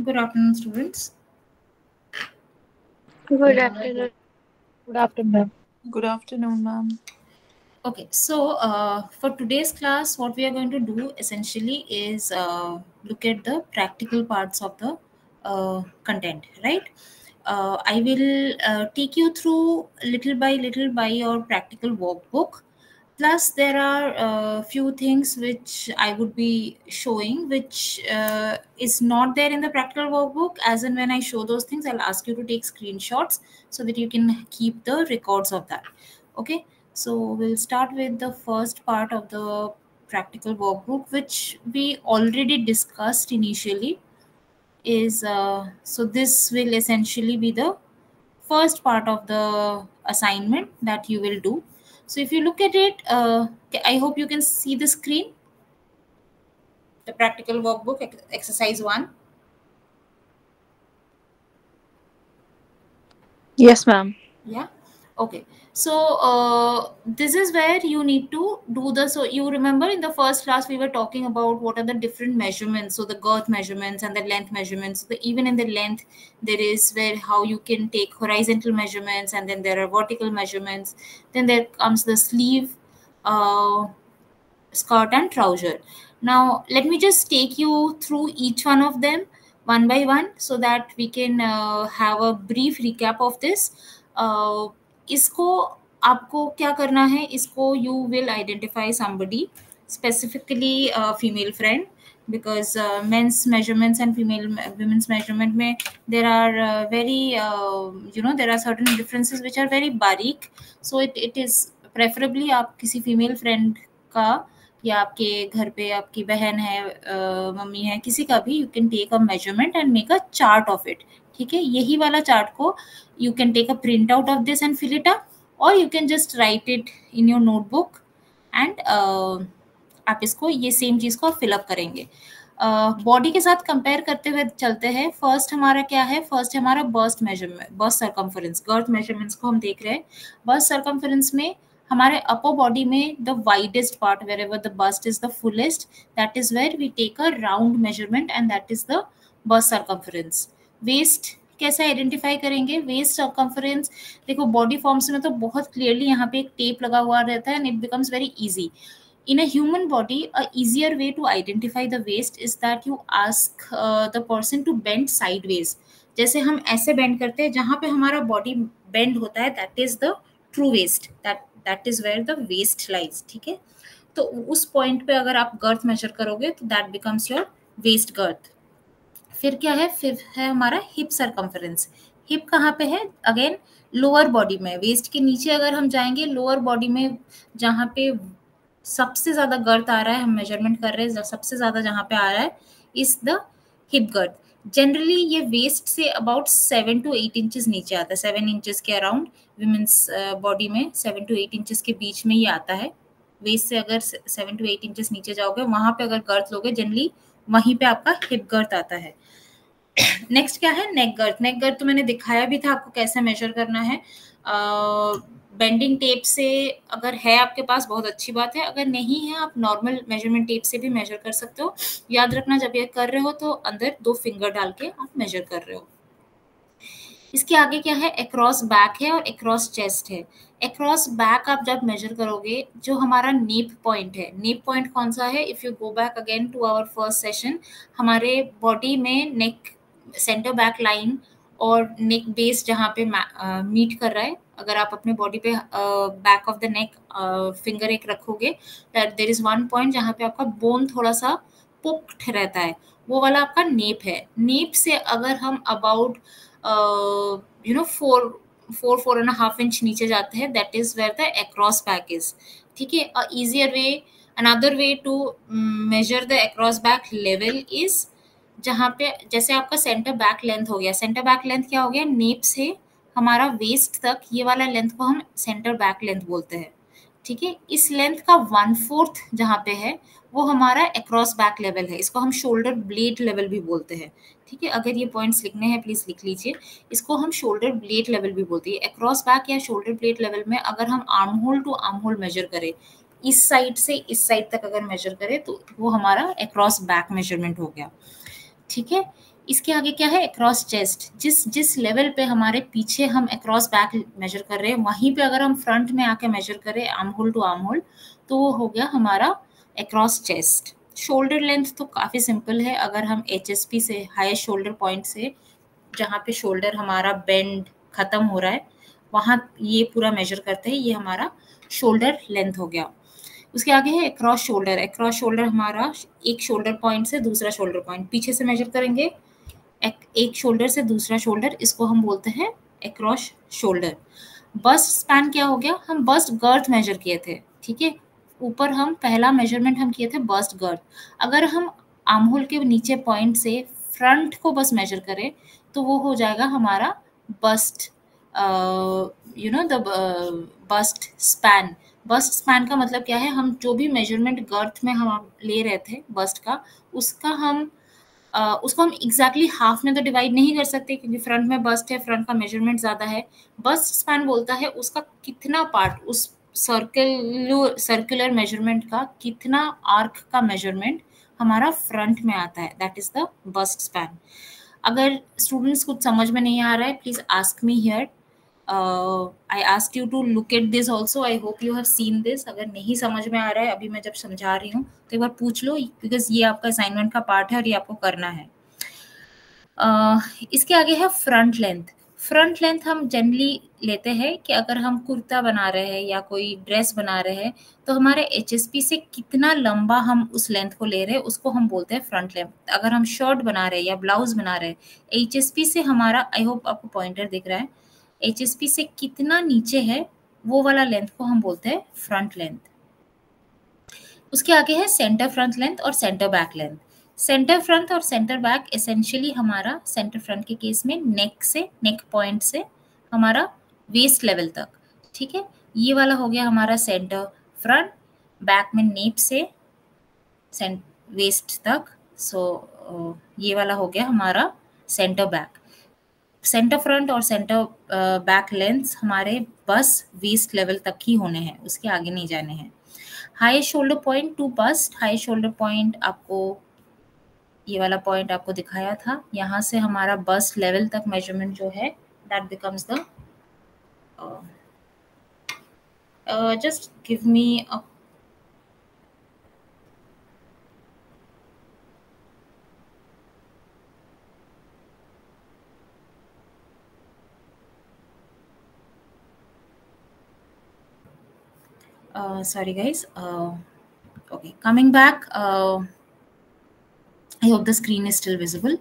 Good afternoon, students. Good afternoon. Good afternoon, ma'am. Good afternoon, ma'am. Okay, so for today's class, what we are going to do essentially is look at the practical parts of the content, right? I will take you through little by your practical workbook. Plus, there are a few things which I would be showing, which is not there in the practical workbook. As in, when I show those things, I'll ask you to take screenshots so that you can keep the records of that. Okay, so we'll start with the first part of the practical workbook, which we already discussed initially. So this will essentially be the first part of the assignment that you will do. So if you look at it, I hope you can see the screen, the practical workbook, exercise 1. Yes, ma'am. Yeah. Okay. So this is where you need to do the, so you remember in the first class we were talking about what are the different measurements. So the girth measurements and the length measurements. Even in the length, there is where how you can take horizontal measurements, and then there are vertical measurements. Then there comes the sleeve, skirt and trouser. Now let me just take you through each one of them one by one so that we can have a brief recap of this. इसको आपको क्या करना है, इसको you will identify somebody, specifically female friend, because men's measurements and women's measurement में there are very there are certain differences which are very baरीक. So it is preferably आप किसी female friend का, या आपके घर पे आपकी बहन है, मम्मी है, किसी का भी, you can take a measurement and make a chart of it. ठीक है, यही वाला चार्ट को you can take a print out of this and fill it up, और you can just write it in your notebook and आप इसको, ये same चीज को फिलअप करेंगे. बॉडी के साथ कंपेयर करते हुए चलते हैं. फर्स्ट हमारा क्या है, फर्स्ट हमारा bust measurement, bust circumference, girth measurements को हम देख रहे हैं. बर्स्ट सर्कम्फरेंस में हमारे अपर बॉडी में the widest part, where ever the bust is the fullest, that is where we take a round measurement and that is the bust circumference. Waist कैसे identify करेंगे, वेस्ट सर्कम्फरेंस देखो body forms में तो बहुत clearly यहाँ पे एक tape लगा हुआ रहता है and it becomes very easy. In a human body, a easier way to identify the waist is that you ask the person to bend sideways. जैसे हम ऐसे बेंड करते हैं, जहाँ पे हमारा बॉडी बेंड होता है, that is the true waist, that is where the waist lies. ठीक है, तो उस पॉइंट पे अगर आप गर्थ मेजर करोगे तो that becomes your waist girth. फिर क्या है, फिर है हमारा हिप सर्कम्फरेंस. हिप कहाँ पे है, अगेन लोअर बॉडी में, वेस्ट के नीचे अगर हम जाएंगे, लोअर बॉडी में जहाँ पे सबसे ज्यादा गर्थ आ रहा है, हम मेजरमेंट कर रहे हैं, सबसे ज्यादा जहाँ पे आ रहा है is the hip girth. Generally ये वेस्ट से अबाउट 7 to 8 इंचेस नीचे आता है, 7 इंचेस के अराउंड. विमेंस बॉडी में 7 to 8 इंचेस के बीच में ही आता है. वेस्ट से अगर 7 to 8 इंचेस नीचे जाओगे, वहां पे अगर गर्थ लोगे, जनरली वहीं पे आपका हिप गर्थ आता है. नेक्स्ट क्या है, नेक गर्थ. नेक गर्थ तो मैंने दिखाया भी था आपको कैसे मेजर करना है. बेंडिंग टेप से अगर है आपके पास बहुत अच्छी बात है, अगर नहीं है आप नॉर्मल मेजरमेंट टेप से भी मेजर कर सकते हो. याद रखना जब ये कर रहे हो तो अंदर 2 फिंगर डाल के आप मेजर कर रहे हो. इसके आगे क्या है, अक्रॉस बैक है और अक्रॉस चेस्ट है. अक्रॉस बैक आप जब मेजर करोगे, जो हमारा नेप पॉइंट है, नेप पॉइंट कौन सा है, if you go back again to our first session, हमारे बॉडी में नेक सेंटर बैक लाइन और नेक बेस जहाँ पे मीट कर रहा है, अगर आप अपने बॉडी पे back of the neck finger एक रखोगे, देयर इज वन पॉइंट जहाँ पे आपका बोन थोड़ा सा पुक्ड रहता है, वो वाला आपका नेप है. नेप से अगर हम अबाउट 4.5 इंच नीचे जाते हैं, that is where the across back is. ठीक है, a easier way, another way to measure the across back level is, जहाँ पे जैसे आपका सेंटर बैक लेंथ हो गया, सेंटर बैक लेंथ क्या हो गया, नेप से हमारा वेस्ट तक, ये वाला लेंथ को हम सेंटर बैक लेंथ बोलते हैं. ठीक है, इस लेंथ का 1/4 जहाँ पे है वो हमारा अक्रॉस बैक लेवल है. इसको हम शोल्डर ब्लेड लेवल भी बोलते हैं. ठीक है, अगर ये पॉइंट्स लिखने हैं प्लीज लिख लीजिए. इसको हम शोल्डर ब्लेड लेवल भी बोलते हैं. अक्रॉस बैक या शोल्डर ब्लेड लेवल में अगर हम arm hole to arm hole measure करें, इस साइड से इस साइड तक अगर मेजर करें, तो वो हमारा अक्रॉस बैक मेजरमेंट हो गया. ठीक है, इसके आगे क्या है, अक्रॉस चेस्ट। जिस जिस लेवल पे हमारे पीछे हम अक्रॉस बैक मेजर कर रहे हैं, वहीं पे अगर हम फ्रंट में आके मेजर करें arm hole to arm hole, तो वो हो गया हमारा अक्रॉस चेस्ट। शोल्डर लेंथ तो काफ़ी सिंपल है। अगर हम HSP से, हाईएस्ट शोल्डर पॉइंट से, जहाँ पे शोल्डर हमारा बेंड खत्म हो रहा है, वहाँ ये पूरा मेजर करते हैं, ये हमारा शोल्डर लेंथ हो गया। उसके आगे है अक्रॉस शोल्डर। अक्रॉस शोल्डर हमारा एक शोल्डर पॉइंट से दूसरा शोल्डर पॉइंट पीछे से मेजर करेंगे, एक शोल्डर से दूसरा शोल्डर, इसको हम बोलते हैं अक्रॉस शोल्डर। बस्ट स्पैन क्या हो गया, हम बस्ट गर्थ मेजर किए थे, ठीक है। ऊपर हम पहला मेजरमेंट हम किए थे बस्ट गर्थ। अगर हम आर्म होल के नीचे पॉइंट से फ्रंट को बस मेजर करें, तो वो हो जाएगा हमारा bust, you know the bust span. Bust span का मतलब क्या है, हम जो भी मेजरमेंट गर्थ में हम ले रहे थे बस्ट का, उसका हम उसको हम एग्जैक्टली हाफ में तो डिवाइड नहीं कर सकते, क्योंकि फ्रंट में बस्ट है, फ्रंट का मेजरमेंट ज़्यादा है। बस्ट स्पैन बोलता है उसका कितना पार्ट, उस सर्कुलर मेजरमेंट का कितना आर्क का मेजरमेंट हमारा फ्रंट में आता है, that is the bust span. अगर स्टूडेंट्स कुछ समझ में नहीं आ रहा है, please ask me here. I ask you to look at this also, I hope you have seen this. अगर नहीं समझ में आ रहा है अभी मैं जब समझा रही हूँ, तो एक बार पूछ लो, बिकॉज ये आपका असाइनमेंट का पार्ट है और ये आपको करना है। इसके आगे है फ्रंट लेंथ। फ्रंट लेंथ हम जनरली लेते हैं कि अगर हम कुर्ता बना रहे हैं या कोई ड्रेस बना रहे हैं, तो हमारे HSP से कितना लंबा हम उस लेंथ को ले रहे हैं, उसको हम बोलते हैं फ्रंट लेंथ। अगर हम शर्ट बना रहे हैं या ब्लाउज बना रहे हैं, HSP से हमारा, आई होप आपको पॉइंटर दिख रहा है, HSP से कितना नीचे है वो वाला लेंथ को हम बोलते हैं फ्रंट लेंथ। उसके आगे है सेंटर फ्रंट लेंथ और centre back length. Centre front और सेंटर बैक एसेंशियली हमारा सेंटर फ्रंट के केस में नेक से, नेक पॉइंट से हमारा वेस्ट लेवल तक, ठीक है। ये वाला हो गया हमारा सेंटर फ्रंट, बैक में नेप से वेस्ट तक। सो ये वाला हो गया हमारा सेंटर बैक। सेंटर फ्रंट और सेंटर बैक लेंथ हमारे बस वेस्ट लेवल तक ही होने हैं, उसके आगे नहीं जाने हैं। High shoulder point to bust, high shoulder point आपको, ये वाला पॉइंट आपको दिखाया था, यहाँ से हमारा बस्ट लेवल तक मेजरमेंट जो है, that becomes the, just give me a, sorry guys, okay, coming back, I hope the screen is still visible.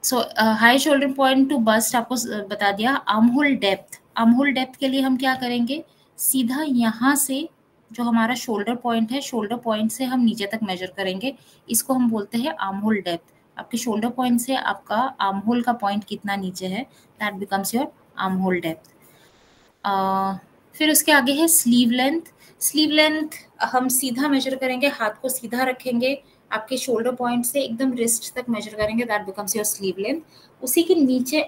So high shoulder point to bust आपको बता दिया। Arm hole depth, arm hole depth के लिए हम क्या करेंगे, सीधा यहाँ से जो हमारा शोल्डर पॉइंट है, शोल्डर पॉइंट से हम नीचे तक मेजर करेंगे, इसको हम बोलते हैं आर्म होल डेप्थ। आपके शोल्डर पॉइंट से आपका आर्म होल का पॉइंट कितना नीचे है, that becomes your arm hole depth. फिर उसके आगे है स्लीव लेंथ। स्लीव लेंथ हम सीधा मेजर करेंगे, हाथ को सीधा रखेंगे, आपके शोल्डर पॉइंट से एकदम रिस्ट तक मेजर करेंगे, that becomes your sleeve length. उसी के नीचे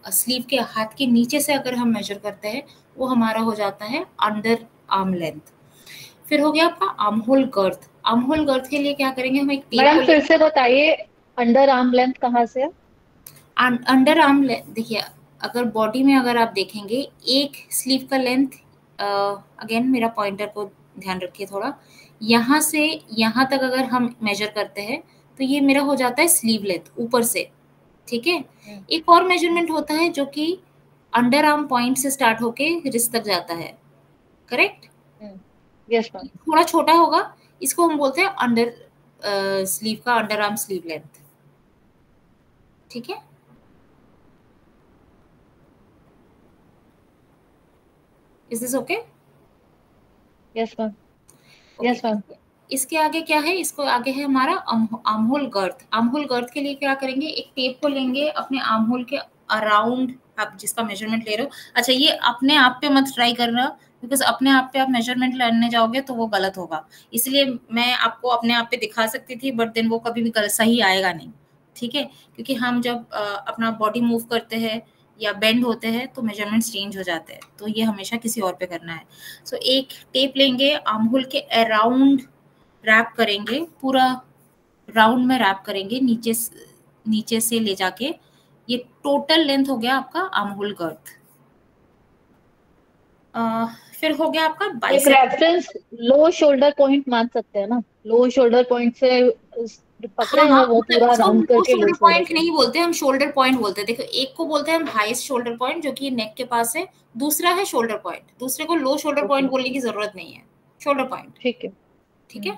स्लीव के हाथ के नीचे से अगर हम मेजर करते हैं, वो हमारा हो जाता है अंडर आर्म लेंथ। फिर हो गया आपका arm hole girth. Arm hole girth के लिए क्या करेंगे, हम एक टेप, मैडम फिर से बताइए, अंडर आर्म लेंथ कहाँ से है? अंडर आर्म लेंथ देखिए, अगर बॉडी में अगर आप देखेंगे, एक स्लीव का लेंथ, अगेन मेरा पॉइंटर को ध्यान रखिए थोड़ा, यहाँ से यहाँ तक अगर हम मेजर करते हैं, तो ये मेरा हो जाता है स्लीव लेंथ ऊपर से, ठीक है। एक और मेजरमेंट होता है जो कि अंडर आर्म पॉइंट से स्टार्ट होके रिस्ट तक जाता है, करेक्ट? Yes ma'am. थोड़ा छोटा होगा, इसको हम बोलते हैं अंडर स्लीव का अंडर आर्म स्लीव लेंथ, ठीक है। Is this okay? Yes ma'am. Yes ma'am. इसके आगे क्या है, इसको आगे है हमारा arm hole girth. Arm hole girth के लिए क्या करेंगे, एक टेप को लेंगे, अपने आर्म होल के अराउंड आप जिसका मेजरमेंट ले रहे हो, अच्छा ये अपने आप पे मत ट्राई करना, बिकॉज अपने आप पे आप मेजरमेंट लेने जाओगे तो वो गलत होगा। इसलिए मैं आपको अपने आप पे दिखा सकती थी, बट देन वो कभी भी सही आएगा नहीं, ठीक है। क्योंकि हम जब अपना बॉडी मूव करते हैं या बेंड होते हैं तो मेजरमेंट्स चेंज हो जाते हैं, तो ये हमेशा किसी और पे करना है। सो एक टेप लेंगे, आर्म होल के अराउंड रैप करेंगे पूरा, राउंड में रैप करेंगे नीचे से ले जाके। ये टोटल लेंथ हो गया आपका आर्म होल गर्थ। फिर हो गया आपका एक बाइसेप। रेफरेंस लो शोल्डर पॉइंट मान सकते हैं ना, लो शोल्डर पॉइंट से जो पकड़े हाँ हैं हाँ, वो मतलब पूरा उसको हम राउंड लो करके लो शोल्डर शोल्डर पॉइंट पॉइंट। नहीं बोलते, हम शोल्डर पॉइंट बोलते हैं। देखो, एक को बोलते हैं हम हाईएस्ट शोल्डर पॉइंट जो कि नेक के पास है, दूसरा है शोल्डर पॉइंट। दूसरे को लो शोल्डर ओके, पॉइंट बोलने की जरूरत नहीं है, शोल्डर पॉइंट। ठीक है। ठीक है।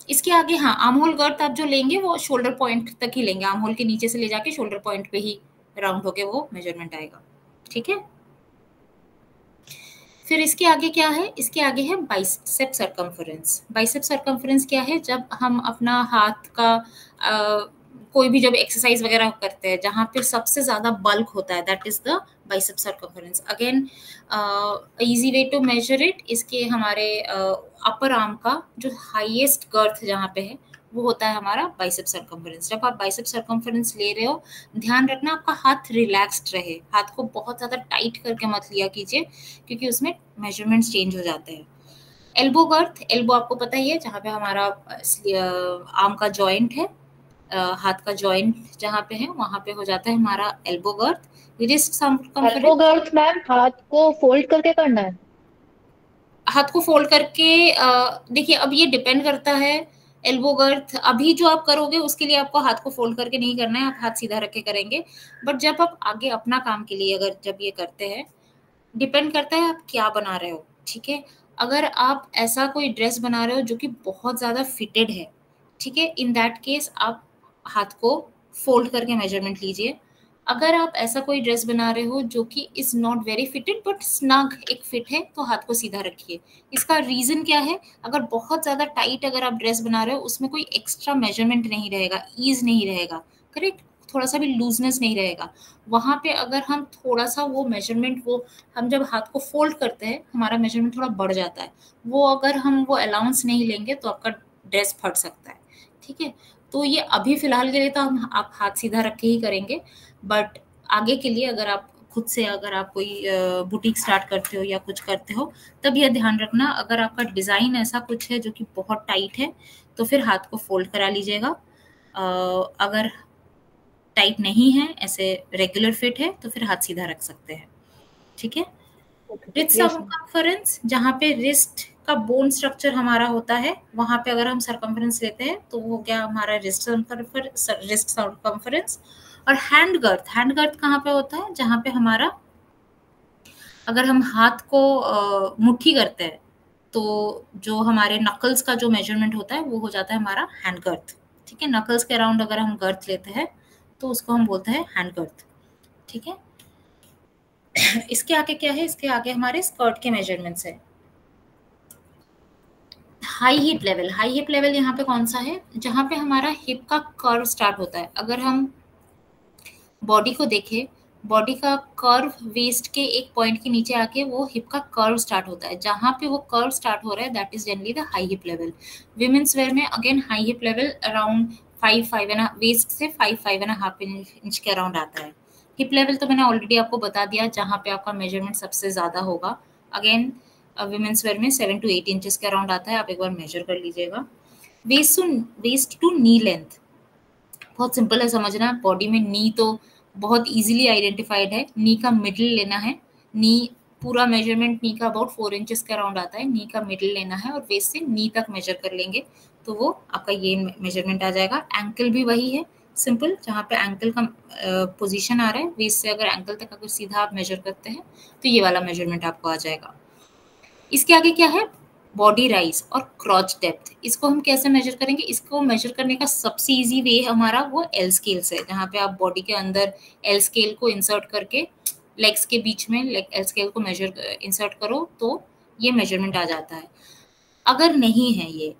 इसके आगे हाँ, आर्म होल गर्थ आप जो लेंगे वो शोल्डर पॉइंट तक ही लेंगे, आर्म होल के नीचे से ले जाके शोल्डर पॉइंट पे ही राउंड होके वो मेजरमेंट आएगा। ठीक है। फिर इसके आगे क्या है, इसके आगे है बाइसेप सरकमफरेंस। बाइसेप सरकमफरेंस क्या है, जब हम अपना हाथ का कोई भी जब एक्सरसाइज वगैरह करते हैं जहाँ पे सबसे ज्यादा बल्क होता है, that is the bicep circumference. Again easy way to measure it, इसके हमारे अपर आर्म का जो हाईएस्ट गर्थ जहाँ पे है वो होता है हमारा बाइसेप सरकमफरेंस। जब आप बाइसेप सरकमफरेंस ले रहे हो, ध्यान रखना आपका हाथ रिलैक्स्ड रहे, हाथ को बहुत ज्यादा टाइट करके मत लिया कीजिए क्योंकि उसमें मेजरमेंट्स चेंज हो जाते हैं। एल्बो गर्थ, एल्बो आपको पता ही है जहाँ पे हमारा आर्म का जॉइंट है, हाथ का जॉइंट जहाँ पे है वहां पे हो जाता है हमारा elbow girth. Wrist elbow circumference, girth ma'am हाथ को फोल्ड करके करना है? हाथ को फोल्ड करके देखिए अब ये डिपेंड करता है। एल्बो गर्थ अभी जो आप करोगे उसके लिए आपको हाथ को फोल्ड करके नहीं करना है, आप हाथ सीधा रख के करेंगे। बट जब आप आगे अपना काम के लिए अगर जब ये करते हैं, डिपेंड करता है आप क्या बना रहे हो। ठीक है। अगर आप ऐसा कोई ड्रेस बना रहे हो जो कि बहुत ज्यादा फिटेड है, ठीक है, इन दैट केस आप हाथ को फोल्ड करके मेजरमेंट लीजिए। अगर आप ऐसा कोई ड्रेस बना रहे हो जो कि is not very fitted but snug एक फिट है, तो हाथ को सीधा रखिए। इसका रीजन क्या है, अगर बहुत ज्यादा टाइट अगर आप ड्रेस बना रहे हो उसमें कोई एक्स्ट्रा मेजरमेंट नहीं रहेगा, ईज नहीं रहेगा, करेक्ट, थोड़ा सा भी लूजनेस नहीं रहेगा। वहां पे अगर हम थोड़ा सा वो मेजरमेंट, वो हम जब हाथ को फोल्ड करते हैं हमारा मेजरमेंट थोड़ा बढ़ जाता है, वो अगर हम वो अलाउंस नहीं लेंगे तो आपका ड्रेस फट सकता है। ठीक है। तो ये अभी फिलहाल के लिए तो हम आप हाथ सीधा रख के ही करेंगे, बट आगे के लिए अगर आप खुद से अगर आप कोई बुटीक स्टार्ट करते हो या कुछ करते हो, तब यह ध्यान रखना अगर आपका डिजाइन ऐसा कुछ है जो कि बहुत टाइट है तो फिर हाथ को फोल्ड करा लीजिएगा। अगर टाइट नहीं है, ऐसे रेगुलर फिट है, तो फिर हाथ सीधा रख सकते हैं। ठीक है। Okay, wrist yes ma'am. Circumference, जहाँ पे रिस्ट का बोन स्ट्रक्चर हमारा होता है वहां पे अगर हम सरकमफरेंस लेते हैं तो वो क्या हमारा रिस्ट सरकमफरेंस। और हैंड गर्थ, हैंड गर्थ कहाँ पे होता है, जहाँ पे हमारा अगर हम हाथ को मुट्ठी करते हैं तो जो हमारे नकल्स का जो मेजरमेंट होता है वो हो जाता है हमारा हैंड गर्थ। ठीक है। नकल्स के अराउंड अगर हम गर्थ लेते हैं तो उसको हम बोलते हैं हैंड गर्थ। ठीक है। इसके आगे क्या है, इसके आगे हमारे स्कर्ट के मेजरमेंट्स है। High hip level, high hip level यहाँ पे कौन सा है, जहाँ पे हमारा हिप का कर्व स्टार्ट होता है। अगर हम बॉडी को देखें, बॉडी का कर्व वेस्ट के एक पॉइंट के नीचे आके वो हिप का कर्व स्टार्ट होता है, जहाँ पे वो कर्व स्टार्ट हो रहा है that is generally the high hip level. Women's wear में again high hip level around 5 waist से 5.5 इंच के अराउंड आता है। हिप लेवल तो मैंने ऑलरेडी आपको बता दिया जहाँ पे आपका मेजरमेंट सबसे ज्यादा होगा। अगेन विमेन्स वेयर में 7 to 8 इंचेस के अराउंड आता है, आप एक बार मेजर कर लीजिएगा। वेस्ट टू नी लेंथ बहुत सिंपल है समझना। बॉडी में नी तो बहुत इजीली आइडेंटिफाइड है, नी का मिडिल लेना है। नी पूरा मेजरमेंट नी का अबाउट 4 इंचेस के अराउंड आता है, नी का मिडिल लेना है और वेस्ट से नी तक मेजर कर लेंगे तो वो आपका ये मेजरमेंट आ जाएगा। एंकल भी वही है, सिंपल, जहाँ पे एंकल का पोजीशन आ रहा है वेस्ट से अगर एंकल तक अगर सीधा आप मेजर करते हैं तो ये वाला मेजरमेंट आपको आ जाएगा। इसके आगे क्या है, बॉडी राइज और क्रॉच डेप्थ। इसको हम कैसे मेजर करेंगे, इसको मेजर करने का सबसे इजी वे हमारा वो एल स्केल से, जहाँ पे आप बॉडी के अंदर एल स्केल को इंसर्ट करके लेग्स के बीच में एल स्केल को मेजर इंसर्ट करो तो ये मेजरमेंट आ जाता है। अगर नहीं है ये,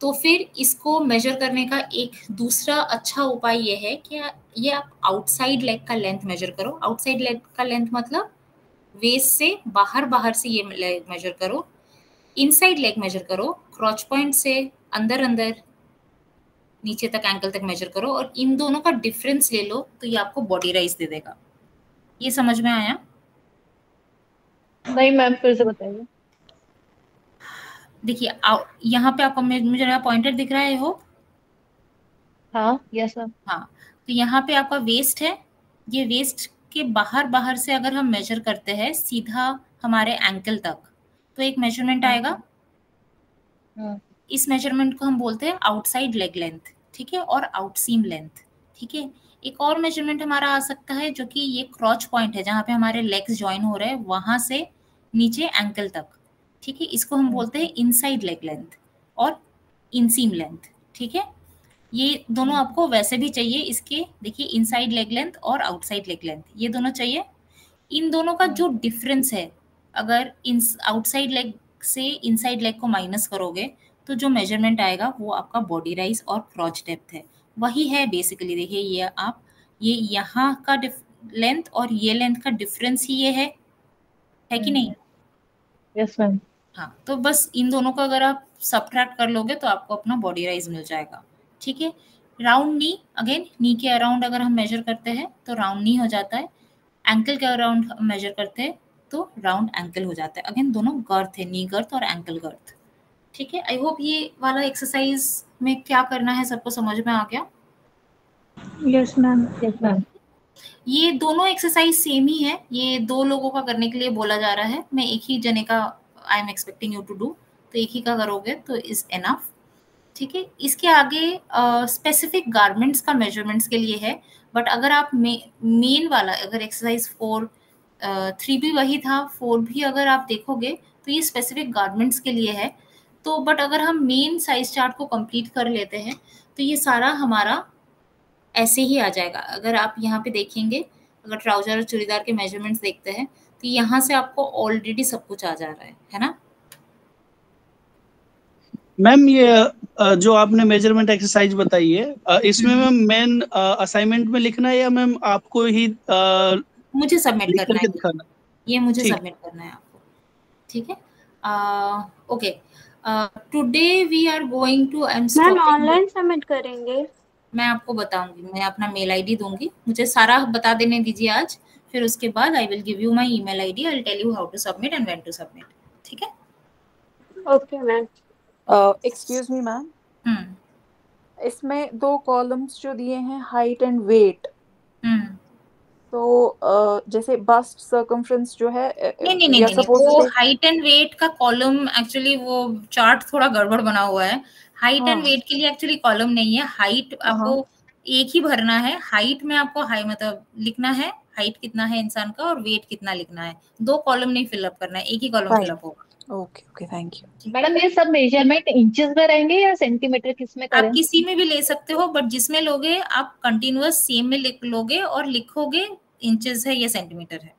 तो फिर इसको मेजर करने का एक दूसरा अच्छा उपाय ये है कि ये आप आउटसाइड लेग का लेंथ मेजर करो। आउटसाइड लेग का लेंथ मतलब वेस्ट से बाहर बाहर से ये लेग मेजर करो, इनसाइड लेग मेजर करो, क्रॉच पॉइंट से अंदर अंदर नीचे तक एंकल तक मेजर करो और इन दोनों का डिफरेंस ले लो तो ये आपको बॉडी राइज दे देगा। ये समझ में आया। नहीं मैम, फिर से बताइए। देखिए यहाँ पे आपको मुझे पॉइंटर दिख रहा है हो। हाँ, यस मैम। हाँ, तो यहाँ पे आपका वेस्ट है, ये वेस्ट के बाहर से अगर हम मेजर करते हैं सीधा हमारे एंकल तक, तो एक मेजरमेंट आएगा। इस मेजरमेंट को हम बोलते हैं आउटसाइड लेग लेंथ, ठीक है, और आउटसीम लेंथ, ठीक है। एक और मेजरमेंट हमारा आ सकता है जो कि ये क्रॉच पॉइंट है, जहाँ पे हमारे लेग्स ज्वाइन हो रहे हैं, वहां से नीचे एंकल तक, ठीक है, इसको हम बोलते हैं इनसाइड लेग लेंथ और इनसीम लेंथ, ठीक है। ये दोनों आपको वैसे भी चाहिए, इसके देखिए इनसाइड लेग लेंथ और आउटसाइड लेग लेंथ, ये दोनों चाहिए। इन दोनों का जो डिफरेंस है, अगर इन आउटसाइड लेग से इनसाइड लेग को माइनस करोगे तो जो मेजरमेंट आएगा वो आपका बॉडी राइज और क्रॉच डेप्थ है, वही है बेसिकली। देखिए ये आप ये यहाँ का लेंथ और ये लेंथ का डिफरेंस ही ये है कि नहीं? Yes ma'am. हाँ, तो बस इन दोनों का अगर आप सब्ट्रैक्ट कर लोगे तो आपको अपना बॉडी राइज मिल जाएगा, ठीक है। राउंड नी, अगेन नी के अराउंड अगर हम मेजर करते हैं तो राउंड नी हो जाता है, एंकल के अराउंड मेजर करते हैं तो राउंड एंकल हो जाता है। अगेन दोनों गर्थ है, नी गर्थ और एंकल गर्थ, ठीक है। आई होप ये वाला एक्सरसाइज में क्या करना है सबको समझ में आ गया। Yes ma'am. Yes ma'am. ये दोनों एक्सरसाइज सेम ही है, ये 2 लोगों का करने के लिए बोला जा रहा है, मैं एक ही जने का I am expecting you to do, तो एक ही का करोगे तो इज एनफ, ठीक है। इसके आगे स्पेसिफिक गारमेंट्स का मेजरमेंट्स के लिए है, बट अगर आप मेन वाला अगर एक्सरसाइज 4 3 भी वही था, 4 भी अगर आप देखोगे तो ये स्पेसिफिक गारमेंट्स के लिए है। तो बट अगर हम मेन साइज चार्ट को कंप्लीट कर लेते हैं तो ये सारा हमारा ऐसे ही आ जाएगा। अगर आप यहाँ पे देखेंगे, अगर ट्राउजर और चूड़ीदार के मेजरमेंट्स देखते हैं तो यहाँ से आपको ऑलरेडी सब कुछ आ जा रहा है ना। मैम ये जो आपने मेजरमेंट एक्सरसाइज बताई है, इसमें मैम मेन असाइनमेंट में लिखना है या मैम आपको ही मुझे सबमिट लिख करना करके है, दिखाना? ये मुझे ठीक। सबमिट करना है आपको, ठीक है। Okay, today we are going to, I am ma'am stopping. Online submit करेंगे? मैं आपको बताऊंगी, मैं अपना मेल आईडी दूंगी, मुझे सारा बता देने दीजिए आज, फिर उसके बाद I will give you my email ID, I will tell you how to submit and when to submit, ठीक है। Okay ma'am. Excuse me ma'am, hmm इसमें 2 कॉलम्स जो दिए हैं हाइट एंड वेट, हम्म तो जैसे बस्ट सर्कमफ्रेंस जो है नहीं नहीं नहीं वी आर नहीं नहीं, सपोज टू वो टेक। हाइट एंड वेट का कॉलम एक्चुअली वो चार्ट थोड़ा गड़बड़ बना हुआ है। हाइट एंड हाँ वेट के लिए एक्चुअली कॉलम नहीं है, हाइट आपको हाँ एक ही भरना है। हाइट में आपको हाई मतलब लिखना है हाइट कितना है इंसान का, और वेट कितना लिखना है, 2 कॉलम नहीं फिलअप करना है, एक ही कॉलम फाइन, फिलअप होगा। Okay okay, thank you. Madam ये सब मेजरमेंट इंचेस में रहेंगे या सेंटीमीटर, किस में आप करें? किसी में भी ले सकते हो, बट जिसमें लोगे आप कंटिन्यूअस सेम में लिख लोगे और लिखोगे इंचेस है या सेंटीमीटर है।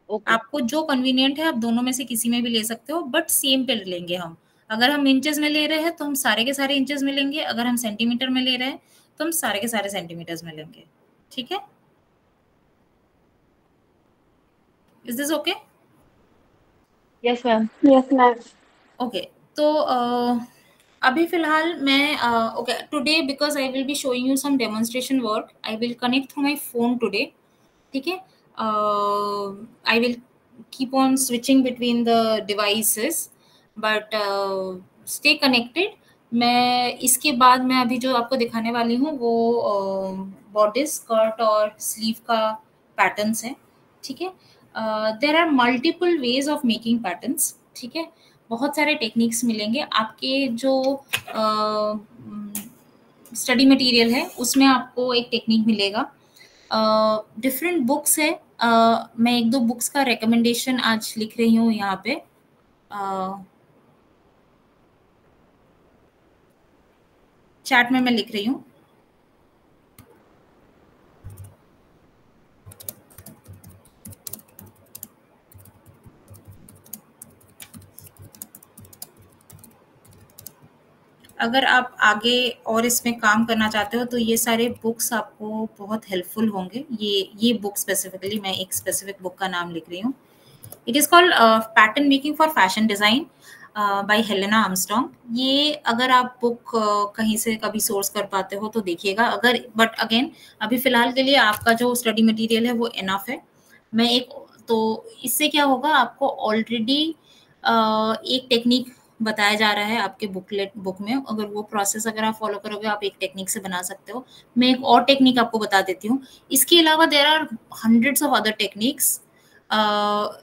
ओके। आपको जो कन्वीनियंट है आप दोनों में से किसी में भी ले सकते हो, बट सेम पे लेंगे हम। अगर हम इंचेस में ले रहे हैं तो हम सारे के सारे इंचेस में लेंगे, अगर हम सेंटीमीटर में ले रहे हैं तो हम सारे के सारे सेंटीमीटर्स में लेंगे, ठीक है। Is this okay? Yes ma'am. Yes ma'am. Okay, तो अभी फिलहाल मैं okay today because I will be showing you some demonstration work, I will connect through my phone today, ठीक है। I will keep on switching between the devices, but stay connected। मैं इसके बाद मैं अभी जो आपको दिखाने वाली हूँ वो बॉडी स्कर्ट और स्लीव का पैटर्न्स है, ठीक है। There are multiple ways of making patterns, ठीक है, बहुत सारे टेक्निक्स मिलेंगे आपके जो स्टडी मटेरियल है उसमें आपको एक टेक्निक मिलेगा। डिफरेंट बुक्स है, मैं 1-2 बुक्स का रिकमेंडेशन आज लिख रही हूँ यहाँ पे। चैट में मैं लिख रही हूँ। अगर आप आगे और इसमें काम करना चाहते हो तो ये सारे बुक्स आपको बहुत हेल्पफुल होंगे। ये बुक स्पेसिफिकली, मैं एक स्पेसिफिक बुक का नाम लिख रही हूँ। It is called pattern making for fashion design by Helena Armstrong. ये अगर आप बुक कहीं से कभी सोर्स कर पाते हो तो देखिएगा, अगर बट अगेन अभी फ़िलहाल के लिए आपका जो स्टडी मटेरियल है वो इनफ है। मैं एक तो इससे क्या होगा, आपको ऑलरेडी एक टेक्निक बताया जा रहा है आपके बुक में, अगर वो प्रोसेस अगर आप फॉलो करोगे आप एक टेक्निक से बना सकते हो। मैं एक और टेक्निक आपको बता देती हूँ। इसके अलावा there are hundreds of other techniques.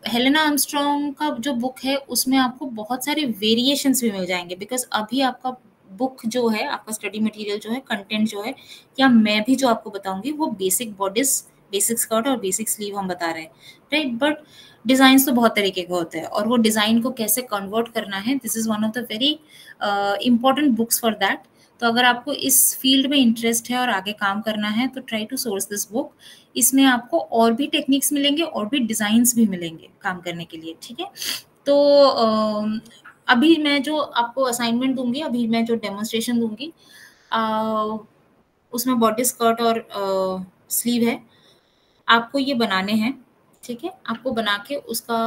Helena Armstrong का जो बुक है उसमें आपको बहुत सारे वेरिएशंस भी मिल जाएंगे, बिकॉज अभी आपका बुक जो है, आपका स्टडी मटेरियल जो है, कंटेंट जो है, या मैं भी जो आपको बताऊंगी वो बेसिक बॉडीज, बेसिक स्कर्ट और बेसिक स्लीव हम बता रहे हैं, राइट। बट डिजाइन तो बहुत तरीके के होते हैं, और वो डिजाइन को कैसे कन्वर्ट करना है, this is one of the very important books for that. तो अगर आपको इस फील्ड में इंटरेस्ट है और आगे काम करना है तो try to source this book. इसमें आपको और भी टेक्निक्स मिलेंगे और भी डिजाइन्स भी मिलेंगे काम करने के लिए, ठीक है। तो अभी मैं जो आपको असाइनमेंट दूंगी, अभी मैं जो डेमोन्स्ट्रेशन दूंगी उसमें बॉडी स्कर्ट और स्लीव है, आपको ये बनाने हैं, ठीक है। आपको बना के उसका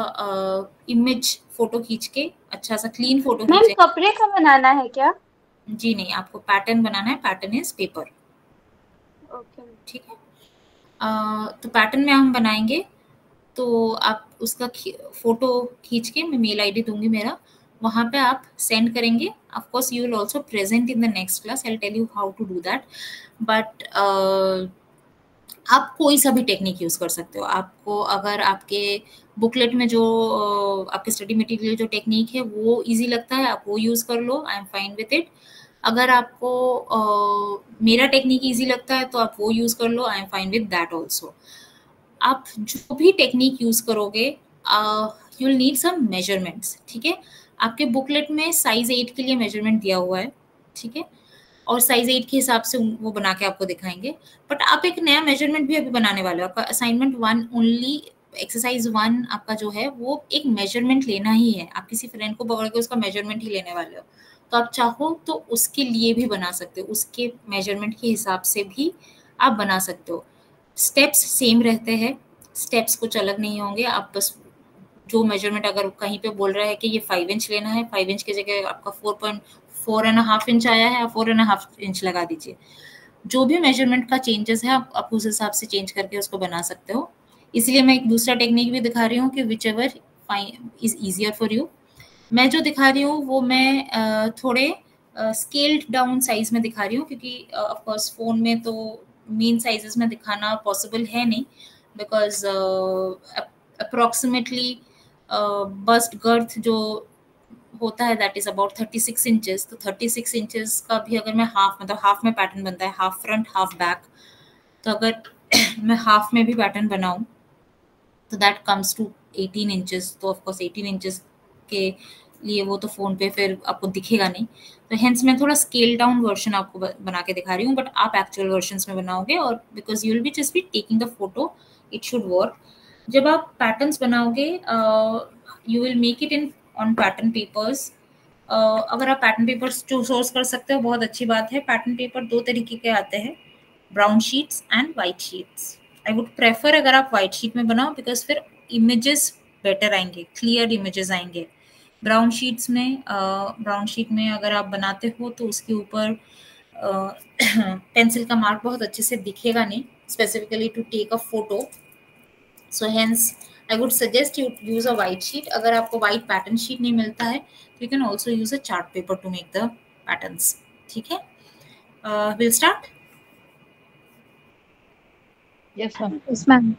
इमेज फोटो खींच के, अच्छा सा क्लीन फोटो मैम खींचे। कपड़े का बनाना है क्या? जी नहीं, आपको पैटर्न बनाना है, पैटर्न इज पेपर, ओके। ठीक है। तो पैटर्न में हम बनाएंगे, तो आप उसका फोटो खींच के, मैं मेल आईडी दूंगी मेरा, वहां पे आप सेंड करेंगे। Of course you will also present in the next class, I will tell you how to do that. But आप कोई सा भी टेक्निक यूज कर सकते हो। आपको अगर आपके बुकलेट में जो आपके स्टडी मटेरियल जो टेक्निक है वो इजी लगता है, आप वो यूज कर लो, I am fine with it. अगर आपको मेरा टेक्निक इजी लगता है तो आप वो यूज कर लो, I am fine with that also. आप जो भी टेक्निक यूज करोगे you will need some measurements, ठीक है। आपके बुकलेट में साइज 8 के लिए मेजरमेंट दिया हुआ है, ठीक है, और साइज 8 के हिसाब से वो बना के आपको दिखाएंगे। बट आप एक नया मेजरमेंट भी अभी बनाने वाले हो। आपका असाइनमेंट 1 ओनली, एक्सरसाइज 1 आपका जो है वो एक मेजरमेंट लेना ही है। आप किसी फ्रेंड को पकड़ के उसका मेजरमेंट ही लेने वाले हो, तो आप चाहो तो उसके लिए भी बना सकते हो, उसके मेजरमेंट के हिसाब से भी आप बना सकते हो। स्टेप्स सेम रहते हैं, स्टेप्स कुछ अलग नहीं होंगे। आप बस जो मेजरमेंट अगर कहीं पे बोल रहा है कि ये 5 इंच लेना है, 5 इंच की जगह आपका 4.5 इंच आया है, आप 4.5 इंच लगा दीजिए। जो भी मेजरमेंट का चेंजेस है आप उस हिसाब से चेंज करके उसको बना सकते हो। इसलिए मैं एक दूसरा टेक्निक भी दिखा रही हूँ कि which ever is easier for you. मैं जो दिखा रही हूँ वो मैं थोड़े स्केल्ड डाउन साइज में दिखा रही हूँ, क्योंकि ऑफकोर्स फोन में तो मेन साइजेस में दिखाना पॉसिबल है नहीं, बिकॉज अप्रोक्सीमेटली बस्ट गर्थ जो होता है दैट इज अबाउट 36 इंचेस। तो 36 इंचेस का भी अगर मैं हाफ, मतलब हाफ में पैटर्न बनता है, हाफ फ्रंट हाफ बैक, तो अगर मैं हाफ में भी पैटर्न बनाऊं तो दैट कम्स टू 18 इंचेस। तो ऑफकोर्स 18 इंचेस के लिए वो तो फोन पे फिर आपको दिखेगा नहीं, तो हेंस मैं थोड़ा स्केल डाउन वर्जन आपको बना के दिखा रही हूँ। बट आप एक्चुअल वर्जन्स में बनाओगे, और because you will be just be taking the photo, it should work. जब आप पैटर्न्स बनाओगे you will make it in on pattern papers. अगर आप पैटर्न पेपर्स जो सोर्स कर सकते हो बहुत अच्छी बात है। पैटर्न पेपर 2 तरीके के आते हैं, brown sheets and white sheets. I would prefer अगर आप वाइट शीट में बनाओ, बिकॉज फिर इमेजेस बेटर आएंगे, क्लियर इमेजेस आएंगे। ब्राउन शीट्स में ब्राउन शीट में अगर आप बनाते हो तो उसके ऊपर पेंसिल का मार्क बहुत अच्छे से दिखेगा नहीं, specifically to take a photo. So hence I would suggest you use a white sheet. अगर आपको white pattern sheet नहीं मिलता है तो you can also use a chart paper to make the patterns. ठीक है, we'll start. Yes, ma'am. Yes, ma'am.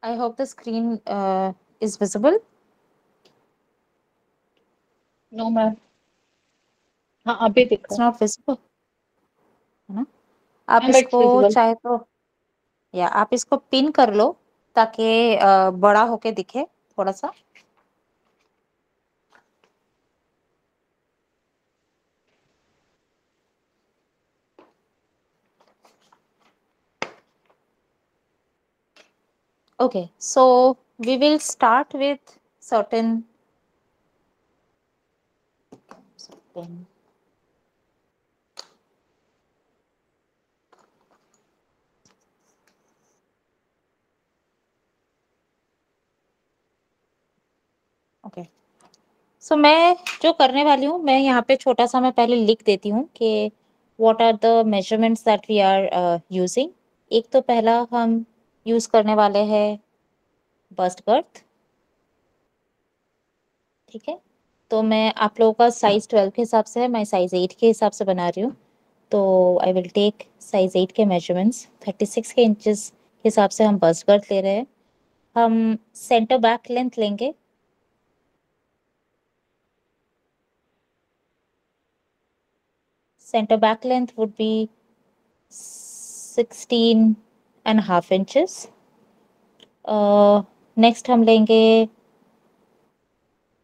I hope the screen is visible. No, ma'am. हाँ अभी दिख It's रहा not visible. है ना? आप है। It's इसको visible. चाहे तो या आप इसको पिन कर लो ताकि बड़ा होके दिखे थोड़ा सा। Okay, so we will start with certain okay so मैं जो करने वाली हूँ, मैं यहाँ पे छोटा सा मैं पहले लिख देती हूँ कि what are the measurements that we are using. एक तो पहला हम यूज करने वाले हैं बस्ट गर्थ, ठीक है। तो मैं आप लोगों का साइज 12 के हिसाब से है, मैं साइज 8 के हिसाब से बना रही हूँ। तो आई विल टेक साइज 8 के मेजरमेंट्स। 36 के इंचेस के हिसाब से हम बस्ट गर्थ ले रहे हैं। हम सेंटर बैक लेंथ लेंगे, center back length would be 16.5 inches. Next हम लेंगे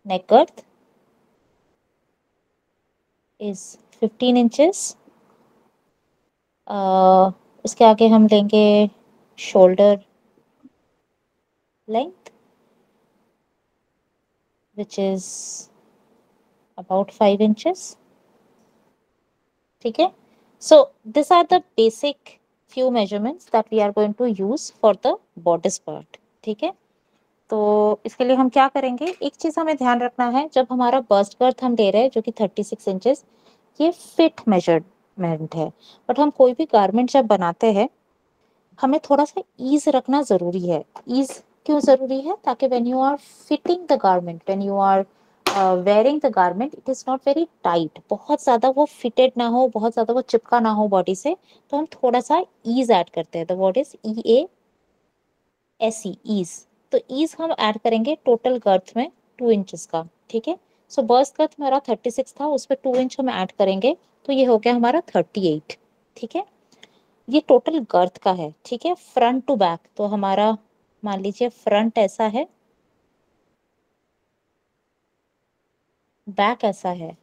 neck girth is 15 inches. उसके आगे हम लेंगे shoulder length which is about 5 inches. ठीक है। So these are the basic few measurements that we are going to use for the bodice part. ठीक है। तो इसके लिए हम क्या करेंगे, एक चीज हमें ध्यान रखना है, जब हमारा बस्ट गर्थ हम ले रहे हैं जो कि 36 इंचेस, ये फिट मेजरमेंट है। बट हम कोई भी गारमेंट जब बनाते हैं हमें थोड़ा सा ईज रखना जरूरी है। ईज क्यों जरूरी है? ताकि when you are fitting the garment, when you are wearing the garment, it is not very tight, बहुत ज्यादा वो फिटेड ना हो, बहुत ज्यादा वो चिपका ना हो बॉडी से। तो हम थोड़ा सा ईज ऐड करते हैं। The word is EASE, ease. तो ईज हम ऐड करेंगे टोटल गर्थ में 2 इंचेस का, ठीक है। सो बस्ट गर्थ मेरा 36 था, उस पर 2 इंच हम ऐड करेंगे, तो ये हो गया हमारा 38, ठीक है। ये टोटल गर्थ का है, ठीक है। फ्रंट टू बैक तो हमारा, मान लीजिए फ्रंट ऐसा है, बैक ऐसा है,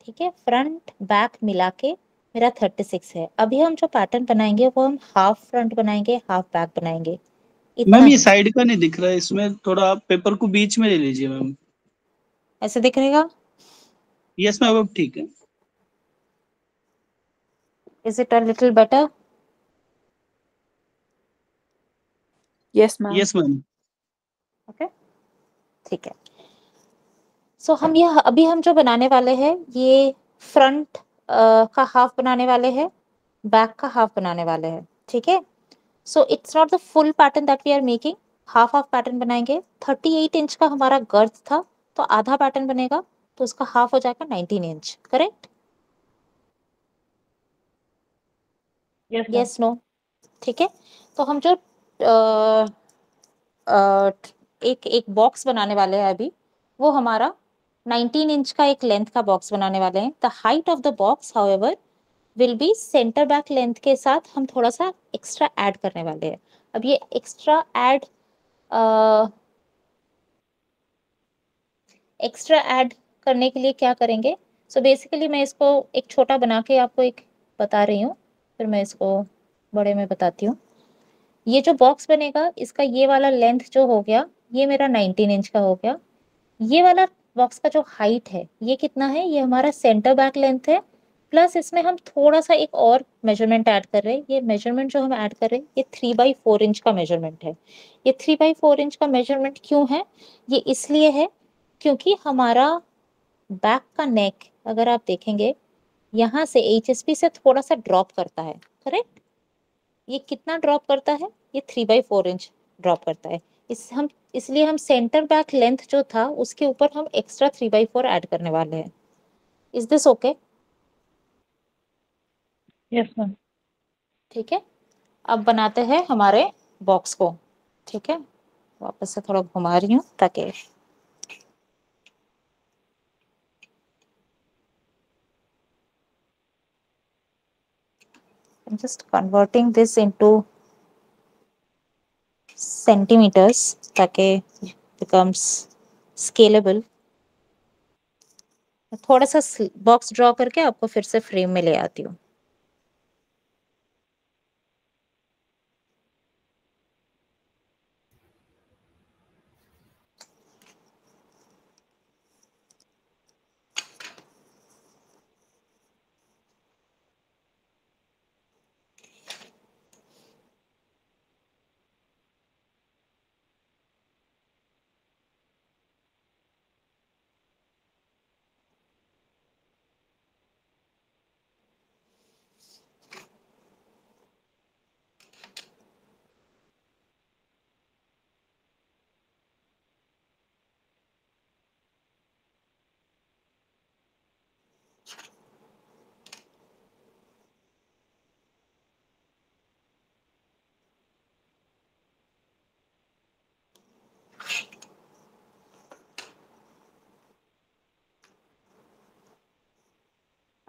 ठीक है। फ्रंट बैक मिला के मेरा 36 है। अभी हम जो पैटर्न बनाएंगे वो हम हाफ फ्रंट बनाएंगे, हाफ बैक बनाएंगे, इतना मैम ये ही। साइड का नहीं दिख रहा है, इसमें थोड़ा पेपर को बीच में ले लीजिए मैम। ऐसे दिख रहेगा? यस मैम, अब ठीक है। Is it a little better? Yes, ma'am. Yes ma'am. Okay, ठीक है। सो हम ये अभी हम जो बनाने वाले हैं, ये फ्रंट का हाफ बनाने वाले हैं, बैक का हाफ बनाने वाले हैं, ठीक है। So it's not the full pattern that we are making, half half pattern बनाएंगे। 38 इंच का हमारा गर्थ था, तो आधा पैटर्न बनेगा, तो उसका हाफ हो जाएगा 19 इंच, करेक्ट? Yes, no? ठीक है। तो हम जो एक एक बॉक्स बनाने वाले हैं अभी, वो हमारा 19 इंच का एक लेंथ का बॉक्स बनाने वाले हैं। The height of the box however will be centre back length के साथ हम थोड़ा सा एक्स्ट्रा ऐड करने वाले हैं। अब ये एक्स्ट्रा ऐड करने के लिए क्या करेंगे? सो बेसिकली मैं इसको एक छोटा बना के आपको एक बता रही हूँ, फिर मैं इसको बड़े में बताती हूँ। ये जो बॉक्स बनेगा, इसका ये वाला लेंथ जो हो गया, ये मेरा 19 इंच का हो गया। ये वाला बॉक्स का जो हाइट है, ये कितना है? ये हमारा सेंटर बैक लेंथ है, प्लस इसमें हम थोड़ा सा एक और मेजरमेंट ऐड कर रहे हैं। ये मेजरमेंट जो हम ऐड कर रहे हैं, ये 3/4 इंच का मेजरमेंट है। ये 3/4 इंच का मेजरमेंट क्यों है? ये इसलिए है क्योंकि हमारा बैक का नेक, अगर आप देखेंगे, यहाँ से HSP से थोड़ा सा ड्रॉप करता है, करेक्ट? ये कितना ड्रॉप करता है? ये 3/4 इंच ड्रॉप करता है। इसलिए हम सेंटर बैक लेंथ जो था उसके ऊपर हम एक्स्ट्रा 3/4 ऐड करने वाले हैं। Is this okay? Yes ma'am. ठीक है। अब बनाते हैं हमारे बॉक्स को, ठीक है। वापस से थोड़ा घुमा रही हूँ ताकि I'm just converting this into centimeters ताकि becomes scalable। थोड़ा सा बॉक्स ड्रॉ करके आपको फिर से फ्रेम में ले आती हूँ।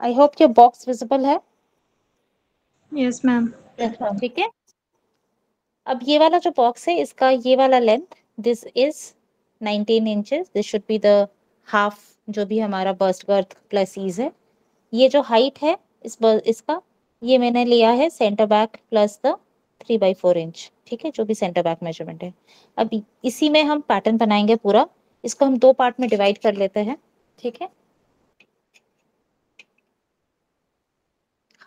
आई होप ये बॉक्स विजिबल है। Yes ma'am. Yes ma'am. ठीक है, अब ये वाला जो बॉक्स है इसका ये वाला length this is 19 inches, this should be the half जो भी हमारा बर्स्ट गर्थ प्लस ईज है। ये जो हाइट है इसका ये मैंने लिया है centre back plus the 3/4 inch. ठीक है, जो भी सेंटर बैक मेजरमेंट है। अब इसी में हम पैटर्न बनाएंगे पूरा। इसको हम 2 पार्ट में डिवाइड कर लेते हैं। ठीक है,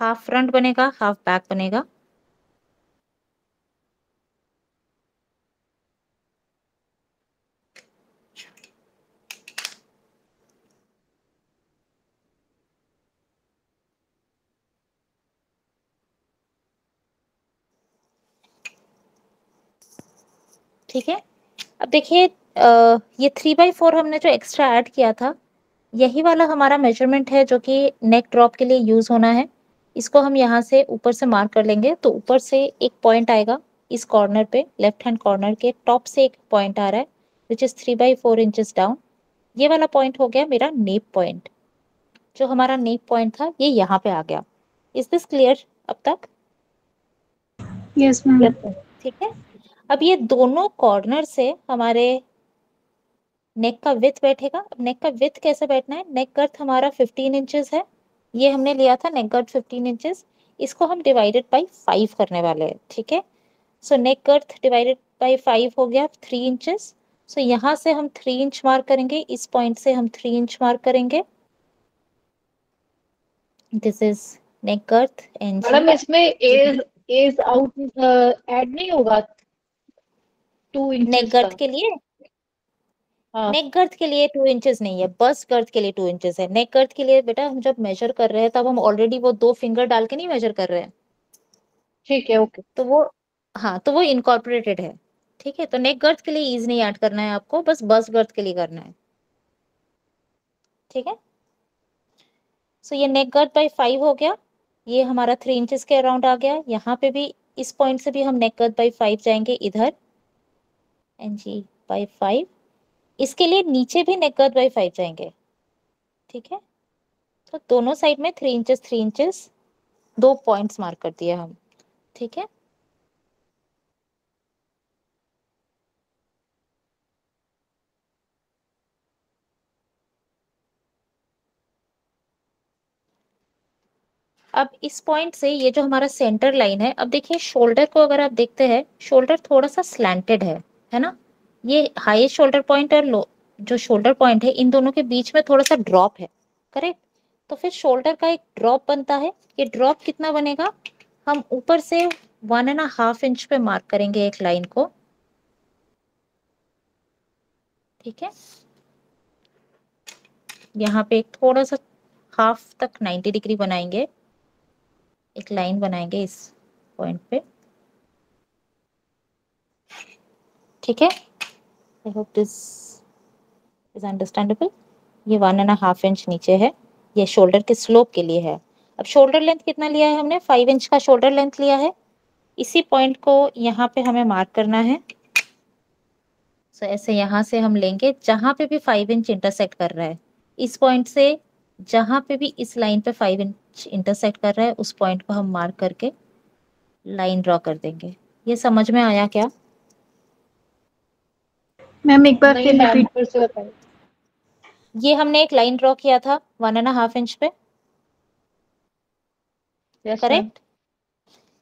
हाफ फ्रंट बनेगा, हाफ बैक बनेगा। ठीक है, अब देखिए ये 3/4 हमने जो एक्स्ट्रा ऐड किया था यही वाला हमारा मेजरमेंट है जो कि नेक ड्रॉप के लिए यूज होना है। इसको हम यहाँ से ऊपर से मार्क कर लेंगे। तो ऊपर से एक पॉइंट आएगा इस कॉर्नर पे, लेफ्ट हैंड कॉर्नर के टॉप से एक पॉइंट आ रहा है विच इज 3/4 इंचेस डाउन। ये वाला पॉइंट हो गया मेरा नेप पॉइंट। जो हमारा नेप पॉइंट था ये यहाँ पे आ गया। इज दिस क्लियर अब तक? Yes ma'am. ठीक है, अब ये दोनों कॉर्नर से हमारे नेक का विथ बैठेगा। अब नेक का विथ कैसे बैठना है, नेक गर्थ हमारा 15 इंचेस है, ये हमने लिया था नेक गर्थ 15 इंचेस। इसको हम डिवाइडेड बाई 5 करने वाले हैं। ठीक है, सो नेक गर्थ डिवाइडेड बाई 5 हो गया 3 इंचेस। सो यहाँ से हम 3 इंच मार्क करेंगे, इस पॉइंट से हम 3 इंच मार्क करेंगे। This is neck girth and madam इसमें एज आउट ऐड नहीं होगा 2 नेक इंचेस गर्थ का? के लिए, हाँ नेक गर्थ के लिए 2 इंचेस नहीं है, बस गर्थ के लिए 2 इंचेस है। नेक गर्थ के लिए बेटा हम जब मेजर कर रहे हैं तब हम ऑलरेडी वो 2 फिंगर डाल के नहीं मेजर कर रहे हैं, ठीक है, ओके। तो वो हाँ तो वो इनकॉर्पोरेटेड है। ठीक है, तो नेक गर्थ के लिए ईज नहीं ऐड करना है आपको, बस गर्थ के लिए करना है। ठीक है, सो ये नेक गर्थ बाई 5 हो गया, ये हमारा 3 इंचेस के अराउंड आ गया। यहाँ पे भी इस पॉइंट से भी हम नेक गर्थ बाई 5 जाएंगे इधर, एंड जी बाई 5। इसके लिए नीचे भी नेक गर्थ बाई 5 जाएंगे। ठीक है, तो दोनों साइड में 3 इंचेस 3 इंचेस 2 पॉइंट्स मार्क कर दिए हम। ठीक है, अब इस पॉइंट से ये जो हमारा सेंटर लाइन है, अब देखिए शोल्डर को अगर आप देखते हैं शोल्डर थोड़ा सा स्लैंटेड है ना। ये हाईएस्ट शोल्डर पॉइंट और लो जो शोल्डर पॉइंट है इन दोनों के बीच में थोड़ा सा ड्रॉप है, करेक्ट। तो फिर शोल्डर का एक ड्रॉप बनता है। ये ड्रॉप कितना बनेगा, हम ऊपर से 1.5 इंच पे मार्क करेंगे एक लाइन को। ठीक है, यहाँ पे एक थोड़ा सा हाफ तक 90 डिग्री बनाएंगे, एक लाइन बनाएंगे इस पॉइंट पे। ठीक है, I hope this is understandable. ये 1.5 इंच नीचे है, ये शोल्डर के स्लोप के लिए है। अब शोल्डर लेंथ कितना लिया है हमने, 5 इंच का शोल्डर लेंथ लिया है। इसी पॉइंट को यहाँ पे हमें मार्क करना है। सो ऐसे यहाँ से हम लेंगे जहां पे भी 5 इंच इंटरसेक्ट कर रहा है, इस पॉइंट से जहां पे भी इस लाइन पे 5 इंच इंटरसेक्ट कर रहा है उस पॉइंट को हम मार्क करके लाइन ड्रॉ कर देंगे। ये समझ में आया क्या? मैम एक बार नहीं फिर मैम, रिपीट। फिर से बताइए। ये हमने एक लाइन ड्रॉ किया था 1.5 इंच पे, यस मैम। करेक्ट।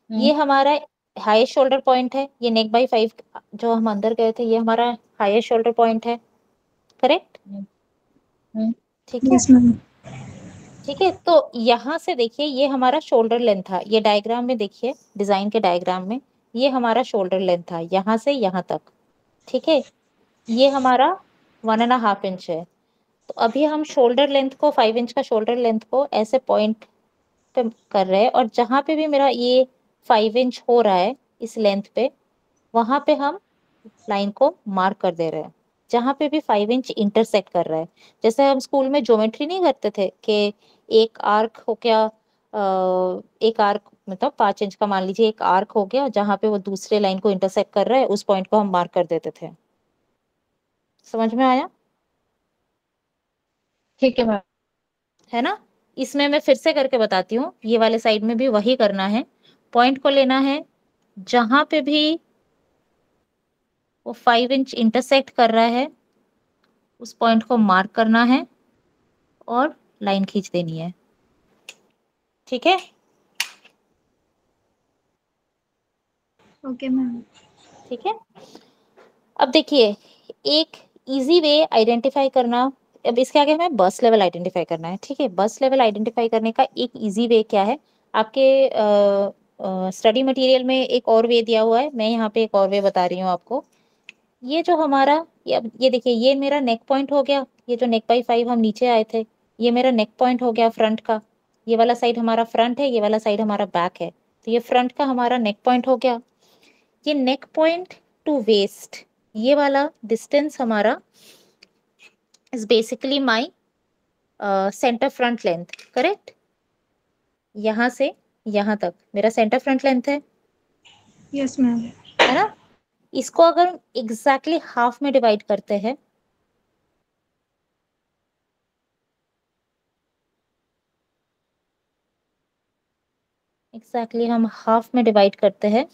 ये हमारा हाईएस्ट शोल्डर पॉइंट है, ये नेक बाई 5 जो हम अंदर गए थे ये हमारा हाईएस्ट शोल्डर पॉइंट है, करेक्ट। ठीक है, यस मैम। ठीक है, तो यहाँ से देखिए ये हमारा शोल्डर लेंथ था। ये डायग्राम में देखिए, डिजाइन के डायग्राम में ये हमारा शोल्डर लेंथ था यहाँ से यहाँ तक। ठीक है, ये हमारा 1.5 इंच है। तो अभी हम शोल्डर लेंथ को 5 इंच का शोल्डर लेंथ को ऐसे पॉइंट पे कर रहे हैं, और जहाँ पे भी मेरा ये 5 इंच हो रहा है इस लेंथ पे, वहां पे हम लाइन को मार्क कर दे रहे हैं जहाँ पे भी 5 इंच इंटरसेक्ट कर रहा है। जैसे हम स्कूल में ज्योमेट्री नहीं करते थे कि एक आर्क हो गया, एक आर्क मतलब 5 इंच का मान लीजिए एक आर्क हो गया जहाँ पे वो दूसरे लाइन को इंटरसेक्ट कर रहा है, उस पॉइंट को हम मार्क कर देते थे। समझ में आया? ठीक है मैम। है ना? इसमें मैं फिर से करके बताती हूँ, ये वाले साइड में भी वही करना है। पॉइंट को लेना है, जहां पे भी वो 5 इंच इंटरसेक्ट कर रहा है उस पॉइंट को मार्क करना है और लाइन खींच देनी है। ठीक है, ओके मैम। ठीक है। अब देखिए, एक इजी वे आइडेंटिफाई करना, अब इसके आगे हमें बस लेवल आइडेंटिफाई करना है। ठीक है, बस लेवल आइडेंटिफाई करने का एक इजी वे क्या है, आपके स्टडी मटेरियल में एक और वे दिया हुआ है, मैं यहाँ पे एक और वे बता रही हूँ आपको। ये जो हमारा ये देखिए, ये मेरा नेक पॉइंट हो गया, ये जो नेक बाई 5 हम नीचे आए थे, ये मेरा नेक पॉइंट हो गया फ्रंट का। ये वाला साइड हमारा फ्रंट है, ये वाला साइड हमारा बैक है, तो ये फ्रंट का हमारा नेक पॉइंट हो गया। ये नेक पॉइंट टू वेस्ट, ये वाला डिस्टेंस हमारा is basically my centre front length, correct. यहाँ से यहाँ तक मेरा सेंटर फ्रंट लेंथ है, यस मैम। है ना। इसको अगर एग्जैक्टली हाफ में डिवाइड करते हैं, हम हाफ में डिवाइड करते हैं,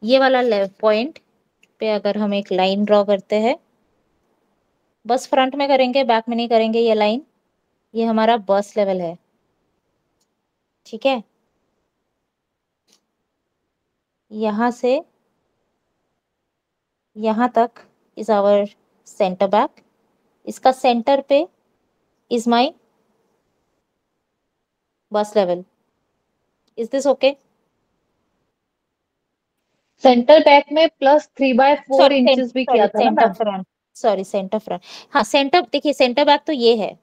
ये वाला पॉइंट पे अगर हम एक लाइन ड्रॉ करते हैं, बस फ्रंट में करेंगे, बैक में नहीं करेंगे, ये लाइन, ये हमारा बस लेवल है। ठीक है, यहाँ से यहाँ तक इज आवर सेंटर बैक, इसका सेंटर पे इज माई बस level. Is this okay? Centre back में +3/4 सॉरी इंचेस भी किया था ना centre ma'am? Front, sorry centre front. हाँ सेंटर, देखिए सेंटर बैक तो ये है,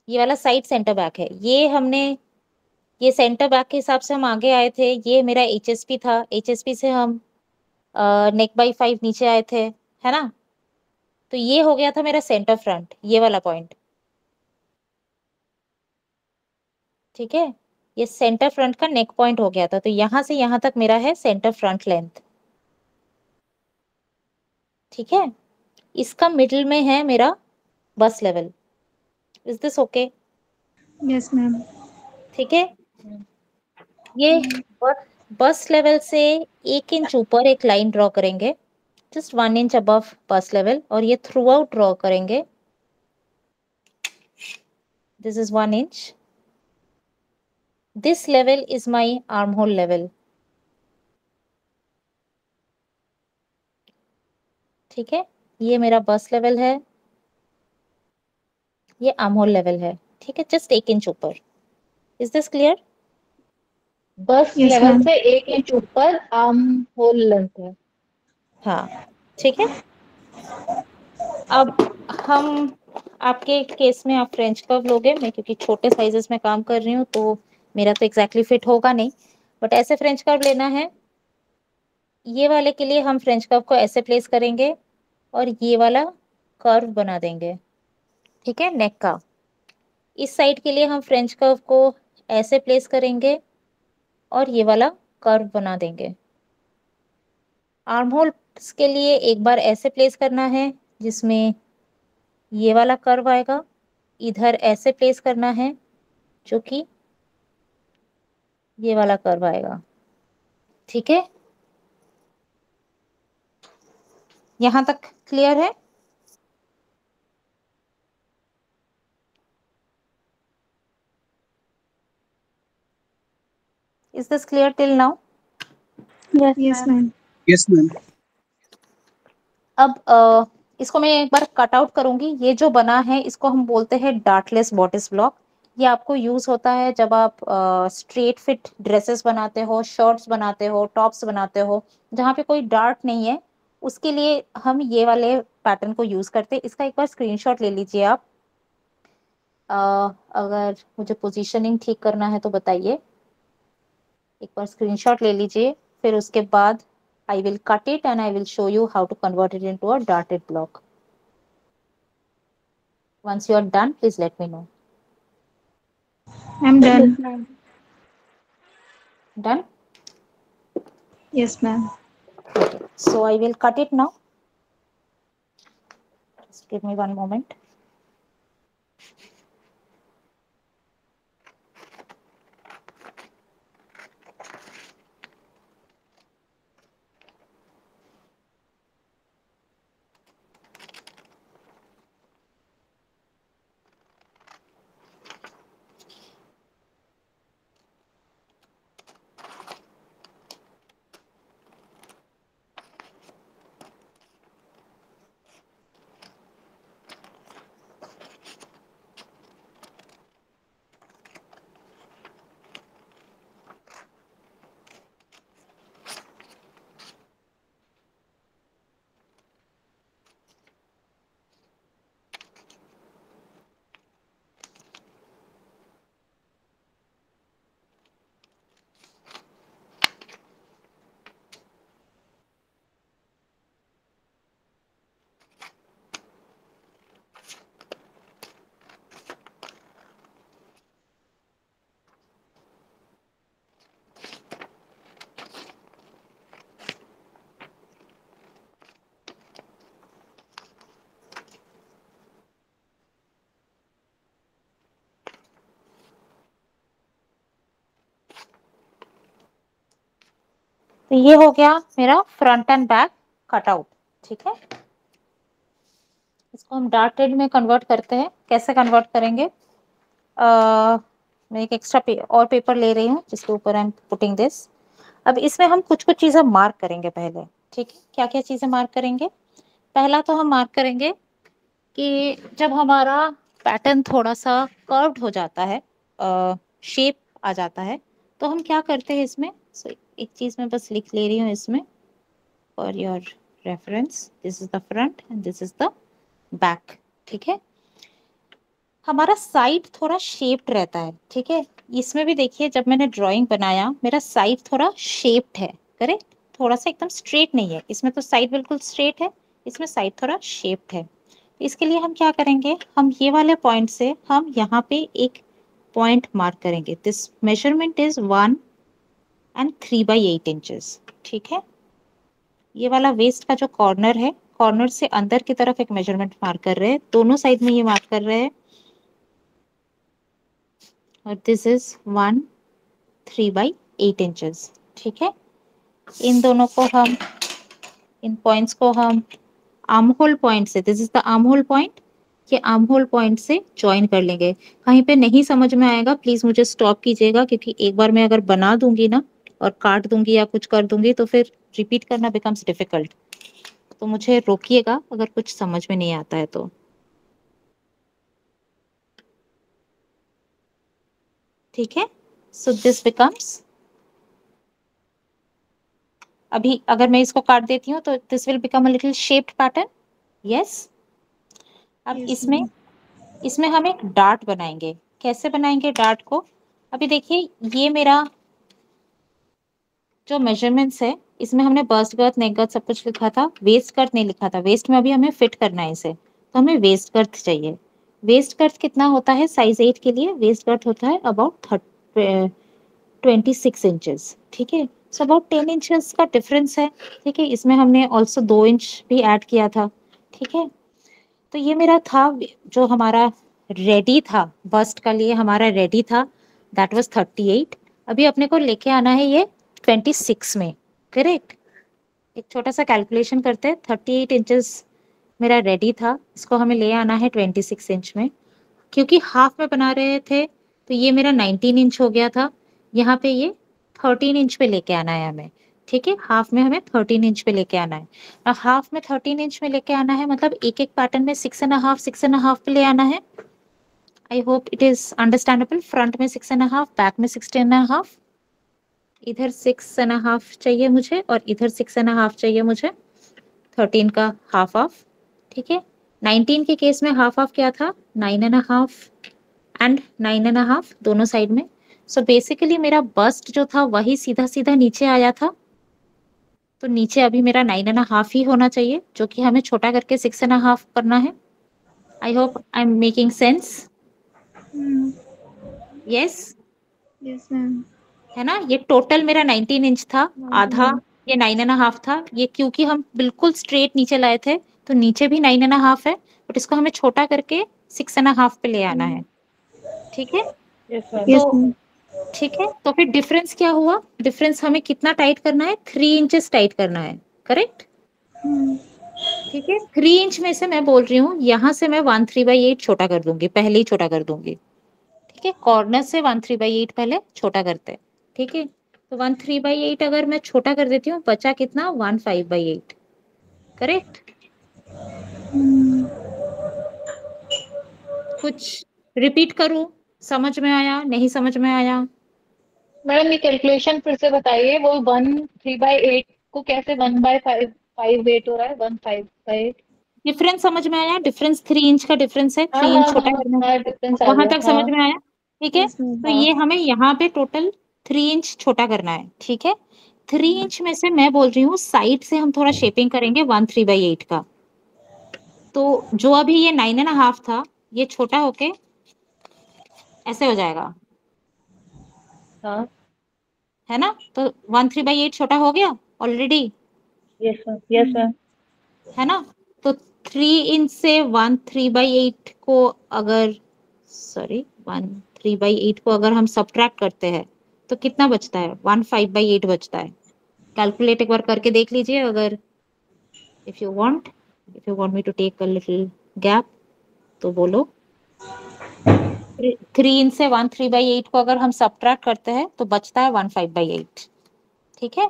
ये वाला साइड सेंटर बैक है। ये हमने, ये सेंटर बैक के हिसाब से हम आगे आए थे, ये मेरा HSP था, HSP से हम नेक बाई 5 नीचे आए थे, है ना। तो ये हो गया था मेरा सेंटर फ्रंट, ये वाला पॉइंट। ठीक है, ये सेंटर फ्रंट का नेक पॉइंट हो गया था, तो यहां से यहां तक मेरा है सेंटर फ्रंट लेंथ। ठीक है, इसका मिडिल में है मेरा बस level. Is this okay? Yes ma'am. ठीक है, ये बस लेवल से 1 इंच ऊपर एक लाइन ड्रॉ करेंगे, जस्ट 1 इंच अबव बस लेवल, और ये थ्रू आउट ड्रॉ करेंगे। This is 1 inch, this level is my arm hole level. ठीक है, ये मेरा बस लेवल है, ये आर्म होल लेवल है। ठीक है, जस्ट 1 इंच ऊपर। Is this clear? बस Yes, लेवल ma'am. से 1 इंच ऊपर आर्म होल लेंथ है। हाँ, ठीक है। अब हम, आपके केस में आप फ्रेंच कर्व लोगे, मैं क्योंकि छोटे साइजेस में काम कर रही हूँ तो मेरा तो एग्जैक्टली फिट होगा नहीं, बट ऐसे फ्रेंच कर्व लेना है। ये वाले के लिए हम फ्रेंच कर्व को ऐसे प्लेस करेंगे और ये वाला कर्व बना देंगे। ठीक है, नेक का। इस साइड के लिए हम फ्रेंच कर्व को ऐसे प्लेस करेंगे और ये वाला कर्व बना देंगे। आर्म होल्स के लिए एक बार ऐसे प्लेस करना है जिसमें ये वाला कर्व आएगा, इधर ऐसे प्लेस करना है जो कि ये वाला कर्व आएगा। ठीक है, यहां तक क्लियर है? Is this clear till now? Yes, ma'am. Yes ma'am. अब इसको मैं एक बार कट आउट करूंगी। ये जो बना है इसको हम बोलते हैं डार्टलेस बॉटिस ब्लॉक। ये आपको यूज होता है जब आप स्ट्रेट फिट ड्रेसेस बनाते हो, शर्ट्स बनाते हो, टॉप्स बनाते हो, जहाँ पे कोई डार्ट नहीं है, उसके लिए हम ये वाले पैटर्न को यूज करते हैं। इसका एक बार स्क्रीनशॉट ले लीजिए आप। अगर मुझे पोजीशनिंग ठीक करना है तो बताइए, एक बार स्क्रीनशॉट ले लीजिए, फिर उसके बाद I will cut it and I will show you how to convert it into a darted block. Once you are done, please let me know. I'm done. Done? Yes, ma'am. Okay. So I will cut it now. Just give me one moment. तो ये हो गया मेरा front end back cutout. ठीक है, इसको हम darted में कन्वर्ट करते हैं। कैसे कन्वर्ट करेंगे? मैं एक एक्स्ट्रा और पेपर ले रही हूँ जिसके ऊपर आई एम पुटिंग दिस। अब इसमें हम कुछ कुछ चीजें मार्क करेंगे पहले। ठीक है, क्या क्या चीजें मार्क करेंगे? पहला तो हम मार्क करेंगे कि जब हमारा पैटर्न थोड़ा सा कर्व्ड हो जाता है, शेप आ जाता है, तो हम क्या करते हैं इसमें। एक चीज मैं बस लिख ले रही हूँ इसमें for your reference. This is the front end this is the back. ठीक है, हमारा साइड थोड़ा शेप्ड रहता है। ठीक है, इसमें भी देखिए जब मैंने ड्राइंग बनाया मेरा साइड थोड़ा शेप्ड है, करेक्ट, थोड़ा सा एकदम स्ट्रेट नहीं है। इसमें तो साइड बिल्कुल स्ट्रेट है, इसमें साइड थोड़ा शेप्ड है। इसके लिए हम क्या करेंगे, हम ये वाले पॉइंट से हम यहाँ पे एक पॉइंट मार्क करेंगे। This measurement is 1 and 3/8 inches. ठीक है, ये वाला वेस्ट का जो कॉर्नर है, कॉर्नर से अंदर की तरफ एक मेजरमेंट मार्क कर रहे हैं, दोनों साइड में ये मार्क कर रहे हैं। और दिस इज 1 3/8 इंचेस। ठीक है, इन दोनों को हम, इन पॉइंट्स को हम आर्म होल पॉइंट से, this is the arm hole point, ये आर्म होल पॉइंट से ज्वाइन कर लेंगे। कहीं पे नहीं समझ में आएगा प्लीज मुझे स्टॉप कीजिएगा, क्योंकि एक बार मैं अगर बना दूंगी ना और काट दूंगी या कुछ कर दूंगी तो फिर रिपीट करना बिकम्स डिफिकल्ट। तो मुझे रोकिएगा अगर कुछ समझ में नहीं आता है तो। ठीक है, सो दिस बिकम्स, अभी अगर मैं इसको काट देती हूँ तो this will become a little shaped pattern. Yes, अब इसमें हम एक डार्ट बनाएंगे। कैसे बनाएंगे डार्ट को? अभी देखिए ये मेरा जो मेजरमेंट्स है, इसमें हमने बस्ट गर्थ, नेक गर्थ सब कुछ लिखा था, वेस्ट गर्थ नहीं लिखा था। वेस्ट में अभी हमें फिट करना है इसे, तो हमें वेस्ट गर्थ चाहिए। वेस्ट गर्थ कितना होता है साइज 8 के लिए? वेस्ट गर्थ होता है अबाउट 26 इंचेस। ठीक है, सो अबाउट 10 इंचेस का डिफरेंस है। ठीक है, इसमें हमने ऑल्सो 2 इंच भी ऐड किया था। ठीक है, तो ये मेरा था जो हमारा रेडी था, बस्ट का लिए हमारा रेडी था, दैट वाज 38। अभी अपने को लेके आना है ये 26 में, करेक्ट। एक छोटा सा कैलकुलेशन करते हैं। 38 इंचेस मेरा रेडी था, इसको हमें ले आना है 26 इंच में। क्योंकि हाफ में बना रहे थे तो ये मेरा 19 इंच हो गया था, यहाँ पे ये 13 इंच पे लेके आना है हमें। ठीक है, हाफ में हमें 13 इंच पे लेके आना है। और हाफ में 13 इंच में लेके आना है मतलब एक एक पैटर्न में 6.5 पे ले आना है। I hope it is understandable. Front में 6.5, बैक में 16.5, इधर 6.5 चाहिए मुझे और इधर 6.5 चाहिए मुझे, 13 का हाफ ऑफ। ठीक है, 19 के केस में हाफ ऑफ क्या था? 9.5 एंड 9.5 दोनों साइड में। सो बेसिकली मेरा बस्ट जो था वही सीधा सीधा नीचे आया था, तो नीचे अभी मेरा 9.5 ही होना चाहिए, जो कि हमें छोटा करके 6.5 करना है। I hope I am making sense. Yes, yes ma'am. है ना, ये टोटल मेरा 19 इंच था, आधा ये 9.5 था। ये क्योंकि हम बिल्कुल स्ट्रेट नीचे लाए थे तो नीचे भी 9.5 है, बट इसको हमें छोटा करके 6.5 पे ले आना है। ठीक है, तो ठीक है, तो फिर डिफरेंस क्या हुआ? डिफरेंस हमें कितना टाइट करना है? 3 इंचेस टाइट करना है, करेक्ट। ठीक है, 3 इंच में से मैं बोल रही हूँ यहाँ से मैं 1 3/8 छोटा कर दूंगी, पहले ही छोटा कर दूंगी। ठीक है, कॉर्नर से 1 3/8 पहले छोटा करते हैं। ठीक है, तो 1 3/8 अगर मैं छोटा कर देती हूँ, बचा कितना? 1 5/8, करेक्ट। कुछ रिपीट करूँ? समझ में आया, नहीं समझ में आया? मैडम ये कैलकुलेशन फिर से बताइए, वो 1 3/8 को कैसे 1/5 हो रहा है? 1/5/8 डिफरेंस समझ में आया? डिफरेंस 3 इंच का डिफरेंस है, 3 इंच छोटा करना है, डिफरेंस आ वहां गया। तक समझ में आया? ठीक है, तो ये हमें यहाँ पे टोटल 3 इंच छोटा करना है। ठीक है, 3 इंच में से मैं बोल रही हूँ साइड से हम थोड़ा शेपिंग करेंगे 1 3/8 का। तो जो अभी ये 9.5 था, ये छोटा होके ऐसे हो जाएगा, हाँ, है ना। तो 1 3/8 छोटा हो गया ऑलरेडी, यस मैम। है ना। तो 3 इंच से 1 3/8 को अगर 1 3/8 को अगर हम सब्ट्रैक्ट करते हैं तो कितना बचता है? 1 5/8 बचता है। कैलकुलेट एक बार करके देख लीजिए अगर if you want me to take a little gap तो बोलो। 3 से 1 3/8 को अगर हम सब्ट्रैक्ट करते हैं तो बचता है 1 5/8। ठीक है,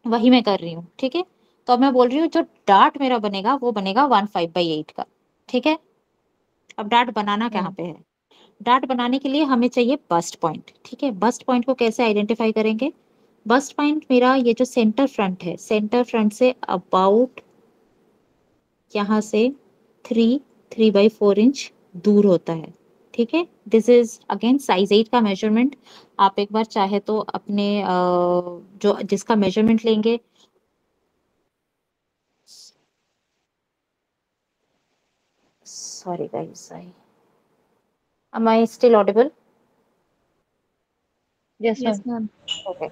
वही मैं कर रही हूँ। ठीक है, तो अब मैं बोल रही हूँ जो डार्ट मेरा बनेगा वो बनेगा 1 5/8 का। ठीक है, अब डार्ट बनाना कहाँ पे है? डार्ट बनाने के लिए हमें चाहिए बस्ट पॉइंट। ठीक है, बस्ट पॉइंट को कैसे आइडेंटिफाई करेंगे? बस्ट पॉइंट मेरा ये जो सेंटर फ्रंट है, सेंटर फ्रंट से अबाउट यहाँ से 3.4 इंच दूर होता है। ठीक है, दिस इज अगेन साइज 8 का मेजरमेंट। आप एक बार चाहे तो अपने जो जिसका मेजरमेंट लेंगे, sorry guys, am I still audible? Yes, Yes, ma'am. ma'am. Okay,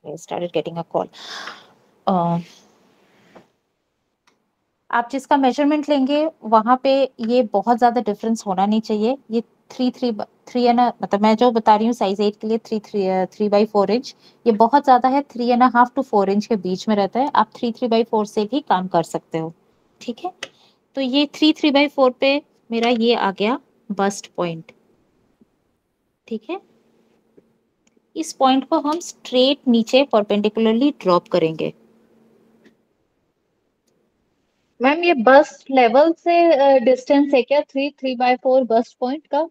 I started getting a call. आप जिसका मेजरमेंट लेंगे वहां पे ये बहुत ज्यादा डिफरेंस होना नहीं चाहिए। ये 3 है ना, मतलब मैं जो बता रही हूँ साइज 8 के लिए 3/4 इंच, ये बहुत ज्यादा है। 3.5 to 4 इंच के बीच में रहता है। आप 3/4 से भी काम कर सकते हो। ठीक है, तो ये 3/4 पे मेरा ये आ गया बस्ट पॉइंट। ठीक है, इस पॉइंट को हम स्ट्रेट नीचे परपेंडिकुलरली ड्रॉप करेंगे। मैम ये बस लेवल से डिस्टेंस है क्या 3/4 बस पॉइंट का?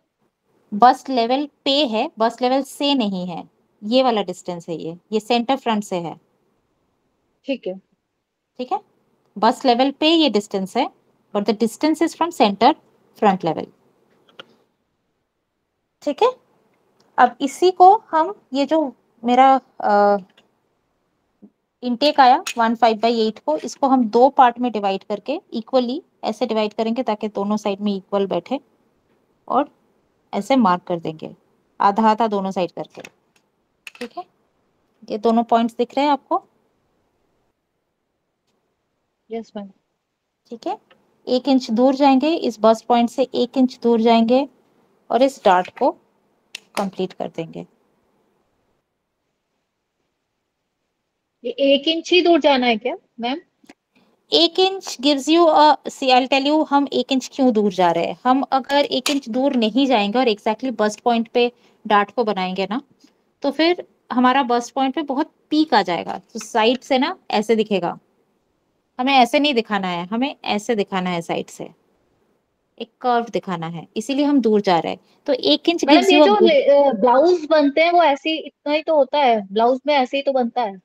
बस लेवल पे है, बस लेवल से नहीं है। ये वाला डिस्टेंस है, ये सेंटर फ्रंट से है। ठीक है। ठीक है, बस लेवल पे ये डिस्टेंस है, but the distance is from centre front level. ठीक है, अब इसी को हम, ये जो मेरा इनटेक आया 1 5/8 को, इसको हम दो पार्ट में डिवाइड करके इक्वली ऐसे डिवाइड करेंगे ताकि दोनों साइड में इक्वल बैठे, और ऐसे मार्क कर देंगे आधा आधा दोनों साइड करके। ठीक है, ये दोनों पॉइंट्स दिख रहे हैं आपको? Yes ma'am. ठीक है, 1 इंच दूर जाएंगे, इस बस पॉइंट से 1 इंच दूर जाएंगे और इस डार्ट को कंप्लीट कर देंगे। ये 1 इंच ही दूर जाना है क्या ma'am? 1 inch gives you see, I tell you हम 1 इंच क्यों दूर जा रहे हैं। हम अगर 1 इंच दूर नहीं जाएंगे और एग्जैक्टली बस्ट पॉइंट पे डार्ट को बनाएंगे ना, तो फिर हमारा बस्ट पॉइंट पे बहुत पीक आ जाएगा, तो साइड से ना ऐसे दिखेगा। हमें ऐसे नहीं दिखाना है, हमें ऐसे दिखाना है, साइड से एक कर्व दिखाना है, इसीलिए हम दूर जा रहे हैं। तो 1 इंच मैम गिव्स ये यू जो अ ब्लाउज बनते हैं वो ऐसे ही इतना ही तो होता है, ब्लाउज में ऐसे ही तो बनता है।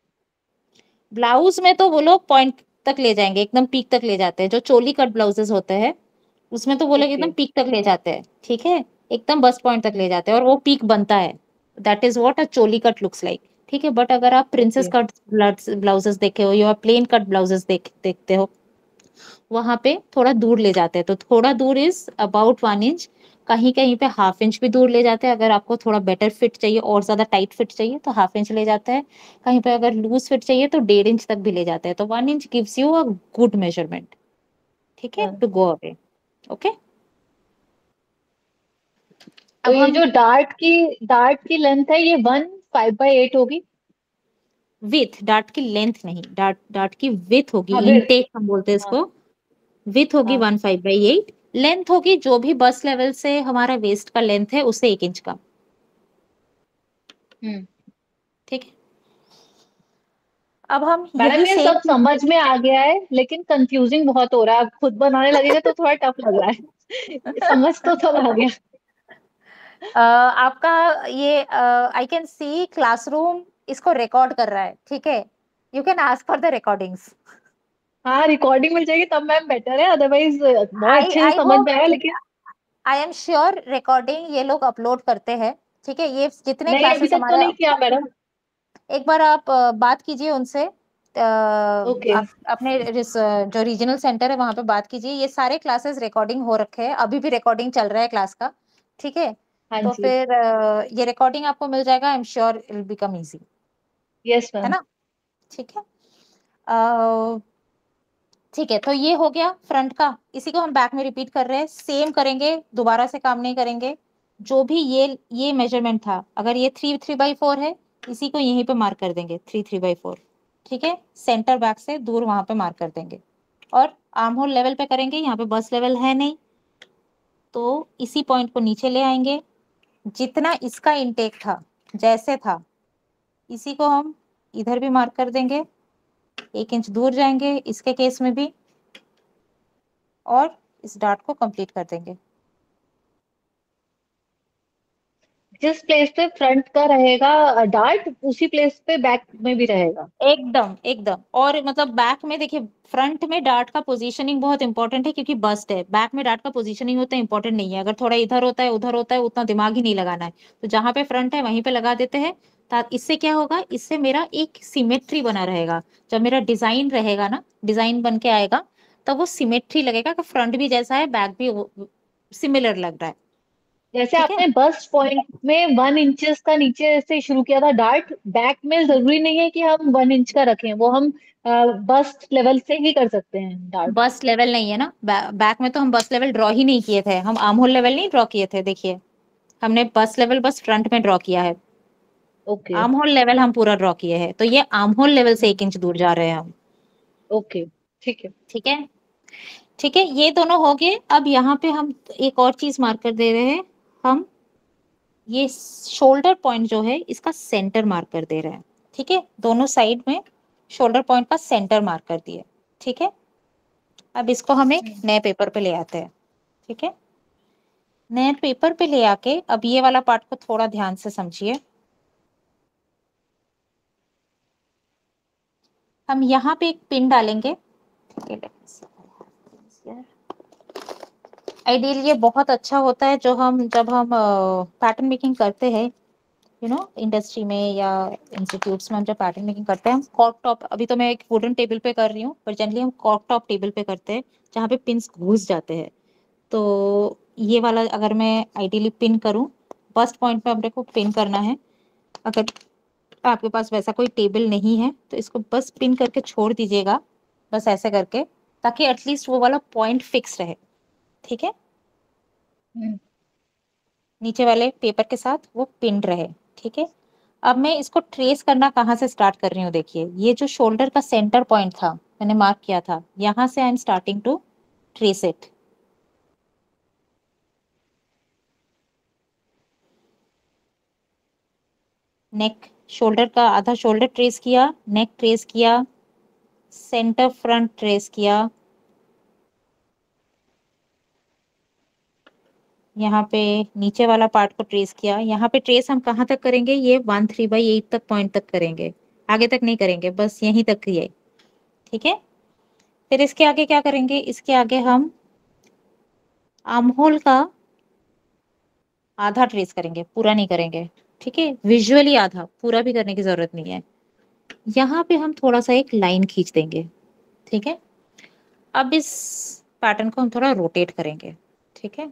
ब्लाउज में तो वो लोग पॉइंट तक ले जाएंगे, एकदम पीक तक ले जाते हैं। जो चोली कट ब्लाउजेस होते हैं उसमें तो वो लोग ओके। एकदम पीक तक ले जाते हैं। ठीक है, एकदम बस पॉइंट तक ले जाते हैं और वो पीक बनता है। That is what a choli cut looks like. ठीक है, बट अगर आप प्रिंसेस ओके। कट ब्लाउजेस देखे हो या प्लेन कट ब्लाउजेस देखते हो, वहां पे थोड़ा दूर ले जाते हैं। तो थोड़ा दूर इज अबाउट 1 इंच, कहीं कहीं पे ½ इंच भी दूर ले जाते हैं। अगर आपको थोड़ा बेटर फिट चाहिए और ज्यादा टाइट फिट चाहिए तो ½ इंच ले जाता है। कहीं पे अगर लूज फिट चाहिए तो 1.5 इंच तक भी ले जाते हैं। तो 1 inch gives you a good measurement. ठीक है, हाँ। To go away. ओके, तो अब ये हम जो डार्ट की लेंथ है ये 1 5/8 होगी? विथ, डार्ट की लेंथ नहीं, डार्ट की विथ होगी, हाँ विड्थ। इनटेक हम बोलते हैं हाँ। इसको। विथ होगी हाँ। 1 5/8, लेंथ होगी जो भी बस लेवल से हमारा वेस्ट का लेंथ है उससे 1 इंच का। हम्म। ठीक है, अब हम मैडम यही ये सेम सब समझ में आ गया है लेकिन कंफ्यूजिंग बहुत हो रहा है, अब खुद बनाने लगेगा तो थोड़ा टफ लग रहा है। समझ तो सब आ गया। आपका ये आई कैन सी क्लासरूम इसको रिकॉर्ड कर रहा है। ठीक है, you can ask for the recordings. हाँ रिकॉर्डिंग मिल जाएगी तब मैम बेटर है, अदरवाइज बहुत आई अच्छे से आई समझ होप, में आया लेकिन आई एम श्योर रिकॉर्डिंग ये लोग अपलोड करते हैं। ठीक है, ये जितने नहीं अभी क्लासेस तक तो हमारे, नहीं किया मैडम। एक बार आप बात कीजिए उनसे। ओके। आप अपने जो रीजनल सेंटर है वहां पे बात कीजिए। ये सारे क्लासेस रिकॉर्डिंग हो रखे हैं, अभी भी रिकॉर्डिंग चल रहा है क्लास का। ठीक है, हाँ तो जी। फिर ये रिकॉर्डिंग आपको मिल जाएगा। I am sure it will become easy, yes है मैम। ना? ठीक है, ठीक है, तो ये हो गया फ्रंट का। इसी को हम बैक में रिपीट कर रहे हैं, सेम करेंगे, दोबारा से काम नहीं करेंगे। जो भी ये मेजरमेंट था, अगर ये 3/4 है इसी को यहीं पे मार्क कर देंगे 3 3/4, ठीक है। सेंटर बैक से दूर वहां पे मार्क कर देंगे और आर्म होल लेवल पे करेंगे। यहाँ पे बस लेवल है नहीं तो इसी पॉइंट को नीचे ले आएंगे। जितना इसका इंटेक था जैसे था इसी को हम इधर भी मार्क कर देंगे, 1 इंच दूर जाएंगे इसके केस में भी और इस डार्ट को कंप्लीट कर देंगे। जिस प्लेस पे फ्रंट का रहेगा डार्ट उसी प्लेस पे बैक में भी रहेगा। एकदम एकदम। और मतलब बैक में देखिए, फ्रंट में डार्ट का पोजीशनिंग बहुत इंपॉर्टेंट है क्योंकि बस्ट है। बैक में डार्ट का पोजीशनिंग होता है इंपॉर्टेंट नहीं है। अगर थोड़ा इधर होता है उधर होता है उतना दिमाग ही नहीं लगाना है। तो जहां पे फ्रंट है वहीं पे लगा देते हैं। इससे क्या होगा, इससे मेरा एक सिमेट्री बना रहेगा। जब मेरा डिजाइन रहेगा ना, डिजाइन बन के आएगा तब वो सिमेट्री लगेगा कि फ्रंट भी जैसा है बैक भी सिमिलर लग रहा है। जैसे ठीक है? आपने बस्ट पॉइंट में 1 इंचेस का नीचे से शुरू किया था डार्ट, बैक में जरूरी नहीं है कि हम 1 इंच का रखें, वो हम बस्ट लेवल से ही कर सकते हैं डार्ट। बस लेवल नहीं है ना, बैक में तो हम बस लेवल ड्रॉ ही नहीं किए थे, हम आर्म होल लेवल नहीं ड्रॉ किए थे। देखिए हमने बस लेवल बस फ्रंट में ड्रॉ किया है, ओके आर्म होल लेवल हम पूरा ड्रॉ किए हैं। तो ये आर्म होल लेवल से 1 इंच दूर जा रहे हैं हम। ओके ठीक है। ठीक है, ठीक है, ये दोनों हो गए। अब यहाँ पे हम एक और चीज मार्कर दे रहे हैं, हम ये शोल्डर पॉइंट जो है इसका सेंटर मार्कर दे रहे हैं। ठीक है, दोनों साइड में शोल्डर पॉइंट का सेंटर मार्क कर दिए। ठीक है, अब इसको हम एक नए पेपर पे ले आते हैं। ठीक है, नए पेपर पे ले आके अब ये वाला पार्ट को थोड़ा ध्यान से समझिए। हम यहाँ पे एक पिन डालेंगे। आइडियल ये बहुत अच्छा होता है जब हम पैटर्न मेकिंग करते हैं, इंडस्ट्री में या इंस्टीट्यूट्स में हम जब पैटर्न मेकिंग करते हैं, हम कॉर्क टॉप, अभी तो मैं एक वुडन टेबल पे कर रही हूँ पर जनरली हम कॉर्क टॉप टेबल पे करते हैं जहाँ पे पिंस घुस जाते हैं। तो ये वाला अगर मैं आइडियली पिन करूँ, फर्स्ट पॉइंट पे अपने को पिन करना है। अगर आपके पास वैसा कोई टेबल नहीं है तो इसको बस पिन करके छोड़ दीजिएगा, बस ऐसे करके, ताकि एटलीस्ट वो वाला पॉइंट फिक्स रहे। ठीक है, नीचे वाले पेपर के साथ वो पिन रहे। ठीक है, अब मैं इसको ट्रेस करना कहाँ से स्टार्ट कर रही हूँ। देखिए ये जो शोल्डर का सेंटर पॉइंट था मैंने मार्क किया था, यहाँ से I am starting to trace it. Neck, shoulder का आधा शोल्डर ट्रेस किया, नेक ट्रेस किया, सेंटर फ्रंट ट्रेस किया, यहाँ पे नीचे वाला पार्ट को ट्रेस किया। यहाँ पे ट्रेस हम कहाँ तक करेंगे, ये 1 3/8 तक पॉइंट तक करेंगे, आगे तक नहीं करेंगे, बस यहीं तक ही है। ठीक है, फिर इसके आगे क्या करेंगे, इसके आगे हम आर्म होल का आधा ट्रेस करेंगे, पूरा नहीं करेंगे। ठीक है, विजुअली आधा, पूरा भी करने की जरूरत नहीं है। यहाँ पे हम थोड़ा सा एक लाइन खींच देंगे। ठीक है, अब इस पैटर्न को हम थोड़ा रोटेट करेंगे। ठीक है,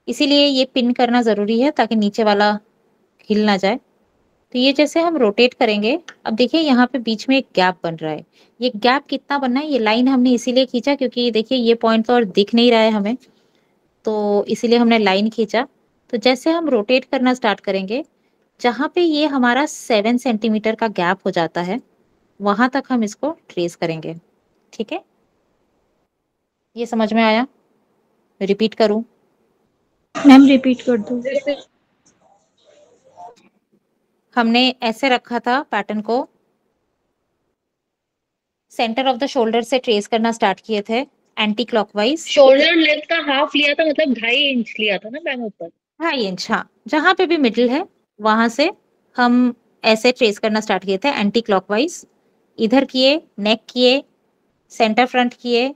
इसीलिए ये पिन करना जरूरी है ताकि नीचे वाला हिल ना जाए। तो ये जैसे हम रोटेट करेंगे, अब देखिए यहाँ पे बीच में एक गैप बन रहा है। ये गैप कितना बनना है, ये लाइन हमने इसीलिए खींचा क्योंकि देखिए ये पॉइंट तो और दिख नहीं रहा है हमें, तो इसीलिए हमने लाइन खींचा। तो जैसे हम रोटेट करना स्टार्ट करेंगे, जहाँ पे ये हमारा 7 सेंटीमीटर का गैप हो जाता है वहां तक हम इसको ट्रेस करेंगे। ठीक है, ये समझ में आया? रिपीट करूं? मैम रिपीट कर दो। हमने ऐसे रखा था पैटर्न को, सेंटर ऑफ द शोल्डर से ट्रेस करना स्टार्ट किए थे एंटी क्लॉकवाइज। शोल्डर लेंथ का हाफ लिया था, मतलब 2.5 इंच लिया था ना मैम ऊपर। 2.5 इंच, हाँ, जहां पे भी मिडिल है वहां से हम ऐसे ट्रेस करना स्टार्ट किए थे एंटी क्लॉकवाइज। इधर किए, नेक किए, सेंटर फ्रंट किए,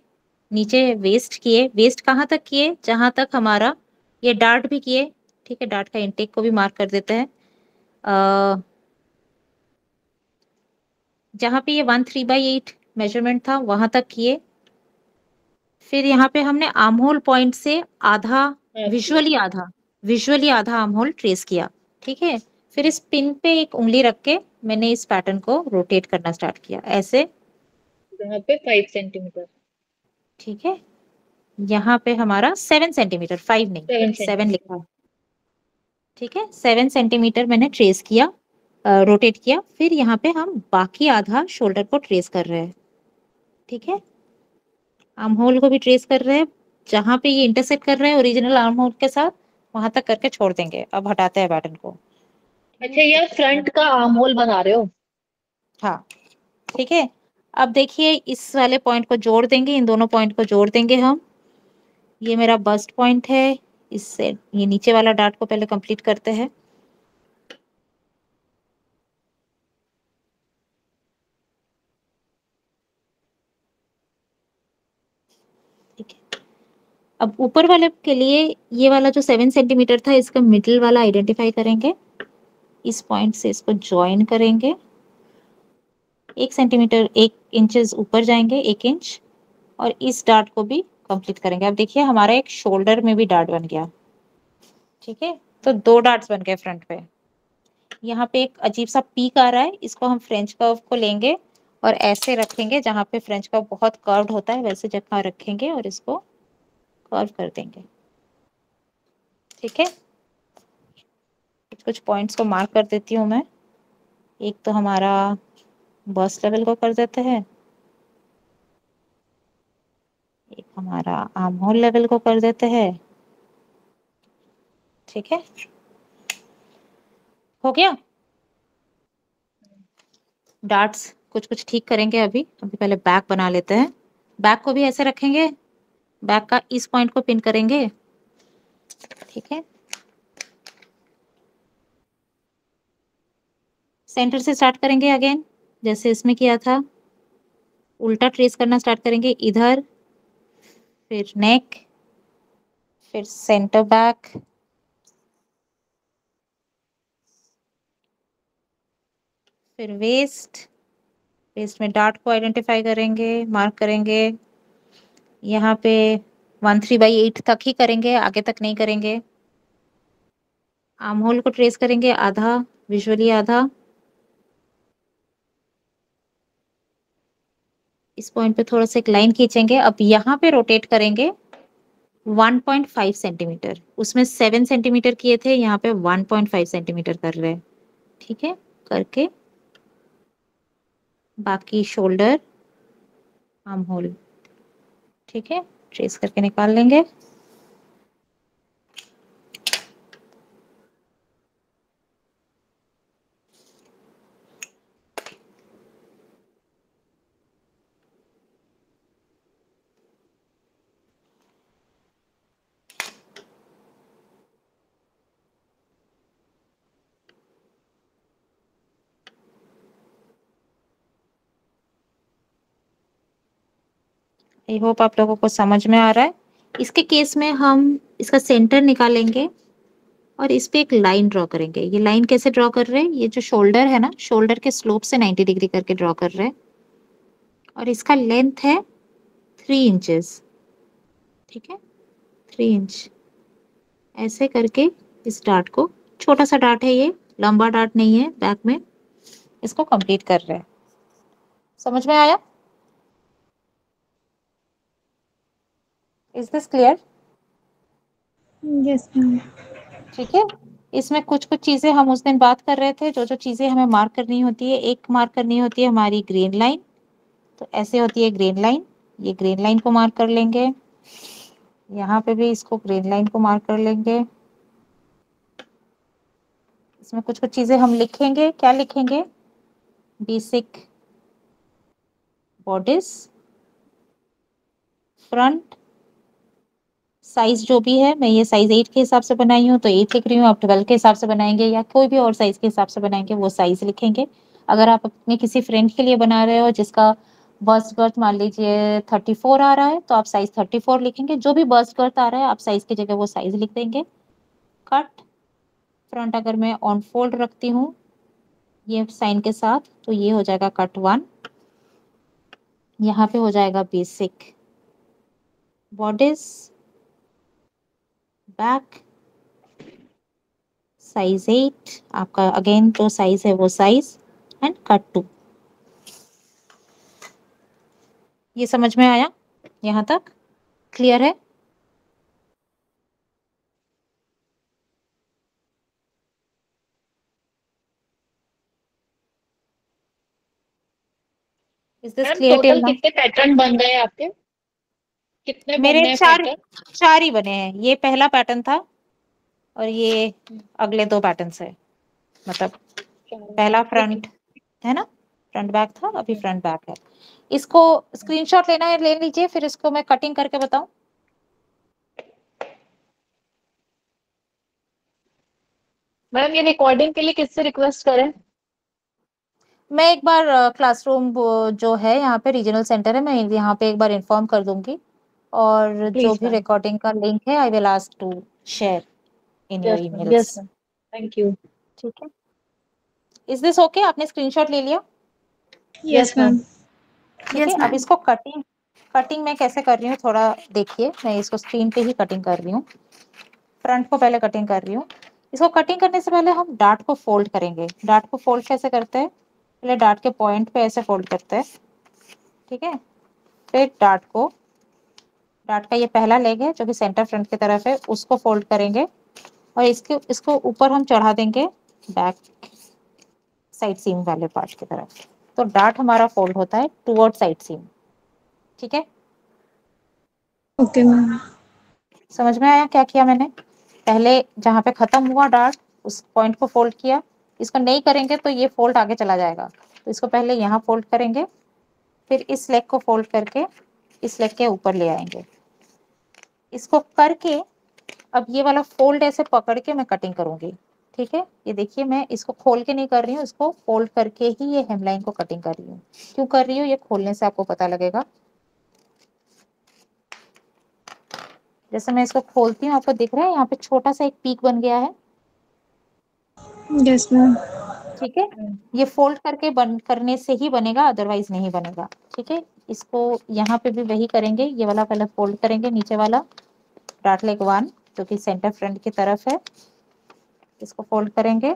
नीचे वेस्ट किए। वेस्ट कहाँ तक किए, जहां तक हमारा ये डार्ट भी किए। ठीक है, डार्ट का इंटेक को भी मार्क कर देते हैं। जहां पे ये 1 3/8 मेजरमेंट था वहां तक किए। फिर यहाँ पे हमने आर्म होल पॉइंट से आधा, विजुअली आधा आर्म होल ट्रेस किया। ठीक है, फिर इस पिन पे एक उंगली रख के मैंने इस पैटर्न को रोटेट करना स्टार्ट किया ऐसे, यहाँ पे 5 सेंटीमीटर। ठीक है, यहाँ पे हमारा 7 सेंटीमीटर, 5 नहीं 7 लिखा है। ठीक है, 7 सेंटीमीटर मैंने ट्रेस किया। रोटेट किया, फिर यहाँ पे हम बाकी आधा शोल्डर को ट्रेस कर रहे हैं। ठीक है, आर्म होल को भी ट्रेस कर रहे हैं, जहाँ पे ये इंटरसेक्ट कर रहे हैं ओरिजिनल आर्म होल के साथ वहां तक करके छोड़ देंगे। अब हटाते हैं पैटर्न को। अच्छा, ये फ्रंट का आर्म होल बना रहे हो? हाँ ठीक है, अब देखिए इस वाले पॉइंट को जोड़ देंगे, इन दोनों पॉइंट को जोड़ देंगे हम। ये मेरा बस्ट पॉइंट है, इससे ये नीचे वाला डार्ट को पहले कंप्लीट करते हैं। ठीक है, अब ऊपर वाले के लिए ये वाला जो 7 सेंटीमीटर था इसका मिडिल वाला आइडेंटिफाई करेंगे, इस पॉइंट से इसको ज्वाइन करेंगे, 1 सेंटीमीटर 1 इंचेस ऊपर जाएंगे, 1 इंच, और इस डार्ट को भी कंप्लीट करेंगे। अब देखिए हमारा एक शोल्डर में भी डार्ट बन गया। ठीक है, तो 2 डार्ट्स बन गए फ्रंट पे। यहाँ पे एक अजीब सा पीक आ रहा है, इसको हम फ्रेंच कर्व को लेंगे और ऐसे रखेंगे, जहाँ पे फ्रेंच कर्व बहुत कर्व्ड होता है वैसे जगह रखेंगे और इसको कर्व कर देंगे। ठीक है, कुछ कुछ पॉइंट्स को मार्क कर देती हूँ मैं। एक तो हमारा बस्ट लेवल को कर देते हैं, एक हमारा आर्म होल लेवल को कर देते हैं। ठीक है, हो गया। डार्ट्स कुछ कुछ ठीक करेंगे अभी पहले बैक बना लेते हैं। बैक को भी ऐसे रखेंगे, बैक का इस पॉइंट को पिन करेंगे। ठीक है, सेंटर से स्टार्ट करेंगे अगेन, जैसे इसमें किया था, उल्टा ट्रेस करना स्टार्ट करेंगे, इधर, फिर नेक, फिर सेंटर बैक, फिर वेस्ट। वेस्ट में डार्ट को आइडेंटिफाई करेंगे, मार्क करेंगे, यहाँ पे 1/3/8 तक ही करेंगे, आगे तक नहीं करेंगे। आर्म होल को ट्रेस करेंगे आधा, विजुअली आधा, इस पॉइंट पे थोड़ा सा एक लाइन खींचेंगे। अब यहाँ पे रोटेट करेंगे 1.5 सेंटीमीटर, उसमें 7 सेंटीमीटर किए थे, यहाँ पे 1.5 सेंटीमीटर कर रहे हैं। ठीक है, करके बाकी शोल्डर, आर्म होल, ठीक है, ट्रेस करके निकाल लेंगे। आई होप आप लोगों को समझ में आ रहा है। इसके केस में हम इसका सेंटर निकालेंगे और इस पे एक लाइन ड्रॉ करेंगे। ये लाइन कैसे ड्रॉ कर रहे हैं, ये जो शोल्डर है ना, शोल्डर के स्लोप से 90 डिग्री करके ड्रॉ कर रहे हैं, और इसका लेंथ है 3 इंचेस। ठीक है, 3 इंच, ऐसे करके इस डार्ट को, छोटा सा डार्ट है ये, लंबा डार्ट नहीं है, बैक में इसको कंप्लीट कर रहे हैं। समझ में आया? Is this clear? Yes ma'am. ठीक है, इसमें कुछ कुछ चीजें हम उस दिन बात कर रहे थे, जो जो चीजें हमें मार्क करनी होती है। एक मार्क करनी होती है हमारी ग्रेन लाइन, तो ऐसे होती है ग्रेन लाइन, ये ग्रेन लाइन को मार्क कर लेंगे, यहाँ पे भी इसको ग्रेन लाइन को मार्क कर लेंगे। इसमें कुछ कुछ चीजें हम लिखेंगे, क्या लिखेंगे, बेसिक बॉडीज, फ्रंट साइज जो भी है, मैं ये साइज 8 के हिसाब से बनाई हूँ तो 8 लिख रही हूँ, आप 12 के हिसाब से बनाएंगे या कोई भी और साइज के हिसाब से बनाएंगे वो साइज लिखेंगे। अगर आप अपने किसी फ्रेंड के लिए बना रहे हो जिसका बस्ट गर्थ मान लीजिए 34 आ रहा है, तो आप साइज 34 लिखेंगे। जो भी बस्ट गर्थ आ रहा है आप साइज की जगह वो साइज लिख देंगे। कट फ्रंट अगर मैं ऑन फोल्ड रखती हूँ ये साइन के साथ, तो ये हो जाएगा कट 1। यहाँ पे हो जाएगा बेसिक बॉडीज, बैक साइज 8, आपका अगेन जो साइज है वो साइज, एंड कट 2। ये समझ में आया? यहाँ तक क्लियर है? Is this ma'am clear till total now? कितने पैटर्न बन गए आपके? कितने मेरे बनने हैं चार पैटर्न? ही बने हैं। ये पहला पैटर्न था और ये अगले 2 पैटर्न्स है। मतलब पहला फ्रंट है ना, फ्रंट बैक था, अभी फ्रंट बैक है। इसको स्क्रीनशॉट लेना है ले लीजिए, फिर इसको मैं कटिंग करके बताऊं। मैम ये रिकॉर्डिंग के लिए किससे रिक्वेस्ट करें? मैं एक बार क्लासरूम जो है यहाँ पे रीजनल सेंटर है, मैं यहाँ पे एक बार इन्फॉर्म कर दूंगी, और जो प्लीज भी मैम। रिकॉर्डिंग का लिंक है I will ask to share in your yes ma'am, emails. Yes ma'am, thank you. ठीक है, इज दिस ओके? आपने स्क्रीनशॉट ले लिया? Yes ma'am. ठीक है, अब इसको कटिंग मैं कैसे कर रही हूँ थोड़ा देखिए। मैं इसको स्क्रीन पे ही कटिंग कर रही हूँ। फ्रंट को पहले कटिंग कर रही हूँ। इसको कटिंग करने से पहले हम डार्ट को फोल्ड करेंगे। डार्ट को फोल्ड कैसे करते हैं? पहले डार्ट के पॉइंट पे ऐसे फोल्ड करते हैं, ठीक है। फिर डार्ट का ये पहला लेग है जो कि सेंटर फ्रंट की तरफ है, उसको फोल्ड करेंगे और इसको ऊपर हम चढ़ा देंगे बैक साइड सीम वाले पार्ट की तरफ। तो डार्ट हमारा फोल्ड होता है टुवर्ड साइड सीम। ठीक है, ओके मैम। समझ में आया क्या किया मैंने? पहले जहाँ पे खत्म हुआ डार्ट, उस पॉइंट को फोल्ड किया। इसको नहीं करेंगे तो ये फोल्ड आगे चला जाएगा, तो इसको पहले यहाँ फोल्ड करेंगे, फिर इस लेग को फोल्ड करके इस लेग के ऊपर ले आएंगे। इसको करके अब ये वाला फोल्ड ऐसे पकड़ के मैं कटिंग करूंगी। ठीक है, ये देखिए मैं इसको खोल के नहीं कर रही हूँ, इसको फोल्ड करके ही ये हेमलाइन को कटिंग कर रही हूँ। क्यों कर रही हूँ ये खोलने से आपको पता लगेगा। जैसे मैं इसको खोलती हूँ, आपको दिख रहा है यहाँ पे छोटा सा एक पीक बन गया है। Yes ma'am. ठीक है, ये फोल्ड करके करने से ही बनेगा, अदरवाइज नहीं बनेगा। ठीक है, इसको यहाँ पे भी वही करेंगे। ये वाला पहले फोल्ड करेंगे, नीचे वाला डार्ट लेग 1 जो कि सेंटर फ्रंट की तरफ है, इसको फोल्ड करेंगे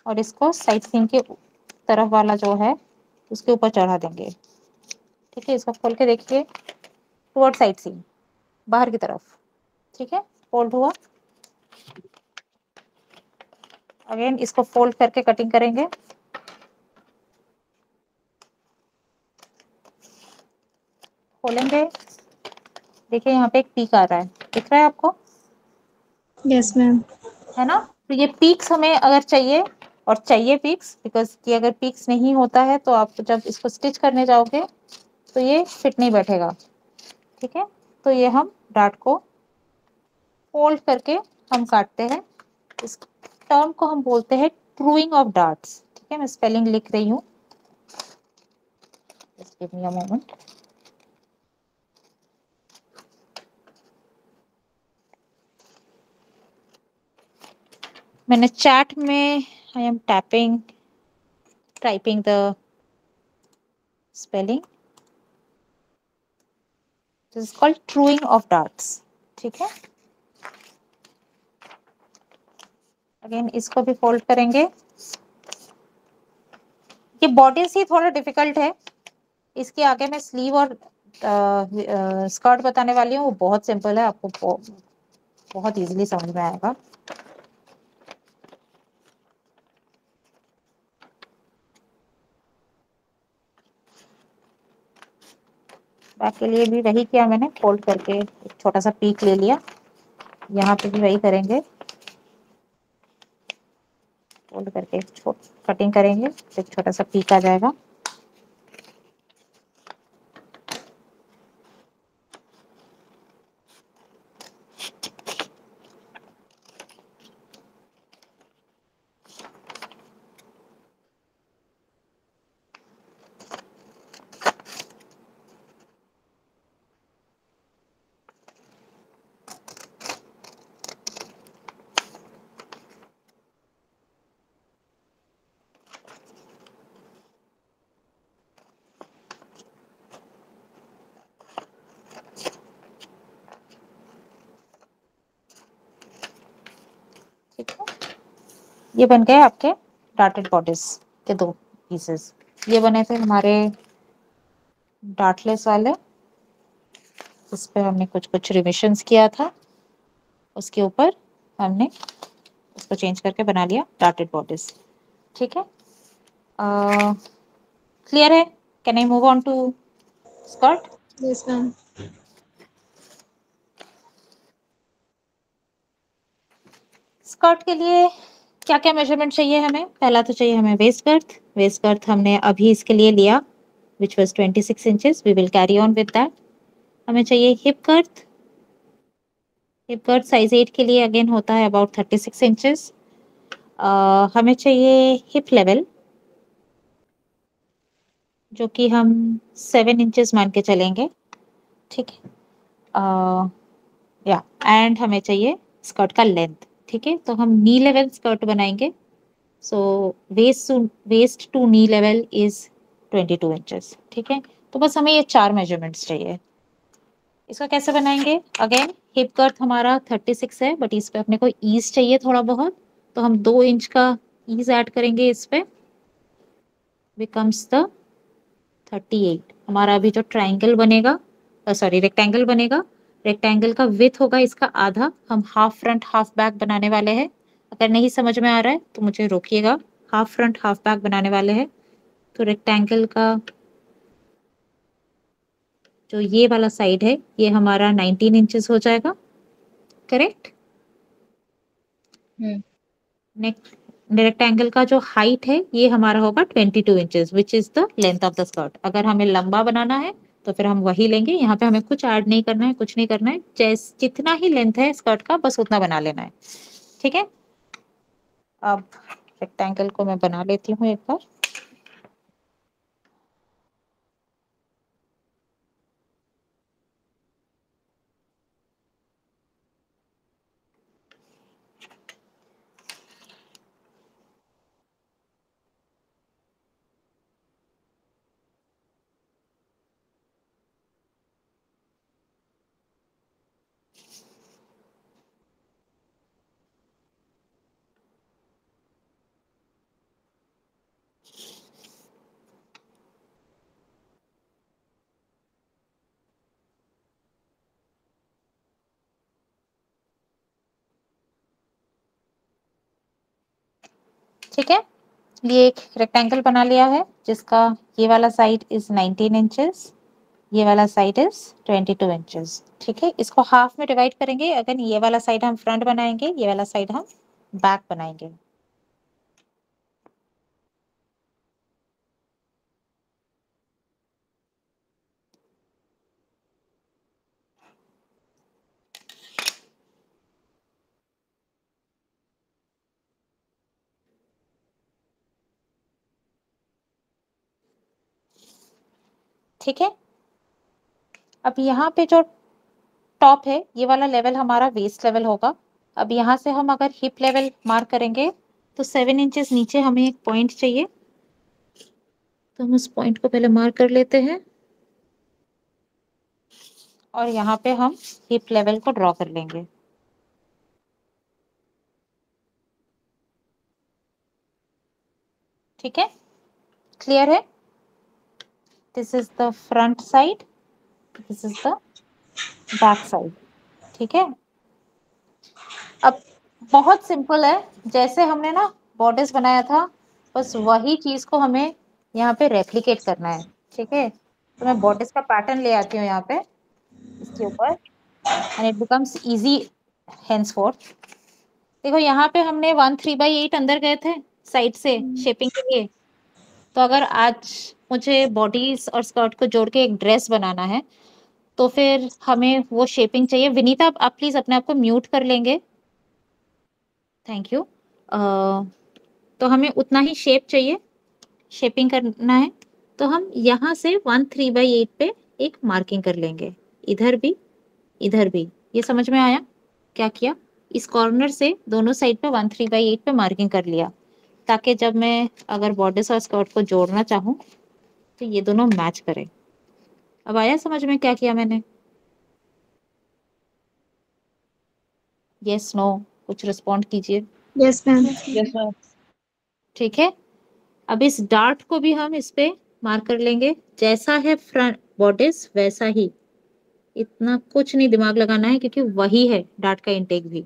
और इसको साइड सीम के तरफ वाला जो है उसके ऊपर चढ़ा देंगे। ठीक है, इसको खोल के देखिए, टुवर्ड साइड सीम, बाहर की तरफ। ठीक है, फोल्ड हुआ। अगेन इसको फोल्ड करके कटिंग करेंगे। खोलेंगे, देखिए यहाँ पे एक पीक आ रहा है, दिख रहा है आपको? Yes ma'am. है ना? तो ये पीक्स हमें अगर चाहिए, और चाहिए पीक्स, बिकॉज कि अगर पीक्स नहीं होता है तो आप जब इसको स्टिच करने जाओगे तो ये फिट नहीं बैठेगा। ठीक है, तो ये हम डार्ट को फोल्ड करके हम काटते हैं। इस टर्म को हम बोलते हैं ट्रूइंग ऑफ डार्ट्स। ठीक है, मैं स्पेलिंग लिख रही हूँ, just give me a moment. मैंने चैट में I am typing the spelling. This is called truing of darts. ठीक है, अगेन इसको भी फोल्ड करेंगे। ये बॉडीज ही थोड़ा डिफिकल्ट है, इसके आगे मैं स्लीव और स्कर्ट बताने वाली हूँ, वो बहुत सिंपल है, आपको बहुत इजीली समझ में आएगा। बैक के लिए भी वही किया मैंने, फोल्ड करके एक छोटा सा पीक ले लिया। यहाँ पे भी वही करेंगे, फोल्ड करके कटिंग करेंगे, एक छोटा सा पीक आ जाएगा। ठीक है, ये बन गए आपके डार्टेड बॉडीज के 2 पीसेस। ये बने थे हमारे डार्टलेस वाले, इस पे हमने कुछ कुछ रिविजन्स किया था, उसके ऊपर हमने उसको चेंज करके बना लिया डार्टेड बॉडीज। ठीक है, क्लियर है Can I move on to skirt? Yes, ma'am. Skirt के लिए क्या क्या मेजरमेंट चाहिए हमें? पहला तो चाहिए हमें वेस्ट गर्थ। वेस्ट गर्थ हमने अभी इसके लिए लिया which was 26 inches. We will carry on with that. हमें चाहिए hip girth. Hip girth size 8 के लिए अगेन होता है अबाउट 36 इंचेस। हमें चाहिए हिप लेवल जो कि हम 7 इंचेस मान के चलेंगे, ठीक है। या एंड हमें चाहिए स्कर्ट का लेंथ, ठीक है। तो हम नी लेवल स्कर्ट बनाएंगे। So waist to knee level is 22 inches, ठीक है। तो बस हमें ये 4 मेजरमेंट्स चाहिए। इसका कैसे बनाएंगे? अगेन हिप गर्थ हमारा 36 है, बट इस पे अपने को ईज चाहिए थोड़ा बहुत, तो हम 2 इंच का ईज ऐड करेंगे इस पे, बिकम्स द 38। हमारा अभी जो ट्राइंगल बनेगा, सॉरी रेक्टेंगल बनेगा, रेक्टेंगल का विथ होगा इसका आधा। हम हाफ फ्रंट हाफ बैक बनाने वाले हैं। अगर नहीं समझ में आ रहा है तो मुझे रोकिएगा। हाफ फ्रंट हाफ बैक बनाने वाले हैं, तो रेक्टेंगल का जो ये वाला साइड है ये हमारा 19 इंचेस हो जाएगा, करेक्ट। रेक्टेंगल का जो हाइट है ये हमारा होगा 22 inches which is the length of the skirt. अगर हमें लंबा बनाना है तो फिर हम वही लेंगे। यहाँ पे हमें कुछ ऐड नहीं करना है, कुछ नहीं करना है, जितना ही लेंथ है स्कर्ट का बस उतना बना लेना है, ठीक है। अब रेक्टेंगल को मैं बना लेती हूँ एक बार। ठीक है, ये एक रेक्टेंगल बना लिया है जिसका ये वाला साइड इज 19 इंचेस, ये वाला साइड इज 22 इंचेस, ठीक है। इसको हाफ में डिवाइड करेंगे। अगर ये वाला साइड हम फ्रंट बनाएंगे, ये वाला साइड हम बैक बनाएंगे। ठीक है, अब यहाँ पे जो टॉप है ये वाला लेवल हमारा वेस्ट लेवल होगा। अब यहाँ से हम अगर हिप लेवल मार्क करेंगे तो 7 इंचेस नीचे हमें एक पॉइंट चाहिए, तो हम उस पॉइंट को पहले मार्क कर लेते हैं और यहाँ पे हम हिप लेवल को ड्रॉ कर लेंगे। ठीक है, क्लियर है? This is the front side, this is the back side, ठीक है। अब बहुत सिंपल है, जैसे हमने ना बॉर्डर्स बनाया था बस वही चीज को हमें यहाँ पे रेप्लिकेट करना है, ठीक है। तो मैं बॉर्डर्स का पैटर्न ले आती हूँ यहाँ पे इसके ऊपर एंड इट बिकम्स इजी हेंसफोर्थ। देखो यहाँ पे हमने 1 3/8 अंदर गए थे साइड से शेपिंग के लिए। तो अगर आज मुझे बॉडीज और स्कर्ट को जोड़ के एक ड्रेस बनाना है तो फिर हमें वो शेपिंग चाहिए। विनीता आप प्लीज अपने आप को म्यूट कर लेंगे, थैंक यू। तो हमें उतना ही शेप चाहिए, शेपिंग करना है। तो हम यहाँ से 1 3/8 पे एक मार्किंग कर लेंगे, इधर भी इधर भी। ये समझ में आया क्या किया? इस कॉर्नर से दोनों साइड पे 1 3/8 पे मार्किंग कर लिया, ताकि जब मैं अगर बॉर्डर्स और स्कर्ट को जोड़ना चाहूँ तो ये दोनों मैच करें। अब आया समझ में क्या किया मैंने? यस नो कुछ रिस्पॉन्ड कीजिए। Yes, ma'am. Yes ma'am. ठीक है, अब इस डार्ट को भी हम इस पे मार्क कर लेंगे। जैसा है फ्रंट बॉर्डर्स वैसा ही, इतना कुछ नहीं दिमाग लगाना है क्योंकि वही है डार्ट का इंटेक भी,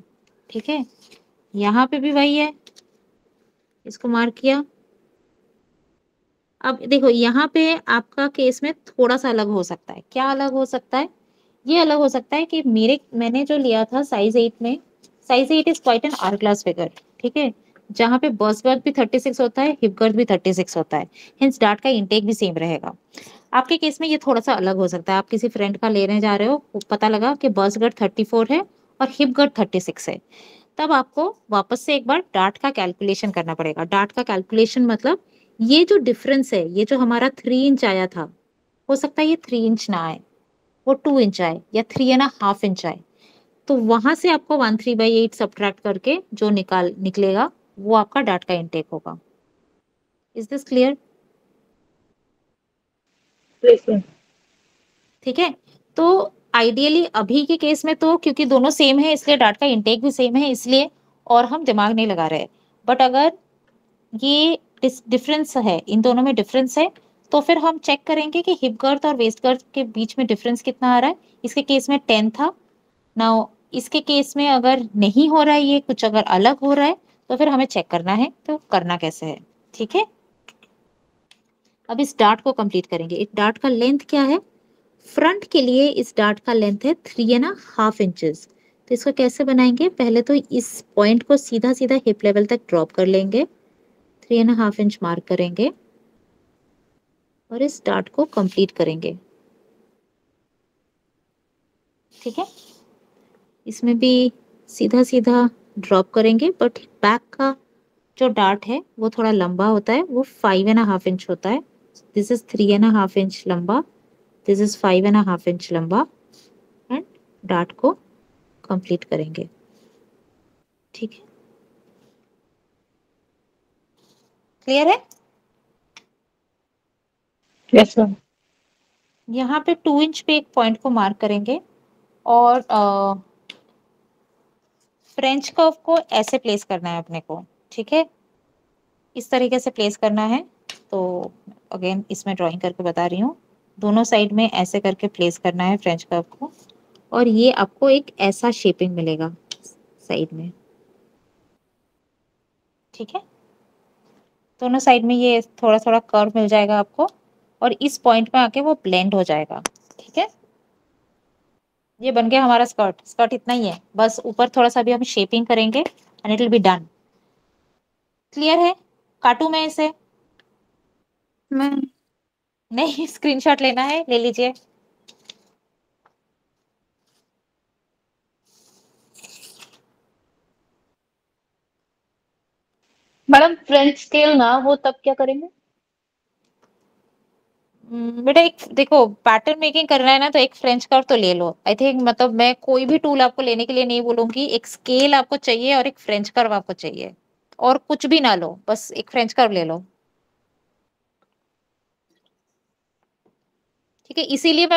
ठीक है। यहाँ पे भी वही है, इसको मार्क किया। अब देखो यहाँ पे आपका केस में थोड़ा सा अलग हो सकता है। क्या अलग हो सकता है? ये अलग हो सकता है कि मैंने जो लिया था साइज 8 में, size 8 is quite an hourglass figure, ठीक है, जहाँ पे बस्ट गर्थ भी 36 होता है, हिप गर्थ भी 36 होता है, हेंस डार्ट का इंटेक भी सेम रहेगा। आपके केस में ये थोड़ा सा अलग हो सकता है। आप किसी फ्रेंड का लेने जा रहे हो, पता लगा कि बस्ट गर्थ 34 है और हिप गर्थ 36 है, तब आपको वापस से एक बार डार्ट का कैलकुलेशन करना पड़ेगा। डार्ट का कैलकुलेशन मतलब ये जो डिफरेंस है, ये जो हमारा 3 इंच आया था, हो सकता है ये 3 इंच ना आए, वो 2 इंच आए या 3.5 इंच आए, तो वहां से आपको 13/8 सब्ट्रैक्ट करके जो निकलेगा वो आपका डार्ट का इंटेक होगा। Is this clear? ठीक है, तो आइडियली अभी के केस में तो क्योंकि दोनों सेम है इसलिए डार्ट का इंटेक भी सेम है, इसलिए और हम दिमाग नहीं लगा रहे। बट अगर ये डिफरेंस है, इन दोनों में डिफरेंस है, तो फिर हम चेक करेंगे कि हिप गर्थ और वेस्ट गर्थ के बीच में डिफरेंस कितना आ रहा है। इसके केस में 10 था, नाउ इसके केस में अगर नहीं हो रहा है, ये कुछ अगर अलग हो रहा है, तो फिर हमें चेक करना है, तो करना कैसे है, ठीक है। अब इस डार्ट को कंप्लीट करेंगे। इस डार्ट का लेंथ क्या है? फ्रंट के लिए इस डार्ट का लेंथ है 3.5 इंचेस। तो इसको कैसे बनाएंगे? पहले तो इस पॉइंट को सीधा सीधा हिप लेवल तक ड्रॉप कर लेंगे, 3.5 इंच मार्क करेंगे और इस डार्ट को कंप्लीट करेंगे, ठीक है। इसमें भी सीधा सीधा ड्रॉप करेंगे, बट बैक का जो डार्ट है वो थोड़ा लंबा होता है, वो 5.5 इंच होता है। दिस इज 3.5 इंच लंबा, दिस इज 5.5 इंच लंबा, एंड डार्ट को कंप्लीट करेंगे, ठीक है। क्लियर है? Yes ma'am. यहाँ पे 2 इंच पे एक पॉइंट को मार्क करेंगे और फ्रेंच कर्व को ऐसे प्लेस करना है अपने को, ठीक है, इस तरीके से प्लेस करना है। तो अगेन इसमें ड्राइंग करके बता रही हूँ, दोनों साइड में ऐसे करके प्लेस करना है फ्रेंच कर्व को, और ये आपको एक ऐसा शेपिंग मिलेगा साइड में, ठीक है। दोनों साइड में ये थोड़ा थोड़ा कर्व मिल जाएगा आपको, और इस पॉइंट में आके वो ब्लेंड हो जाएगा, ठीक है। ये बन गया हमारा स्कर्ट। स्कर्ट इतना ही है, बस ऊपर थोड़ा सा भी हम शेपिंग करेंगे and it will be done. Clear है? काटू मैं इसे? मैम नहीं, स्क्रीनशॉट लेना है, ले लीजिए। मैडम फ्रेंच स्केल ना वो तब क्या करेंगे? बेटा एक देखो, पैटर्न मेकिंग करना है ना, तो एक फ्रेंच कर्व तो ले लो। आई थिंक मतलब मैं कोई भी टूल आपको लेने के लिए नहीं बोलूंगी, एक स्केल आपको चाहिए और एक फ्रेंच कर्व आपको चाहिए, और कुछ भी ना लो, बस एक फ्रेंच कर्व ले लो, ठीक है। इसीलिए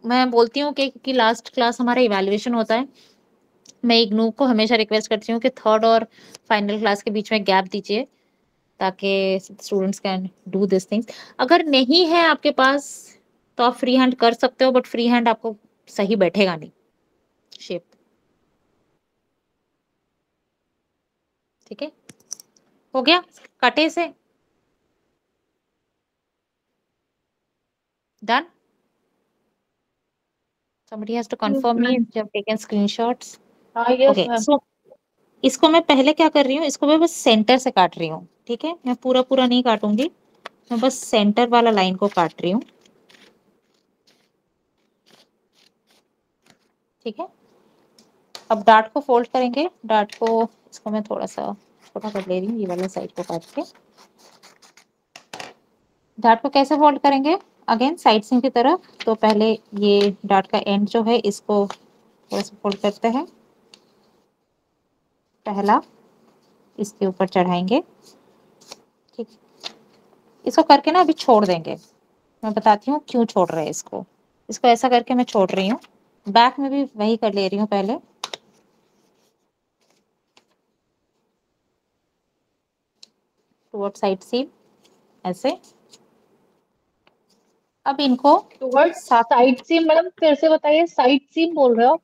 मैं बोलती हूँ कि क्योंकि लास्ट क्लास हमारा इवैल्यूएशन होता है, मैं इग्नू को हमेशा रिक्वेस्ट करती हूँ कि थर्ड और फाइनल क्लास के बीच में गैप दीजिए, ताकि students can do this things. अगर नहीं है आपके पास तो आप फ्री हैंड कर सकते हो, बट फ्री हैंड आपको सही बैठेगा नहीं शेप, ठीक है। हो गया? काटे से done. somebody has to confirm me if you have taken screenshots. हाँ यस okay, मैम। so इसको मैं पहले क्या कर रही हूँ, इसको मैं बस सेंटर से काट रही हूँ, ठीक है। मैं पूरा पूरा नहीं काटूंगी, मैं बस सेंटर वाला लाइन को काट रही हूँ, ठीक है। अब डार्ट को फोल्ड करेंगे। डार्ट को, इसको मैं थोड़ा सा छोटा कर ले रही हूँ, ये वाला साइड को काट के। डार्ट को कैसे फोल्ड करेंगे? अगेन साइड सीम की तरफ। तो पहले ये डार्ट का एंड जो है इसको थोड़ा सा फोल्ड करते हैं, पहला इसके ऊपर चढ़ाएंगे, ठीक। इसको करके ना अभी छोड़ देंगे, मैं बताती हूँ क्यों छोड़ रहे हैं इसको। इसको ऐसा करके मैं छोड़ रही हूँ, बैक में भी वही कर ले रही हूँ पहले। टुवर्ड साइड सीम ऐसे। अब इनको टुवर्ड साइड सीम, मैडम फिर से बताइए, साइड सीम बोल रहे हो आप?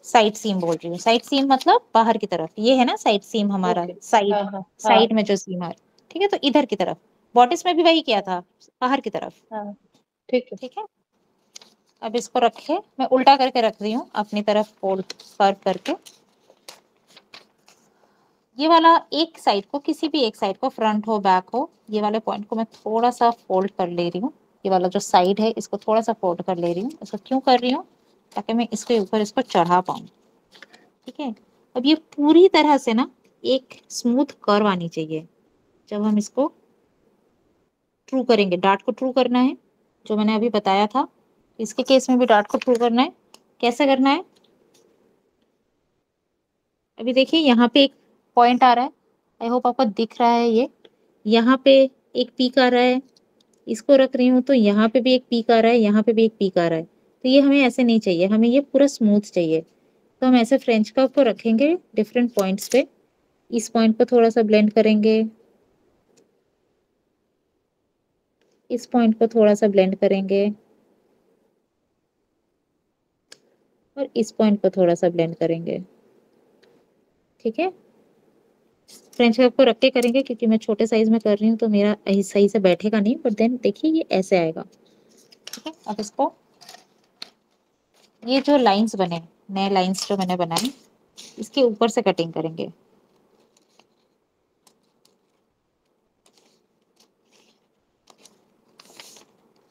साइड सीम बोल रही हूँ। साइड सीम मतलब बाहर की तरफ, ये है ना साइड सीम हमारा, ओके। साइड हाँ हाँ हाँ। साइड में जो सीम है, ठीक है। तो इधर की तरफ बॉडिस में भी वही किया था, बाहर की तरफ। हाँ ठीक है। ठीक है, अब इसको रखे, मैं उल्टा करके रख रही हूँ अपनी तरफ, फोल्ड कर्व करके। ये वाला एक साइड को, किसी भी एक साइड को, फ्रंट हो बैक हो, ये वाले पॉइंट को मैं थोड़ा सा फोल्ड कर ले रही हूँ। ये वाला जो साइड है इसको थोड़ा सा फोल्ड कर ले रही हूँ। इसको क्यों कर रही हूँ? ताकि मैं इसके ऊपर इसको चढ़ा पाऊँ। ठीक है, अब ये पूरी तरह से ना एक स्मूथ कर्व आनी चाहिए जब हम इसको ट्रू करेंगे। डार्ट को ट्रू करना है, जो मैंने अभी बताया था। इसके केस में भी डार्ट को ट्रू करना है। कैसे करना है? अभी देखिए यहाँ पे एक पॉइंट आ रहा है, आई होप आपको दिख रहा है। ये यहाँ पे एक पीक आ रहा है, इसको रख रही हूँ तो यहाँ पे भी एक पीक आ रहा है, यहाँ पे भी एक पीक आ रहा है। तो ये हमें ऐसे नहीं चाहिए, हमें ये पूरा स्मूथ चाहिए। तो हम ऐसे फ्रेंच कर्व को रखेंगे डिफरेंट पॉइंट्स पे। इस पॉइंट को थोड़ा सा ब्लेंड करेंगे, इस पॉइंट को थोड़ा सा ब्लेंड करेंगे, और इस पॉइंट को थोड़ा सा ब्लेंड करेंगे। ठीक है, फ्रेंच कर्व को रख के करेंगे क्योंकि मैं छोटे साइज में कर रही हूँ तो मेरा सही से बैठेगा नहीं, बट देन देखिए ये ऐसे आएगा। ठीक है, अब इसको, ये जो लाइंस बने, नए लाइंस जो मैंने बनाए, इसके ऊपर से कटिंग करेंगे।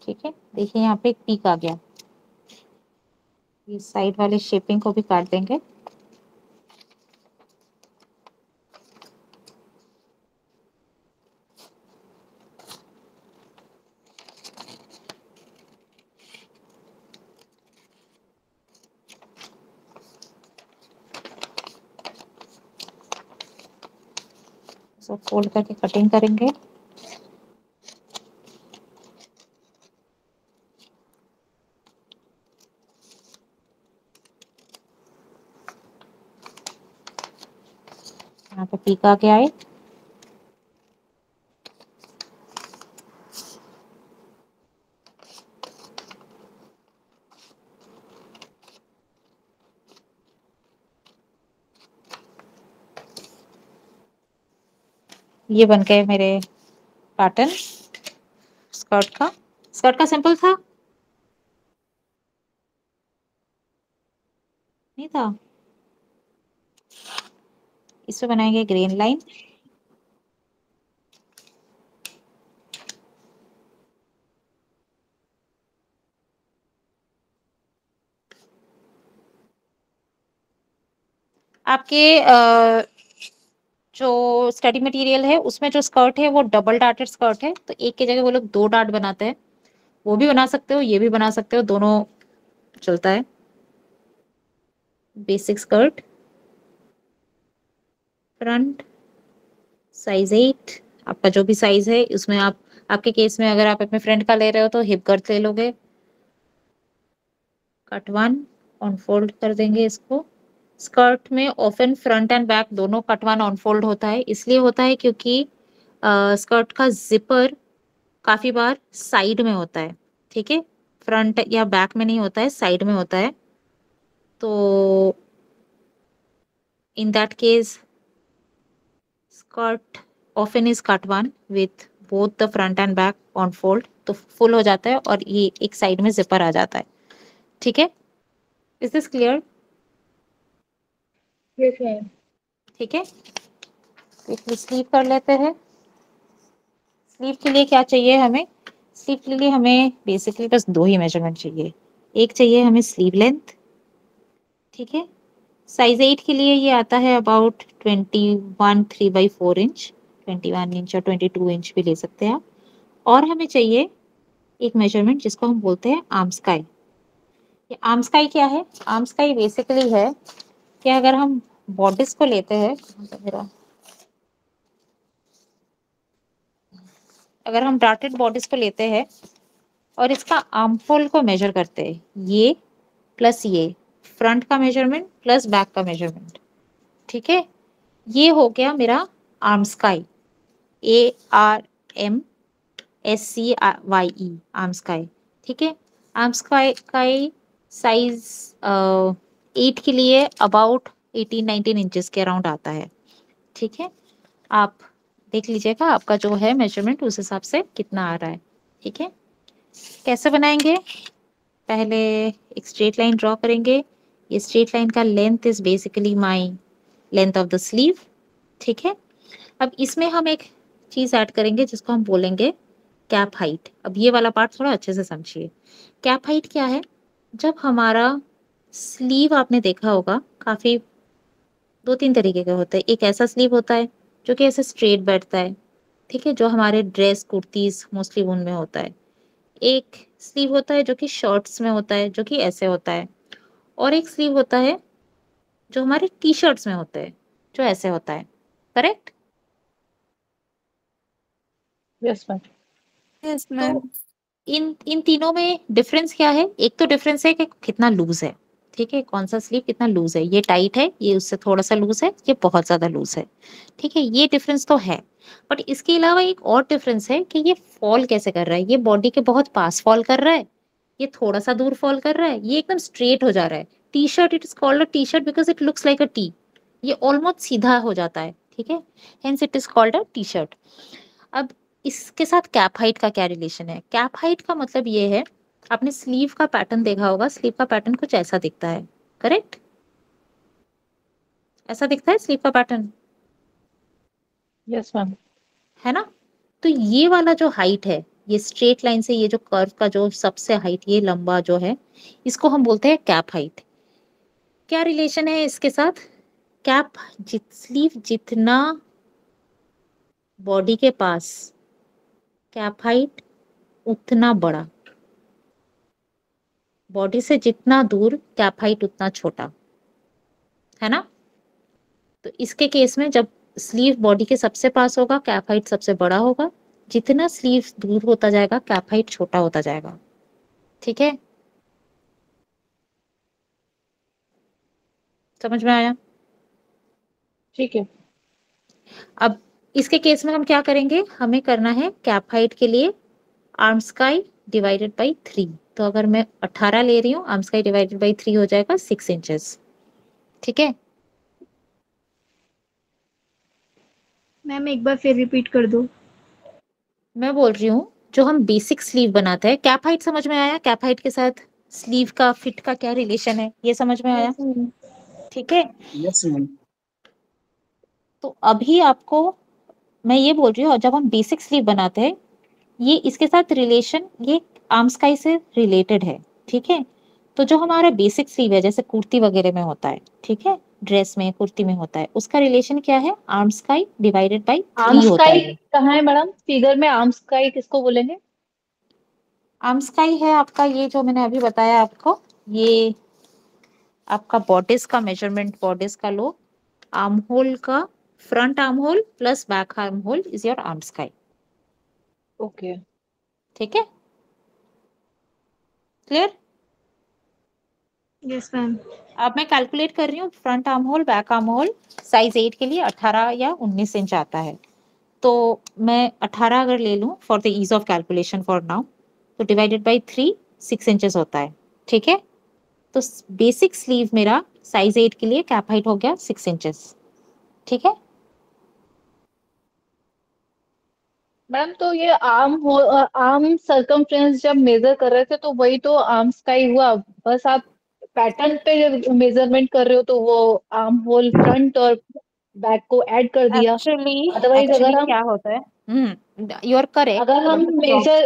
ठीक है, देखिए यहाँ पे एक पीक आ गया। ये साइड वाले शेपिंग को भी काट देंगे। सब फोल्ड करके कटिंग करेंगे। यहाँ पे पीक आ गया है। ये बन गए मेरे पैटर्न स्कर्ट का। स्कर्ट का सिंपल था, नहीं था? इस पे बनाएंगे ग्रीन लाइन। आपके जो स्टडी मटेरियल है उसमें जो स्कर्ट है वो डबल डार्टेड स्कर्ट है, तो एक की जगह वो लोग 2 डार्ट बनाते हैं। वो भी बना सकते हो, ये भी बना सकते हो, दोनों चलता है। बेसिक स्कर्ट, फ्रंट, साइज 8, आपका जो भी साइज है उसमें आप, आपके केस में अगर आप अपने फ्रेंड का ले रहे हो तो हिप गर्थ ले लोगे। कट 1, अनफोल्ड कर देंगे इसको। स्कर्ट में ऑफन फ्रंट एंड बैक दोनों कट 1 अनफोल्ड होता है। इसलिए होता है क्योंकि स्कर्ट का जिपर काफी बार साइड में होता है। ठीक है, फ्रंट या बैक में नहीं होता है, साइड में होता है। तो in that case skirt often is cut 1 with both the front end back on fold, तो फुल हो जाता है और ये एक साइड में जिपर आ जाता है। ठीक है, इज दिस क्लियर? ठीक है, एक स्लीव कर लेते हैं। स्लीव के लिए क्या चाहिए हमें? स्लीव के लिए हमें बेसिकली बस 2 ही मेजरमेंट चाहिए। एक चाहिए हमें स्लीव लेंथ। ठीक है, साइज 8 के लिए ये आता है अबाउट 21 3/4 इंच, 21 इंच और 22 इंच भी ले सकते हैं आप। और हमें चाहिए एक मेजरमेंट जिसको हम बोलते हैं आर्म स्काई। ये आर्म स्काई क्या है? आर्म स्काई बेसिकली है कि अगर हम बॉडिस को लेते हैं, अगर हम डार्टेड बॉडिस को लेते हैं और इसका आर्महोल को मेजर करते हैं, ये प्लस ये फ्रंट का मेजरमेंट प्लस बैक का मेजरमेंट। ठीक है, ये हो गया मेरा arm sky, ARMSCYE arm sky. ठीक है, आर्म स्काई का साइज 8 के लिए अबाउट 18-19 इंचेस के अराउंड आता है। ठीक है, आप देख लीजिएगा आपका जो है मेजरमेंट उस हिसाब से कितना आ रहा है। ठीक है, कैसे बनाएंगे? पहले एक स्ट्रेट लाइन ड्रॉ करेंगे। ये स्ट्रेट लाइन का length is basically my length of the sleeve. ठीक है, अब इसमें हम एक चीज ऐड करेंगे जिसको हम बोलेंगे कैप हाइट। अब ये वाला पार्ट थोड़ा अच्छे से समझिए। कैप हाइट क्या है? जब हमारा स्लीव, आपने देखा होगा काफी 2-3 तरीके के होते हैं। एक ऐसा स्लीव होता है जो कि ऐसे स्ट्रेट बैठता है, ठीक है, जो हमारे ड्रेस कुर्तीज मोस्टली उनमें होता है। एक स्लीव होता है जो कि शर्ट्स में होता है, जो कि ऐसे होता है। और एक स्लीव होता है जो हमारे टी शर्ट्स में होते हैं, जो ऐसे होता है। Correct? Yes ma'am. Yes ma'am. तो इन तीनों में डिफरेंस क्या है? एक तो डिफरेंस है कि कितना लूज है। ठीक है, कौन सा स्लीव कितना लूज है। ये टाइट है, ये उससे थोड़ा सा लूज है, ये बहुत ज्यादा लूज है। ठीक है, ये डिफरेंस तो है। बट इसके अलावा एक और डिफरेंस है कि ये फॉल कैसे कर रहा है। ये बॉडी के बहुत पास फॉल कर रहा है, ये थोड़ा सा दूर फॉल कर रहा है, ये एकदम स्ट्रेट हो जा रहा है। T shirt, it is called a T shirt because it looks like a T. ये ऑलमोस्ट सीधा हो जाता है। ठीक है, hence it is called a T shirt. अब इसके साथ कैप हाइट का क्या रिलेशन है? कैप हाइट का मतलब ये है, आपने स्लीव का पैटर्न देखा होगा। स्लीव का पैटर्न कुछ ऐसा दिखता है। करेक्ट? ऐसा दिखता है स्लीव का पैटर्न, यस मैम। है ना? तो ये वाला जो हाइट है, ये स्ट्रेट लाइन से ये जो कर्व का जो सबसे हाइट, ये लंबा जो है, इसको हम बोलते हैं कैप हाइट। क्या रिलेशन है इसके साथ? कैप, स्लीव जितना बॉडी के पास, कैप हाइट उतना बड़ा। बॉडी से जितना दूर, कैप हाइट उतना छोटा, है ना? तो इसके केस में जब स्लीव बॉडी के सबसे पास होगा, कैप हाइट सबसे बड़ा होगा। जितना स्लीव दूर होता जाएगा, कैप हाइट छोटा होता जाएगा। ठीक है, समझ में आया? ठीक है। अब इसके केस में हम क्या करेंगे? हमें करना है कैप हाइट के लिए आर्म स्काई डिवाइडेड बाई 3। तो अगर मैं 18 ले रही हूँ, आर्म स्काई डिवाइडेड बाई 3 हो जाएगा 6 इंचेस। ठीक है, मैम एक बार फिर रिपीट कर दो। मैं बोल रही हूँ जो हम बेसिक स्लीव बनाते हैं, कैप हाइट समझ में आया? कैप हाइट के साथ स्लीव का फिट का क्या रिलेशन है, ये समझ में आया? ठीक है, यस मैम। तो अभी आपको मैं ये बोल रही हूँ, जब हम बेसिक स्लीव बनाते हैं, ये इसके साथ रिलेशन, ये आर्म स्काई से रिलेटेड है। ठीक है, तो जो हमारा बेसिक स्लीव है, जैसे कुर्ती वगैरह में होता है, ठीक है, ड्रेस में कुर्ती में होता है, उसका रिलेशन क्या है? आर्म स्काई डिवाइडेड बाई 3 होता आर्म है। कहाँ है मैडम? फिगर में आर्म स्काई किसको बोलेंगे? आर्म स्काई है आपका ये जो मैंने अभी बताया आपको, ये आपका बॉडिस का मेजरमेंट, बॉडिस का लो, आर्म होल का front arm hole plus back arm hole is your arm sky. Okay. ठीक है, क्लियर? Yes ma'am. अब मैं कैलकुलेट कर रही हूँ, front arm hole back arm hole size 8 के लिए 18 या 19 इंच आता है। तो मैं 18 अगर ले लूँ for the ease of calculation for now, तो डिवाइडेड बाई 3 6 इंचेस होता है। ठीक है, तो बेसिक स्लीव मेरा साइज 8 के लिए कैप हाइट हो गया 6 इंचेस। ठीक है, मैम तो ये आर्म सरकमफ्रेंस जब मेजर कर रहे थे तो वही तो आर्म स्काई हुआ। बस आप पैटर्न पे जब मेजरमेंट कर रहे हो तो वो आर्म होल फ्रंट और बैक को ऐड कर दिया। एक्चुअली अदरवाइज क्या होता है, यू आर करेक्ट, अगर हम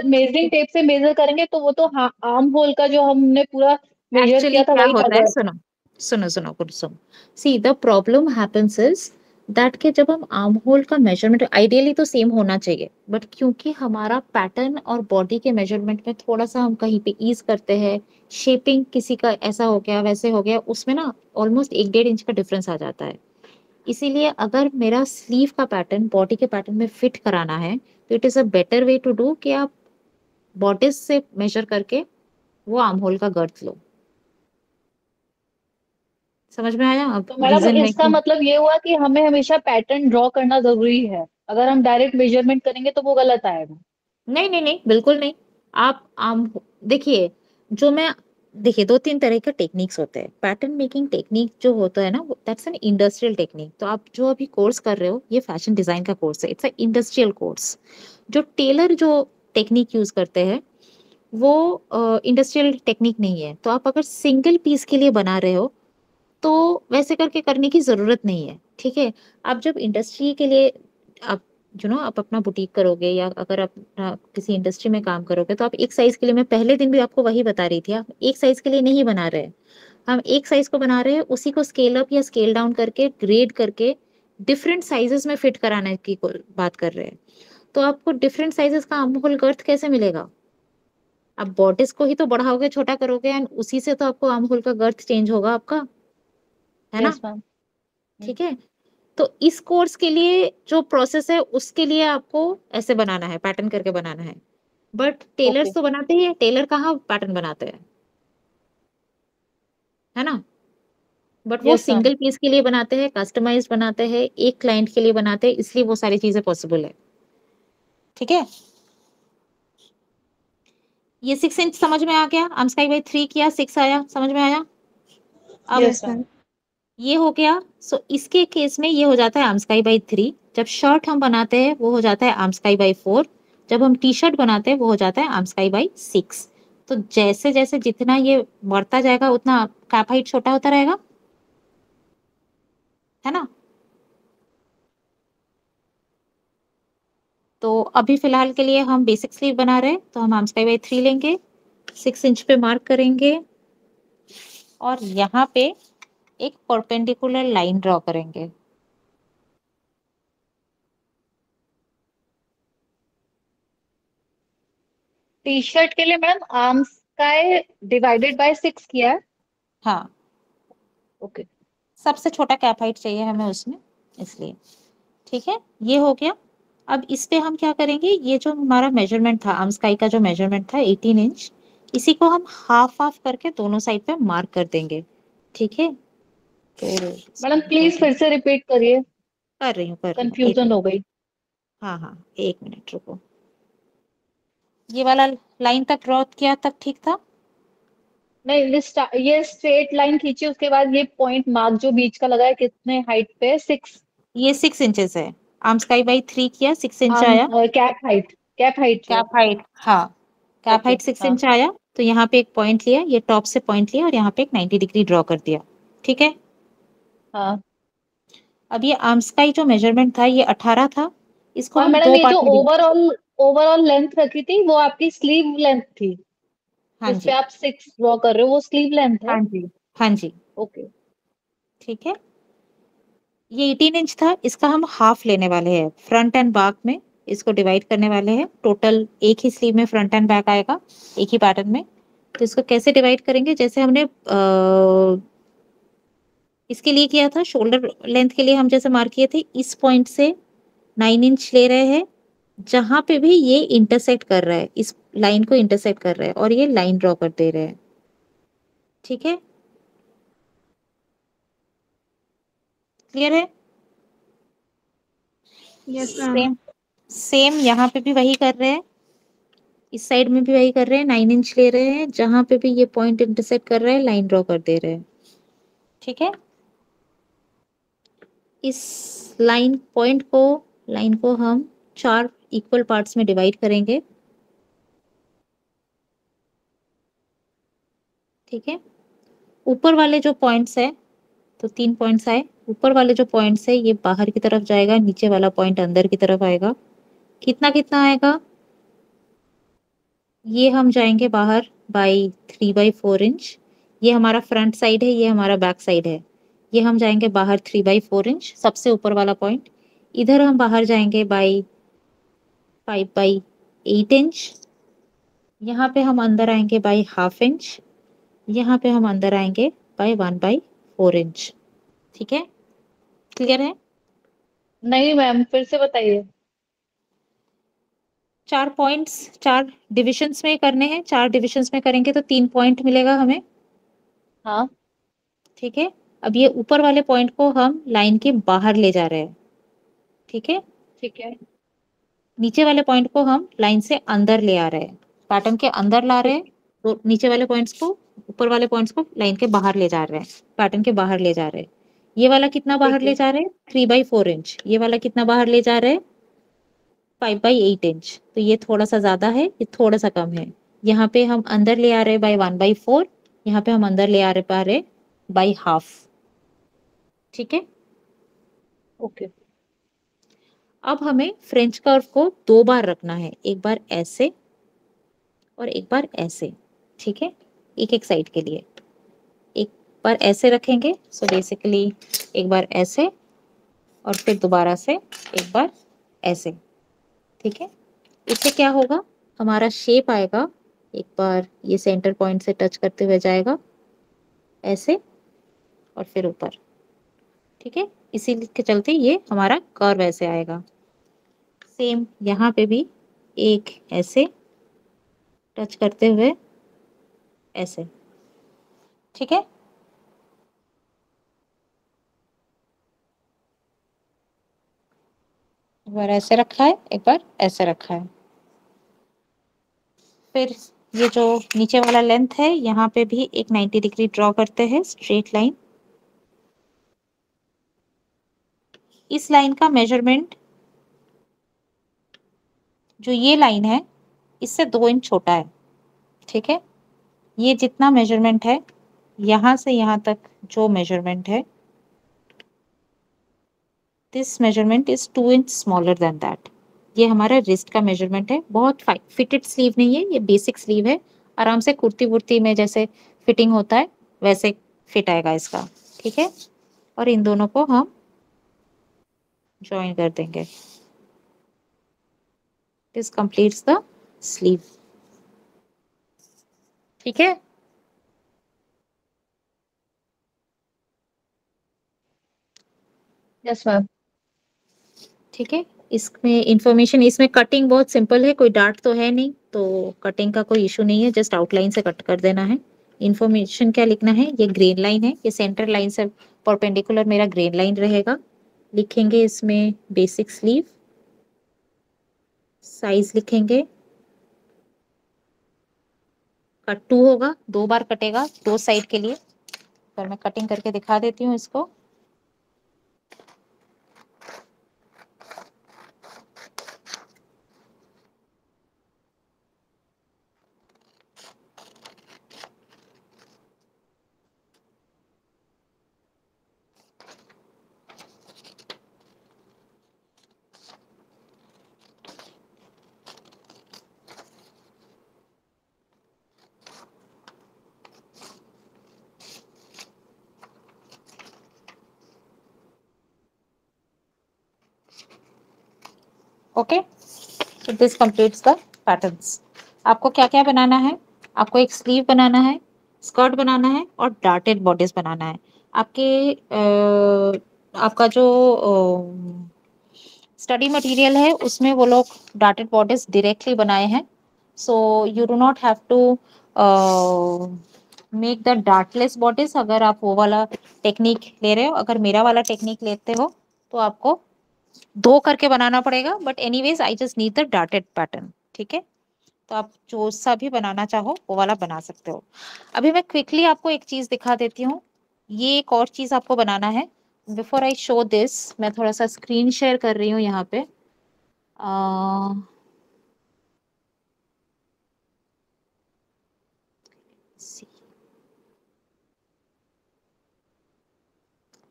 मेजरिंग टेप से मेजर करेंगे तो वो तो आर्म होल का जो हमने पूरा मेजर एक्चुअली किया था क्या वही होता है, था। सुनो सुनो सुनो कुछ सुनो। See the problem happens is that के जब हम आर्म होल का मेजरमेंट आइडियली तो सेम होना चाहिए, बट क्योंकि हमारा पैटर्न और बॉडी के मेजरमेंट में थोड़ा सा हम कहीं पे ईज करते हैं, शेपिंग किसी का ऐसा हो गया वैसे हो गया, उसमें ना ऑलमोस्ट 1-1.5 इंच का डिफरेंस आ जाता है। इसीलिए अगर मेरा स्लीव का पैटर्न बॉडी के पैटर्न में फिट कराना है, तो it is a better way to do कि आप बॉडी से मेजर करके वो आर्म होल का गर्थ लो। समझ में आया? अब तो मैडम रीजन है इसका कि मतलब ये हुआ कि हमें हमेशा पैटर्न ड्रॉ करना जरूरी है। अगर हम डायरेक्ट मेजरमेंट करेंगे तो वो गलत आएगा। नहीं नहीं नहीं, बिल्कुल नहीं। आप आम देखिए, जो मैं देखिए 2-3 तरह के टेक्निक्स होते हैं। पैटर्न मेकिंग टेक्निक जो होता है ना, दैट्स एन इंडस्ट्रियल टेक्निक। तो आप जो अभी कोर्स कर रहे हो, ये फैशन डिजाइन का कोर्स है, इट्स अ इंडस्ट्रियल कोर्स। जो टेलर जो टेक्निक यूज करते हैं वो इंडस्ट्रियल टेक्निक नहीं है। तो आप अगर सिंगल पीस के लिए बना रहे हो तो वैसे करके करने की जरूरत नहीं है, ठीक है। आप जब इंडस्ट्री के लिए आप आप अपना बुटीक करोगे या अगर आप किसी इंडस्ट्री में काम करोगे तो आप एक साइज के लिए, मैं पहले दिन भी आपको वही बता रही थी, आप एक साइज के लिए नहीं बना रहे। हम एक साइज को बना रहे हैं, उसी को स्केल अप या स्केल डाउन करके ग्रेड करके डिफरेंट साइजेस में फिट कराने की बात कर रहे हैं। तो आपको डिफरेंट साइजेस का आर्महोल गर्थ कैसे मिलेगा? आप बॉडिस को ही तो बढ़ाओगे, छोटा करोगे, एंड उसी से तो आपको आर्महोल का गर्थ चेंज होगा आपका, है ना? Yes ma'am. ठीक है। तो इस कोर्स के लिए जो प्रोसेस है उसके लिए आपको ऐसे बनाना है, पैटर्न करके बनाना है। But tailors okay. तो बनाते ही है, टेलर कहाँ पैटर्न बनाते हैं, है ना? बट वो यस मैम। सिंगल पीस के लिए बनाते हैं, कस्टमाइज बनाते हैं, एक क्लाइंट के लिए बनाते हैं, इसलिए वो सारी चीजें पॉसिबल है। ठीक है। ये 6 इंच समझ में आ गया? आर्म स्काई बाई 3 किया, 6 आया, समझ में आया? अब यस मैम। ये हो गया। सो इसके केस में ये हो जाता है आर्म स्काई बाई 3। जब शर्ट हम बनाते हैं वो हो जाता है आर्म स्काई बाई 4। जब हम टी शर्ट बनाते हैं वो हो जाता है आर्म स्काई बाई 6। तो जैसे जैसे जितना ये बढ़ता जाएगा उतना कैप हाइट छोटा होता रहेगा, है ना? तो अभी फिलहाल के लिए हम बेसिक स्लीव बना रहे हैं, तो हम आर्म स्काई बाई 3 लेंगे, 6 इंच पे मार्क करेंगे और यहाँ पे एक परपेंडिकुलर लाइन ड्रॉ करेंगे। टी शर्ट के लिए मैम आर्म्स का डिवाइडेड बाय 6 किया है। हाँ, ओके। सबसे छोटा कैप हाइट चाहिए हमें उसमें, इसलिए। ठीक है, ये हो गया। अब इस पे हम क्या करेंगे, ये जो हमारा मेजरमेंट था, आर्म स्काई का जो मेजरमेंट था 18 इंच, इसी को हम हाफ हाफ करके दोनों साइड पे मार्क कर देंगे। ठीक है, तो मैडम प्लीज फिर से रिपीट करिए, कर रही हूँ एक कंफ्यूजन मिनट। हो गई। हाँ हाँ, 1 मिनट रुको। ये वाला लाइन तक ड्रॉ किया तक ठीक था? नहीं, ये स्ट्रेट लाइन खींची, उसके बाद ये पॉइंट मार्क जो बीच का लगा है कितने हाइट पे? 6। ये 6 इंचेस है। आर्म स्काई बाई 3 किया, 6 इंच आया। कैप हाइट जो। कैप हाइट, हाँ, कैप ओके। हाइट 6 हाँ इंच आया। तो यहाँ पे एक पॉइंट लिया, ये टॉप से पॉइंट लिया और यहाँ पे एक 90 डिग्री ड्रॉ कर दिया। ठीक है। हाँ। अब ये आर्म स्काई जो मेजरमेंट था ये 18 था, इसको और हम मैडम दो ये जो पार्ट में ओवरऑल लेंथ रखी थी वो आपकी स्लीव लेंथ थी, हाँ जिसपे जी, आप 6 ड्रॉ कर रहे हो, वो स्लीव लेंथ है। हाँ जी, हाँ जी। ओके। ठीक है, ये 18 इंच था, इसका हम हाफ लेने वाले हैं, फ्रंट एंड बैक में इसको डिवाइड करने वाले हैं। टोटल एक ही स्लीव में फ्रंट एंड बैक आएगा, एक ही पैटर्न में। तो इसको कैसे डिवाइड करेंगे, जैसे हमने इसके लिए किया था, शोल्डर लेंथ के लिए हम जैसे मार्क किए थे, इस पॉइंट से 9 इंच ले रहे हैं, जहां पे भी ये इंटरसेक्ट कर रहा है, इस लाइन को इंटरसेक्ट कर रहा है, और ये लाइन ड्रॉ कर दे रहे हैं। ठीक है, क्लियर है? Yes ma'am. सेम सेम यहाँ पे भी वही कर रहे हैं, इस साइड में भी वही कर रहे हैं, 9 इंच ले रहे हैं, जहां पे भी ये पॉइंट इंटरसेक्ट कर रहा है लाइन ड्रॉ कर दे रहे हैं। ठीक है, इस लाइन को हम 4 इक्वल पार्ट्स में डिवाइड करेंगे। ठीक है, ऊपर वाले जो पॉइंट्स है, तो 3 पॉइंट्स आए, ऊपर वाले जो पॉइंट्स है ये बाहर की तरफ जाएगा, नीचे वाला पॉइंट अंदर की तरफ आएगा। कितना कितना आएगा, ये हम जाएंगे बाहर बाई 3/4 इंच। ये हमारा फ्रंट साइड है, ये हमारा बैक साइड है। ये हम जाएंगे बाहर 3/4 इंच, सबसे ऊपर वाला पॉइंट। इधर हम बाहर जाएंगे बाई 5/8 इंच। यहाँ पे हम अंदर आएंगे बाई ½ इंच। यहाँ पे हम अंदर आएंगे बाई 1/4 इंच। ठीक है, क्लियर है? नहीं मैम, फिर से बताइए। 4 पॉइंट्स 4 डिविजन्स में करने हैं, 4 डिविजन्स में करेंगे तो 3 पॉइंट मिलेगा हमें। हाँ। ठीक है, अब ये ऊपर वाले पॉइंट को हम लाइन के बाहर ले जा रहे हैं। ठीक है, ठीक है। नीचे वाले पॉइंट को हम लाइन से अंदर ले आ रहे हैं, पैटर्न के अंदर ला रहे हैं। तो नीचे वाले पॉइंट्स को ऊपर वाले पॉइंट्स को लाइन के बाहर ले जा रहे हैं, पैटर्न के बाहर ले जा रहे हैं। ये वाला कितना बाहर ठीक ले है। जा रहे हैं? 3/4 इंच। ये वाला कितना बाहर ले जा रहे हैं? 5/8 इंच। तो ये थोड़ा सा ज्यादा है, ये थोड़ा सा कम है। यहाँ पे हम अंदर ले आ रहे हैं बाई 1/4, यहाँ पे हम अंदर ले आ रहे बाई हाफ। ठीक है। ओके। अब हमें फ्रेंच कर्व को 2 बार रखना है, एक बार ऐसे और एक बार ऐसे। ठीक है, एक एक साइड के लिए। एक बार ऐसे रखेंगे, सो बेसिकली एक बार ऐसे और फिर दोबारा से एक बार ऐसे। ठीक है, इससे क्या होगा, हमारा शेप आएगा, एक बार ये सेंटर पॉइंट से टच करते हुए जाएगा ऐसे और फिर ऊपर। ठीक है, इसी के चलते ये हमारा कर्व ऐसे आएगा। सेम यहाँ पे भी एक ऐसे टच करते हुए ऐसे। ठीक है, एक बार ऐसे रखा है, एक बार ऐसे रखा है। फिर ये जो नीचे वाला लेंथ है, यहाँ पे भी एक 90 डिग्री ड्रॉ करते हैं, स्ट्रेट लाइन। इस लाइन का मेजरमेंट, जो ये लाइन है, इससे 2 इंच छोटा है। ठीक है, ये जितना मेजरमेंट है, यहाँ से यहाँ तक जो मेजरमेंट है, this measurement is 2 inch smaller than that. ये हमारा रिस्ट का मेजरमेंट है। बहुत फिटेड स्लीव नहीं है, ये बेसिक स्लीव है। आराम से कुर्ती वुर्ती में जैसे फिटिंग होता है वैसे फिट आएगा इसका। ठीक है, और इन दोनों को हम ज्वाइन कर देंगे। This completes the sleeve. ठीक है, यस मैम। ठीक है। इसमें इंफॉर्मेशन, इसमें कटिंग बहुत सिंपल है, कोई डार्ट तो है नहीं, तो कटिंग का कोई इशू नहीं है, जस्ट आउटलाइन से कट कर देना है। इंफॉर्मेशन क्या लिखना है, ये ग्रेन लाइन है, ये सेंटर लाइन से परपेंडिकुलर मेरा ग्रेन लाइन रहेगा। लिखेंगे इसमें बेसिक स्लीव, साइज लिखेंगे, कट 2 होगा, 2 बार कटेगा 2 साइड के लिए। पर मैं कटिंग करके दिखा देती हूँ इसको। Okay, so this completes the patterns। आपको क्या क्या बनाना है, आपको एक स्लीव बनाना है, स्कर्ट बनाना है और डार्टेड बॉडीज बनाना है। आपका जो स्टडी मटेरियल है उसमें वो लोग डार्टेड बॉडीज डायरेक्टली बनाए हैं, so you do not have to make the dartless bodice. अगर आप वो वाला टेक्निक ले रहे हो, अगर मेरा वाला टेक्निक लेते हो, तो आपको 2 करके बनाना पड़ेगा, but anyways I just need the darted pattern. ठीक है, तो आप जो सा भी बनाना चाहो वो वाला बना सकते हो। अभी मैं क्विकली आपको एक चीज दिखा देती हूँ, ये एक और चीज आपको बनाना है। बिफोर आई शो दिस, मैं थोड़ा सा स्क्रीन शेयर कर रही हूँ यहाँ पे।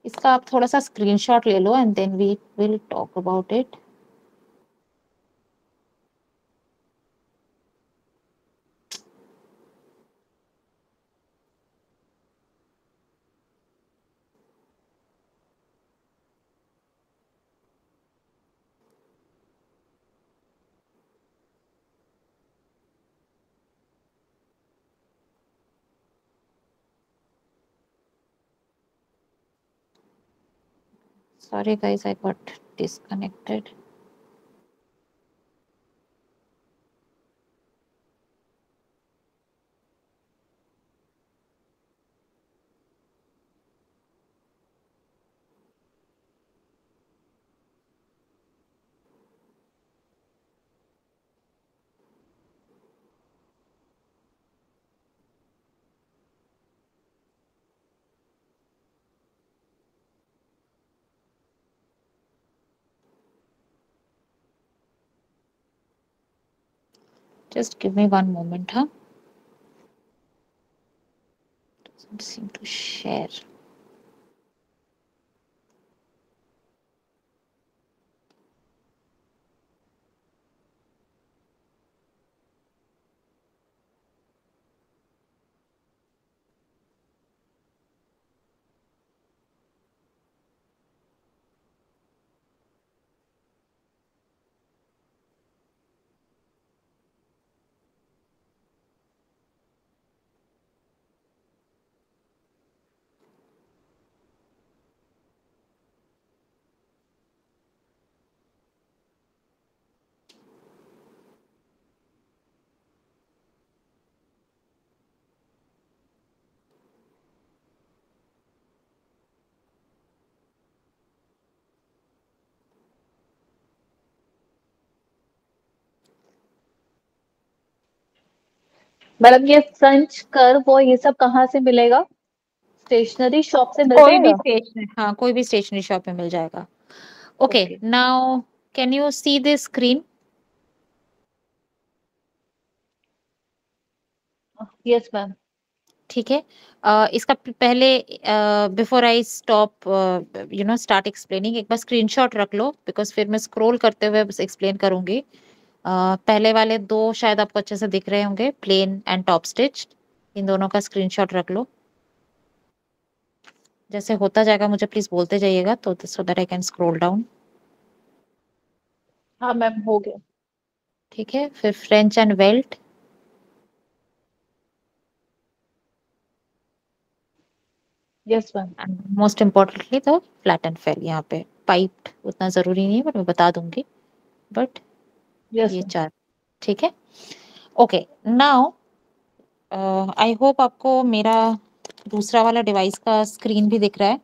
इसका आप थोड़ा सा स्क्रीनशॉट ले लो and then we will talk about it. Sorry guys, I got disconnected. Just give me one moment, huh? Doesn't seem to share. Madam ये फ्रेंच कर्व वो ये सब कहाँ से मिलेगा? स्टेशनरी शॉप से मिल कोई भी जाएगा? स्टेशनरी, हाँ कोई भी स्टेशनरी शॉप में मिल जाएगा। Okay, Okay. Now can you see this screen? Yes, ma'am. ठीक है। इसका पहले before I stop start explaining, एक बार स्क्रीनशॉट रख लो, बिकॉज फिर मैं स्क्रॉल करते हुए बस एक्सप्लेन करूंगी। पहले वाले दो शायद आपको अच्छे से दिख रहे होंगे, प्लेन एंड टॉप स्टिच, इन दोनों का स्क्रीनशॉट रख लो। जैसे होता जाएगा मुझे प्लीज बोलते जाइएगा, तो so that I can scroll down. हाँ मैम हो गया। ठीक है, फिर French and belt, yes ma'am. And most importantly तो फ्लैट एंड फेल। यहाँ पे पाइप्ड उतना जरूरी नहीं है, बट मैं बता दूंगी, बट यस ये मैम। चार। ठीक है, ओके। नाउ आई होप आपको मेरा दूसरा वाला डिवाइस का स्क्रीन भी दिख रहा है।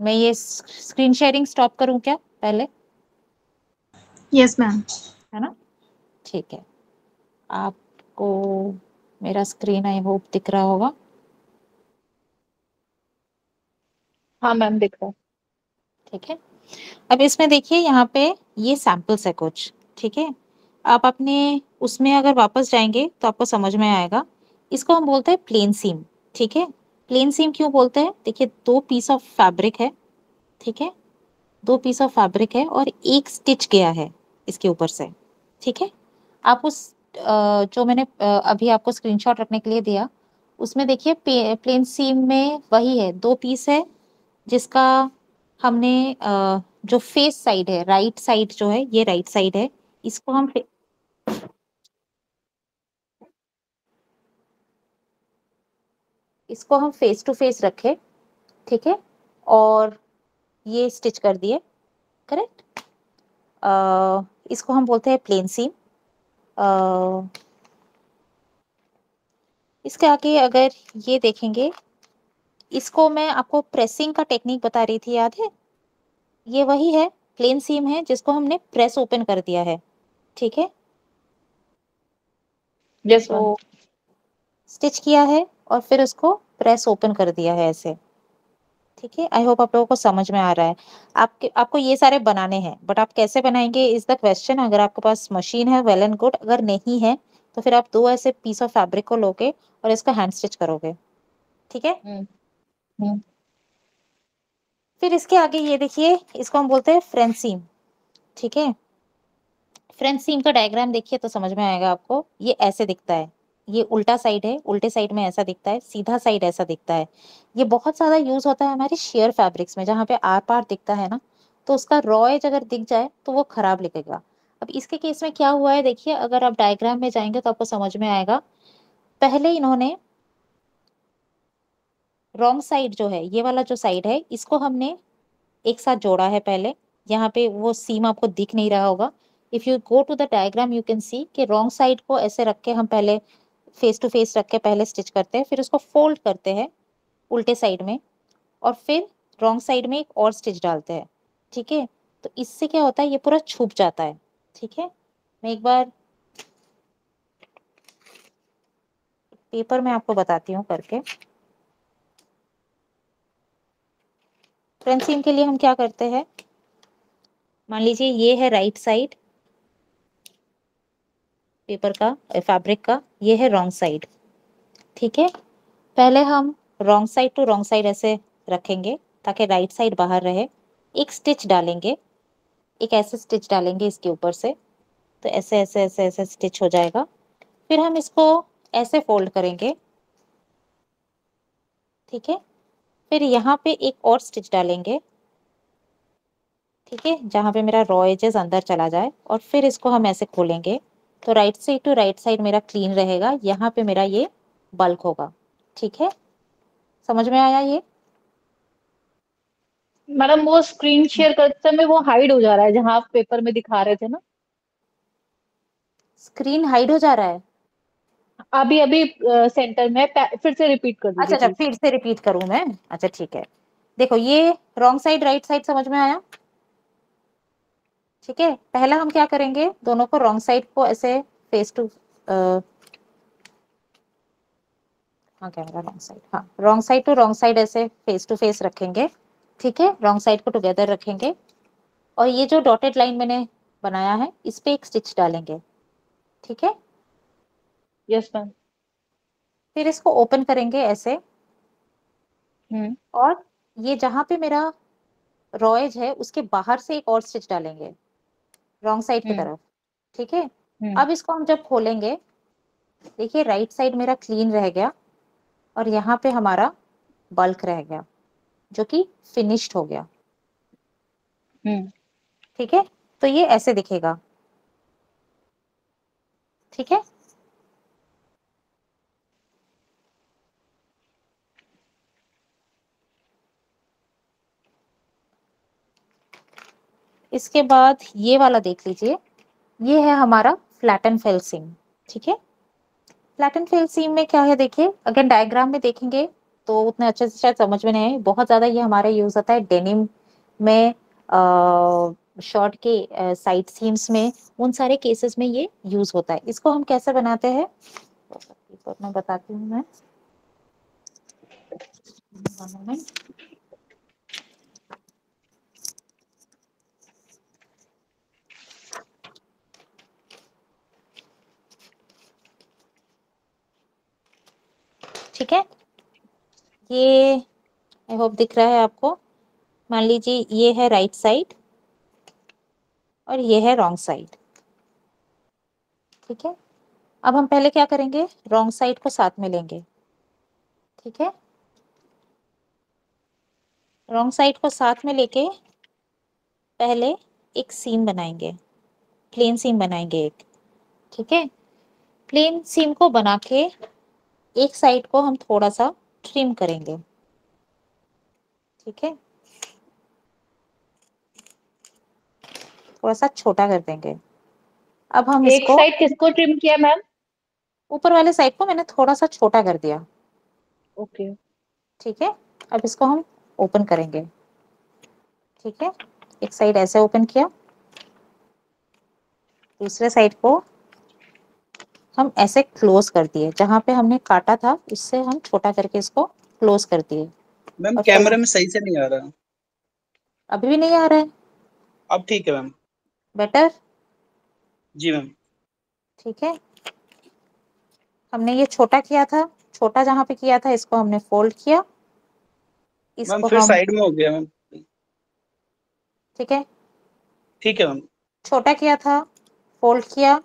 मैं ये स्क्रीन शेयरिंग स्टॉप करूं क्या पहले? Yes ma'am. है ना, ठीक है। आपको मेरा स्क्रीन आई होप दिख रहा होगा। हाँ मैम दिख रहा है। ठीक है, अब इसमें देखिए यहाँ पे ये सैंपल्स है कुछ। ठीक है, आप अपने उसमें अगर वापस जाएंगे तो आपको समझ में आएगा। इसको हम बोलते हैं प्लेन सीम। ठीक है, प्लेन सीम क्यों बोलते हैं? देखिए, दो पीस ऑफ फैब्रिक है। ठीक है, दो पीस ऑफ फैब्रिक है और एक स्टिच गया है इसके ऊपर से। ठीक है, आप उस जो मैंने अभी आपको स्क्रीनशॉट रखने के लिए दिया, उसमें देखिए प्लेन सीम में वही है, दो पीस है, जिसका हमने जो फेस साइड है, राइट साइड जो है, ये राइट साइड है, इसको हम फेस टू फेस रखे। ठीक है, और ये स्टिच कर दिए, करेक्ट। इसको हम बोलते हैं प्लेन सीम। इसके आगे अगर ये देखेंगे, इसको मैं आपको प्रेसिंग का टेक्निक बता रही थी, याद है? ये वही है, प्लेन सीम है जिसको हमने प्रेस ओपन कर दिया है। ठीक है, यस मैम। तो स्टिच किया है और फिर उसको प्रेस ओपन कर दिया है ऐसे। ठीक है, आई होप आप लोगों को समझ में आ रहा है। आपको ये सारे बनाने हैं, बट आप कैसे बनाएंगे इज द क्वेश्चन। अगर आपके पास मशीन है, वेल एंड गुड, अगर नहीं है तो फिर आप दो ऐसे पीस ऑफ फैब्रिक को लोगे और इसको हैंड स्टिच करोगे। ठीक है, हम्म। फिर इसके आगे ये देखिए, इसको हम बोलते हैं फ्रेंच सीम। ठीक है, फ्रेंच सीम का डायग्राम देखिए तो समझ में आएगा आपको। ये ऐसे दिखता है, ये उल्टा साइड है, उल्टे साइड में ऐसा दिखता है, सीधा साइड ऐसा दिखता है। ये बहुत ज्यादा यूज होता है हमारे शेयर फैब्रिक्स में, जहाँ पे आर पार दिखता है ना, तो उसका रॉ एज अगर दिख जाए तो वो खराब लिखेगा। अब इसके केस में क्या हुआ है देखिए, अगर आप डायग्राम में जाएंगे तो आपको समझ में आएगा। पहले इन्होंने रॉन्ग साइड जो है, ये वाला जो साइड है, इसको हमने एक साथ जोड़ा है पहले। यहाँ पे वो सीम आपको दिख नहीं रहा होगा। If you go to the diagram you can see कि रॉन्ग साइड को ऐसे रख के हम पहले फेस टू फेस रख के पहले स्टिच करते हैं, फिर उसको फोल्ड करते हैं उल्टे साइड में, और फिर रॉन्ग साइड में एक और स्टिच डालते हैं। ठीक है, तो इससे क्या होता है, ये पूरा छुप जाता है। ठीक है, मैं एक बार पेपर में आपको बताती हूँ करके। फ्रंट सीम के लिए हम क्या करते हैं, मान लीजिए ये है राइट साइड, पेपर का, फैब्रिक का, ये है रॉन्ग साइड। ठीक है, पहले हम wrong side to wrong side ऐसे रखेंगे ताकि राइट साइड बाहर रहे। एक स्टिच डालेंगे, एक ऐसे स्टिच डालेंगे इसके ऊपर से, तो ऐसे ऐसे ऐसे ऐसे स्टिच हो जाएगा। फिर हम इसको ऐसे फोल्ड करेंगे। ठीक है, फिर यहाँ पे एक और स्टिच डालेंगे। ठीक है, जहाँ पे मेरा रॉ एजेस अंदर चला जाए, और फिर इसको हम ऐसे खोलेंगे तो right side to right side मेरा क्लीन रहेगा। यहाँ पे मेरा ये बल्क होगा। ठीक है, समझ में आया ये? मैडम वो स्क्रीन शेयर करते समय वो हाइड हो जा रहा है जहाँ आप पेपर में दिखा रहे थे ना। स्क्रीन हाइड हो जा रहा है? अभी अभी सेंटर में फिर से रिपीट कर अच्छा दीजिए अच्छा, प्लीज। फिर से रिपीट करूं मैं? अच्छा ठीक है, देखो ये रॉन्ग साइड राइट साइड समझ में आया? ठीक है, पहला हम क्या करेंगे, दोनों को रॉन्ग साइड को ऐसे फेस टू हाँ कैमरा रॉन्ग साइड, हाँ wrong side to wrong side ऐसे फेस टू फेस रखेंगे। ठीक है, रॉन्ग साइड को टुगेदर रखेंगे, और ये जो डॉटेड लाइन मैंने बनाया है इस पे एक स्टिच डालेंगे। ठीक है, यस मैम। फिर इसको ओपन करेंगे ऐसे, और ये जहां पे मेरा रॉ एज है उसके बाहर से एक और स्टिच डालेंगे रॉन्ग साइड की तरफ। ठीक है, अब इसको हम जब खोलेंगे, देखिए राइट साइड मेरा क्लीन रह गया, और यहाँ पे हमारा बल्क रह गया जो कि फिनिश्ड हो गया। ठीक है, तो ये ऐसे दिखेगा। ठीक है, इसके बाद ये वाला देख लीजिए, ये है हमारा फ्लैटन फेल सीम। ठीक है, फ्लैटन फेल सीम में क्या है, देखिए अगर डायग्राम में देखेंगे तो उतने अच्छे से शायद समझ में नहीं आए। बहुत ज्यादा ये हमारा यूज होता है डेनिम में, शर्ट के साइड सीम्स में, उन सारे केसेस में ये यूज होता है। इसको हम कैसे बनाते हैं मैं बताती हूँ मैं। One moment. ठीक है, ये आई होप दिख रहा है आपको। मान लीजिए ये है राइट साइड और ये है रॉन्ग साइड। ठीक है, अब हम पहले क्या करेंगे, रॉन्ग साइड को साथ में लेंगे। ठीक है, रॉन्ग साइड को साथ में लेके पहले एक सीम बनाएंगे, प्लेन सीम बनाएंगे एक। ठीक है, प्लेन सीम को बना के एक साइड को हम थोड़ा सा ट्रिम करेंगे। ठीक है, थोड़ा सा छोटा कर देंगे। अब हम एक इसको, साइड किसको ट्रिम किया मैम? ऊपर वाले साइड को मैंने थोड़ा सा छोटा कर दिया। ओके। ठीक है, अब इसको हम ओपन करेंगे। ठीक है, एक साइड ऐसे ओपन किया, दूसरे साइड को हम ऐसे क्लोज कर दिए, जहां पे हमने काटा था उससे हम छोटा करके इसको क्लोज कर दिए। मैम और कैमरा में सही से नहीं आ रहा। अभी भी नहीं आ रहा है? अब ठीक है मैम। बेटर? जी मैम। ठीक है, हमने ये छोटा किया था, छोटा जहां पे किया था इसको हमने फोल्ड किया, मैम इसको फिर हम, साइड में हो गया मैम। ठीक है, ठीक है मैम। छोटा किया था, फोल्ड किया,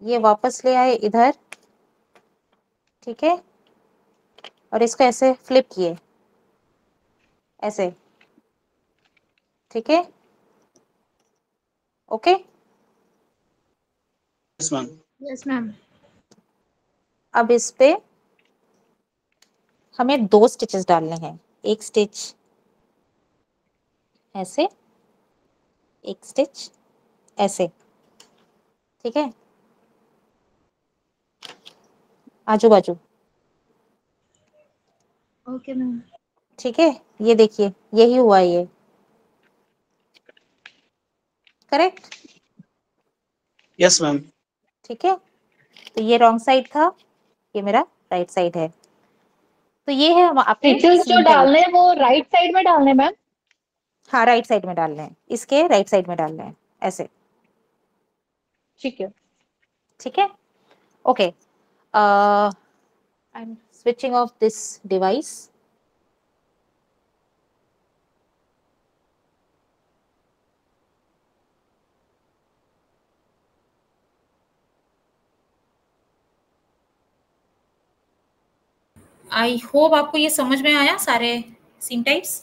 ये वापस ले आए इधर। ठीक है, और इसको ऐसे फ्लिप किए ऐसे। ठीक है, okay. Yes ma'am. Yes ma'am. अब इस पे हमें 2 स्टिचेस डालने हैं, एक स्टिच ऐसे, एक स्टिच ऐसे। ठीक है, आजू बाजू। Okay ma'am. ठीक है, ये देखिए यही हुआ, ये करेक्ट? Yes ma'am. ठीक है, तो ये रॉन्ग साइड था, ये मेरा राइट साइड है। तो ये है हम आपके स्टिचेस जो सीम का डालने हैं वो राइट साइड में डालने हैं मैम? हाँ राइट साइड में डालने हैं, इसके राइट साइड में डालने हैं ऐसे। ठीक है। ठीक है, okay. I am switching off this device. I hope आपको ये समझ में आया सारे सीम टाइप्स।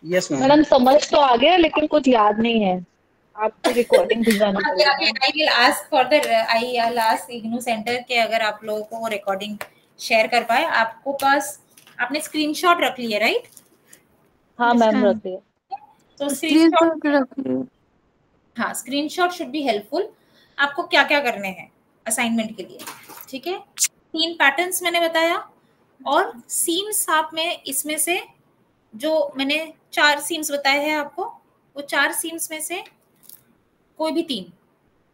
Yes ma'am. मैडम समझ तो आ गया लेकिन कुछ याद नहीं है, आपको रिकॉर्डिंग भिजवानी पड़ेगी। I will ask for the I'll ask IGNOU centre के अगर आप लोगों को रिकॉर्डिंग शेयर कर पाए। आपको पास आपने स्क्रीनशॉट रख लिया राइट? हाँ मैम रख लिया। तो स्क्रीनशॉट रख लिया। हाँ, स्क्रीनशॉट शुड बी हेल्पफुल। आपको क्या क्या करने हैं असाइनमेंट के लिए, ठीक है? 3 पैटर्न्स मैंने बताया और सीम्स आप में इसमें से जो मैंने 4 सीम्स बताए हैं आपको, वो 4 सीम्स में से कोई भी 3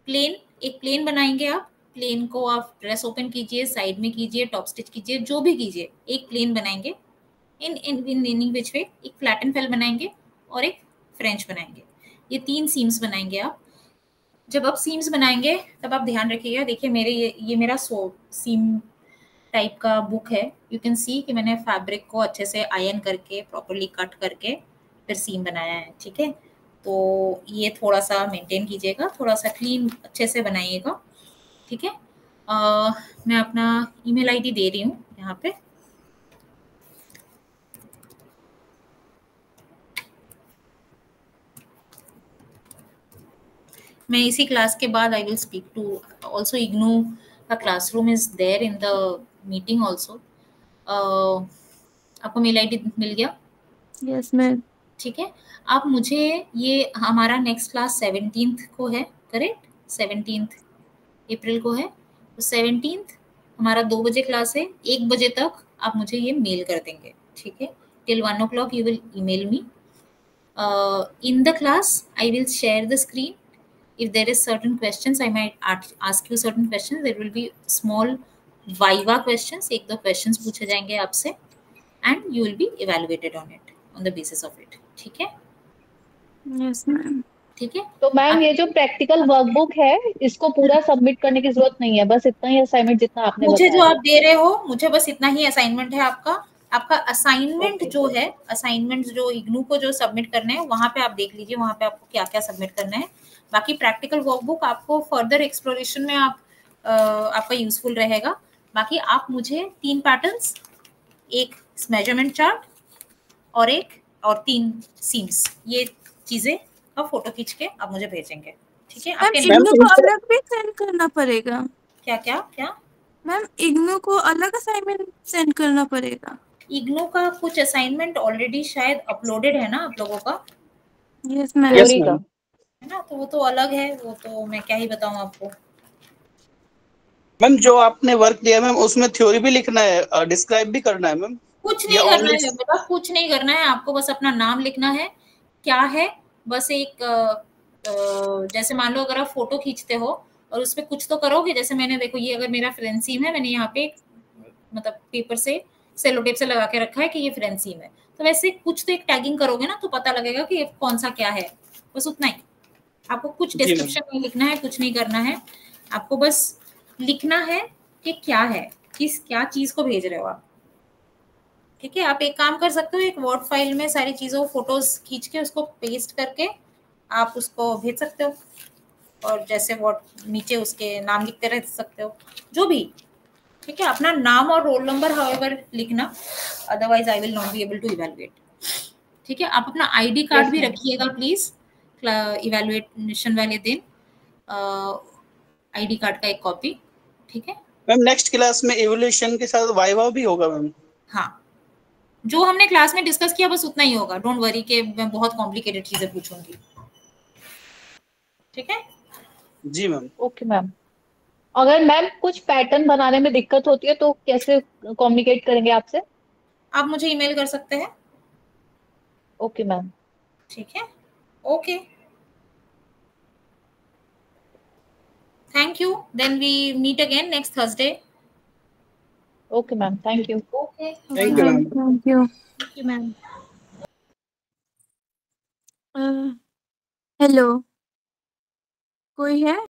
प्लेन, एक प्लेन बनाएंगे आप। प्लेन को आप ड्रेस ओपन कीजिए, साइड में कीजिए, टॉप स्टिच कीजिए, जो भी कीजिए, एक प्लेन बनाएंगे। इन विच वे एक फ्लैट एंड फेल बनाएंगे और एक फ्रेंच बनाएंगे। ये 3 सीम्स बनाएंगे आप। जब आप सीम्स बनाएंगे तब आप ध्यान रखिएगा, देखिए मेरे ये मेरा सीम टाइप का बुक है। यू कैन सी कि मैंने फैब्रिक को अच्छे से आयरन करके प्रॉपर्ली कट करके फिर सीम बनाया है, ठीक है? तो ये थोड़ा सा मेंटेन कीजिएगा, थोड़ा सा क्लीन अच्छे से बनाइएगा, ठीक है? मैं अपना ईमेल आईडी दे रही हूँ यहाँ पे। मैं इसी क्लास के बाद I will speak to also IGNOU का classroom is there in the meeting also. आपको मेल आईडी मिल गया? Yes ma'am. ठीक है, आप मुझे ये हमारा नेक्स्ट क्लास 17th को है, करेक्ट? 17th अप्रैल को है। तो 17th हमारा 2 बजे क्लास है। 1 बजे तक आप मुझे ये मेल कर देंगे, ठीक है? Till 1 o'clock you will email me. In the class I will share the screen. If there is certain questions I might ask you certain questions. There will be small viva questions, 1-2 questions पूछे जाएंगे आपसे and you will be evaluated on it, on the basis of it, ठीक है? Yes ma'am. ठीक है, तो ma'am ये जो प्रैक्टिकल वर्कबुक है इसको पूरा सबमिट करने की जरूरत नहीं है, बस इतना ही असाइनमेंट जितना आपने मुझे जो बताया। आप दे रहे हो मुझे बस इतना ही असाइनमेंट है आपका। आपका असाइनमेंट Okay. जो है, असाइनमेंट जो इग्नू को जो सबमिट करना है वहां पे आप देख लीजिए, वहां पे आपको क्या क्या सबमिट करना है। बाकी प्रैक्टिकल वर्कबुक आपको फर्दर एक्सप्लोरेशन में आपका यूजफुल रहेगा। बाकी आप मुझे 3 पैटर्न्स, एक मेजरमेंट चार्ट और 3 सीम्स, ये चीजें का फोटो खींच के आप मुझे भेजेंगे, ठीक है? मैम आपके इग्नू को अलग भी सेंड करना पड़ेगा? क्या क्या क्या? मैम इग्नू को अलग असाइनमेंट सेंड करना पड़ेगा? इग्नू का कुछ असाइनमेंट ऑलरेडी शायद अपलोडेड है ना आप लोगों का? Yes ma'am. थ्योरी का है ना, तो वो तो अलग है, वो तो मैं क्या ही बताऊं आपको। मैम जो आपने वर्क दिया मैम उसमें थ्योरी भी लिखना है, डिस्क्राइब भी करना है मैम? कुछ नहीं करना है बेटा, कुछ नहीं करना है आपको, बस अपना नाम लिखना है, क्या है, बस एक जैसे मान लो अगर आप फोटो खींचते हो और उस पर कुछ तो करोगे। जैसे मैंने देखो ये अगर मेरा फ्रेंड सीम है, मैंने यहाँ पे मतलब पेपर से सेलो टेप से लगा के रखा है कि ये फ्रेंड सीम है, तो वैसे कुछ तो एक टैगिंग करोगे ना तो पता लगेगा कि ये कौन सा क्या है। बस उतना ही, आपको कुछ डिस्क्रिप्शन नहीं लिखना है, कुछ नहीं करना है। आपको बस लिखना है कि क्या है, क्या चीज को भेज रहे हो आप, ठीक है? आप एक काम कर सकते हो, एक वर्ड फाइल में सारी चीजों फोटोज खींच के उसको पेस्ट करके आप उसको भेज सकते हो, और जैसे वर्ड नीचे उसके नाम लिखते रह सकते हो, जो भी, ठीक है? अपना नाम और रोल नंबर हाउएवर लिखना, otherwise I will not be able to evaluate, ठीक है? आप अपना आईडी कार्ड भी रखिएगा प्लीज, इवैल्यूएशन वाले दिन आईडी कार्ड का एक कॉपी, ठीक है? मैम नेक्स्ट क्लास में इवोल्यूशन के साथ वाइवा भी होगा मैम? हाँ, जो हमने क्लास में डिस्कस किया बस उतना ही होगा, डोंट वरी के मैं बहुत कॉम्प्लिकेटेड चीजें पूछूंगी, ठीक है? जी मैम। Okay ma'am. अगर मैम कुछ पैटर्न बनाने में दिक्कत होती है तो कैसे कम्युनिकेट करेंगे आपसे? आप मुझे ईमेल कर सकते हैं। Okay ma'am. ठीक है, okay, thank you, then we meet again next Thursday. Okay ma'am, thank you. Okay, thank you ma'am. Thank you. Thank you ma'am. Hello, कोई है?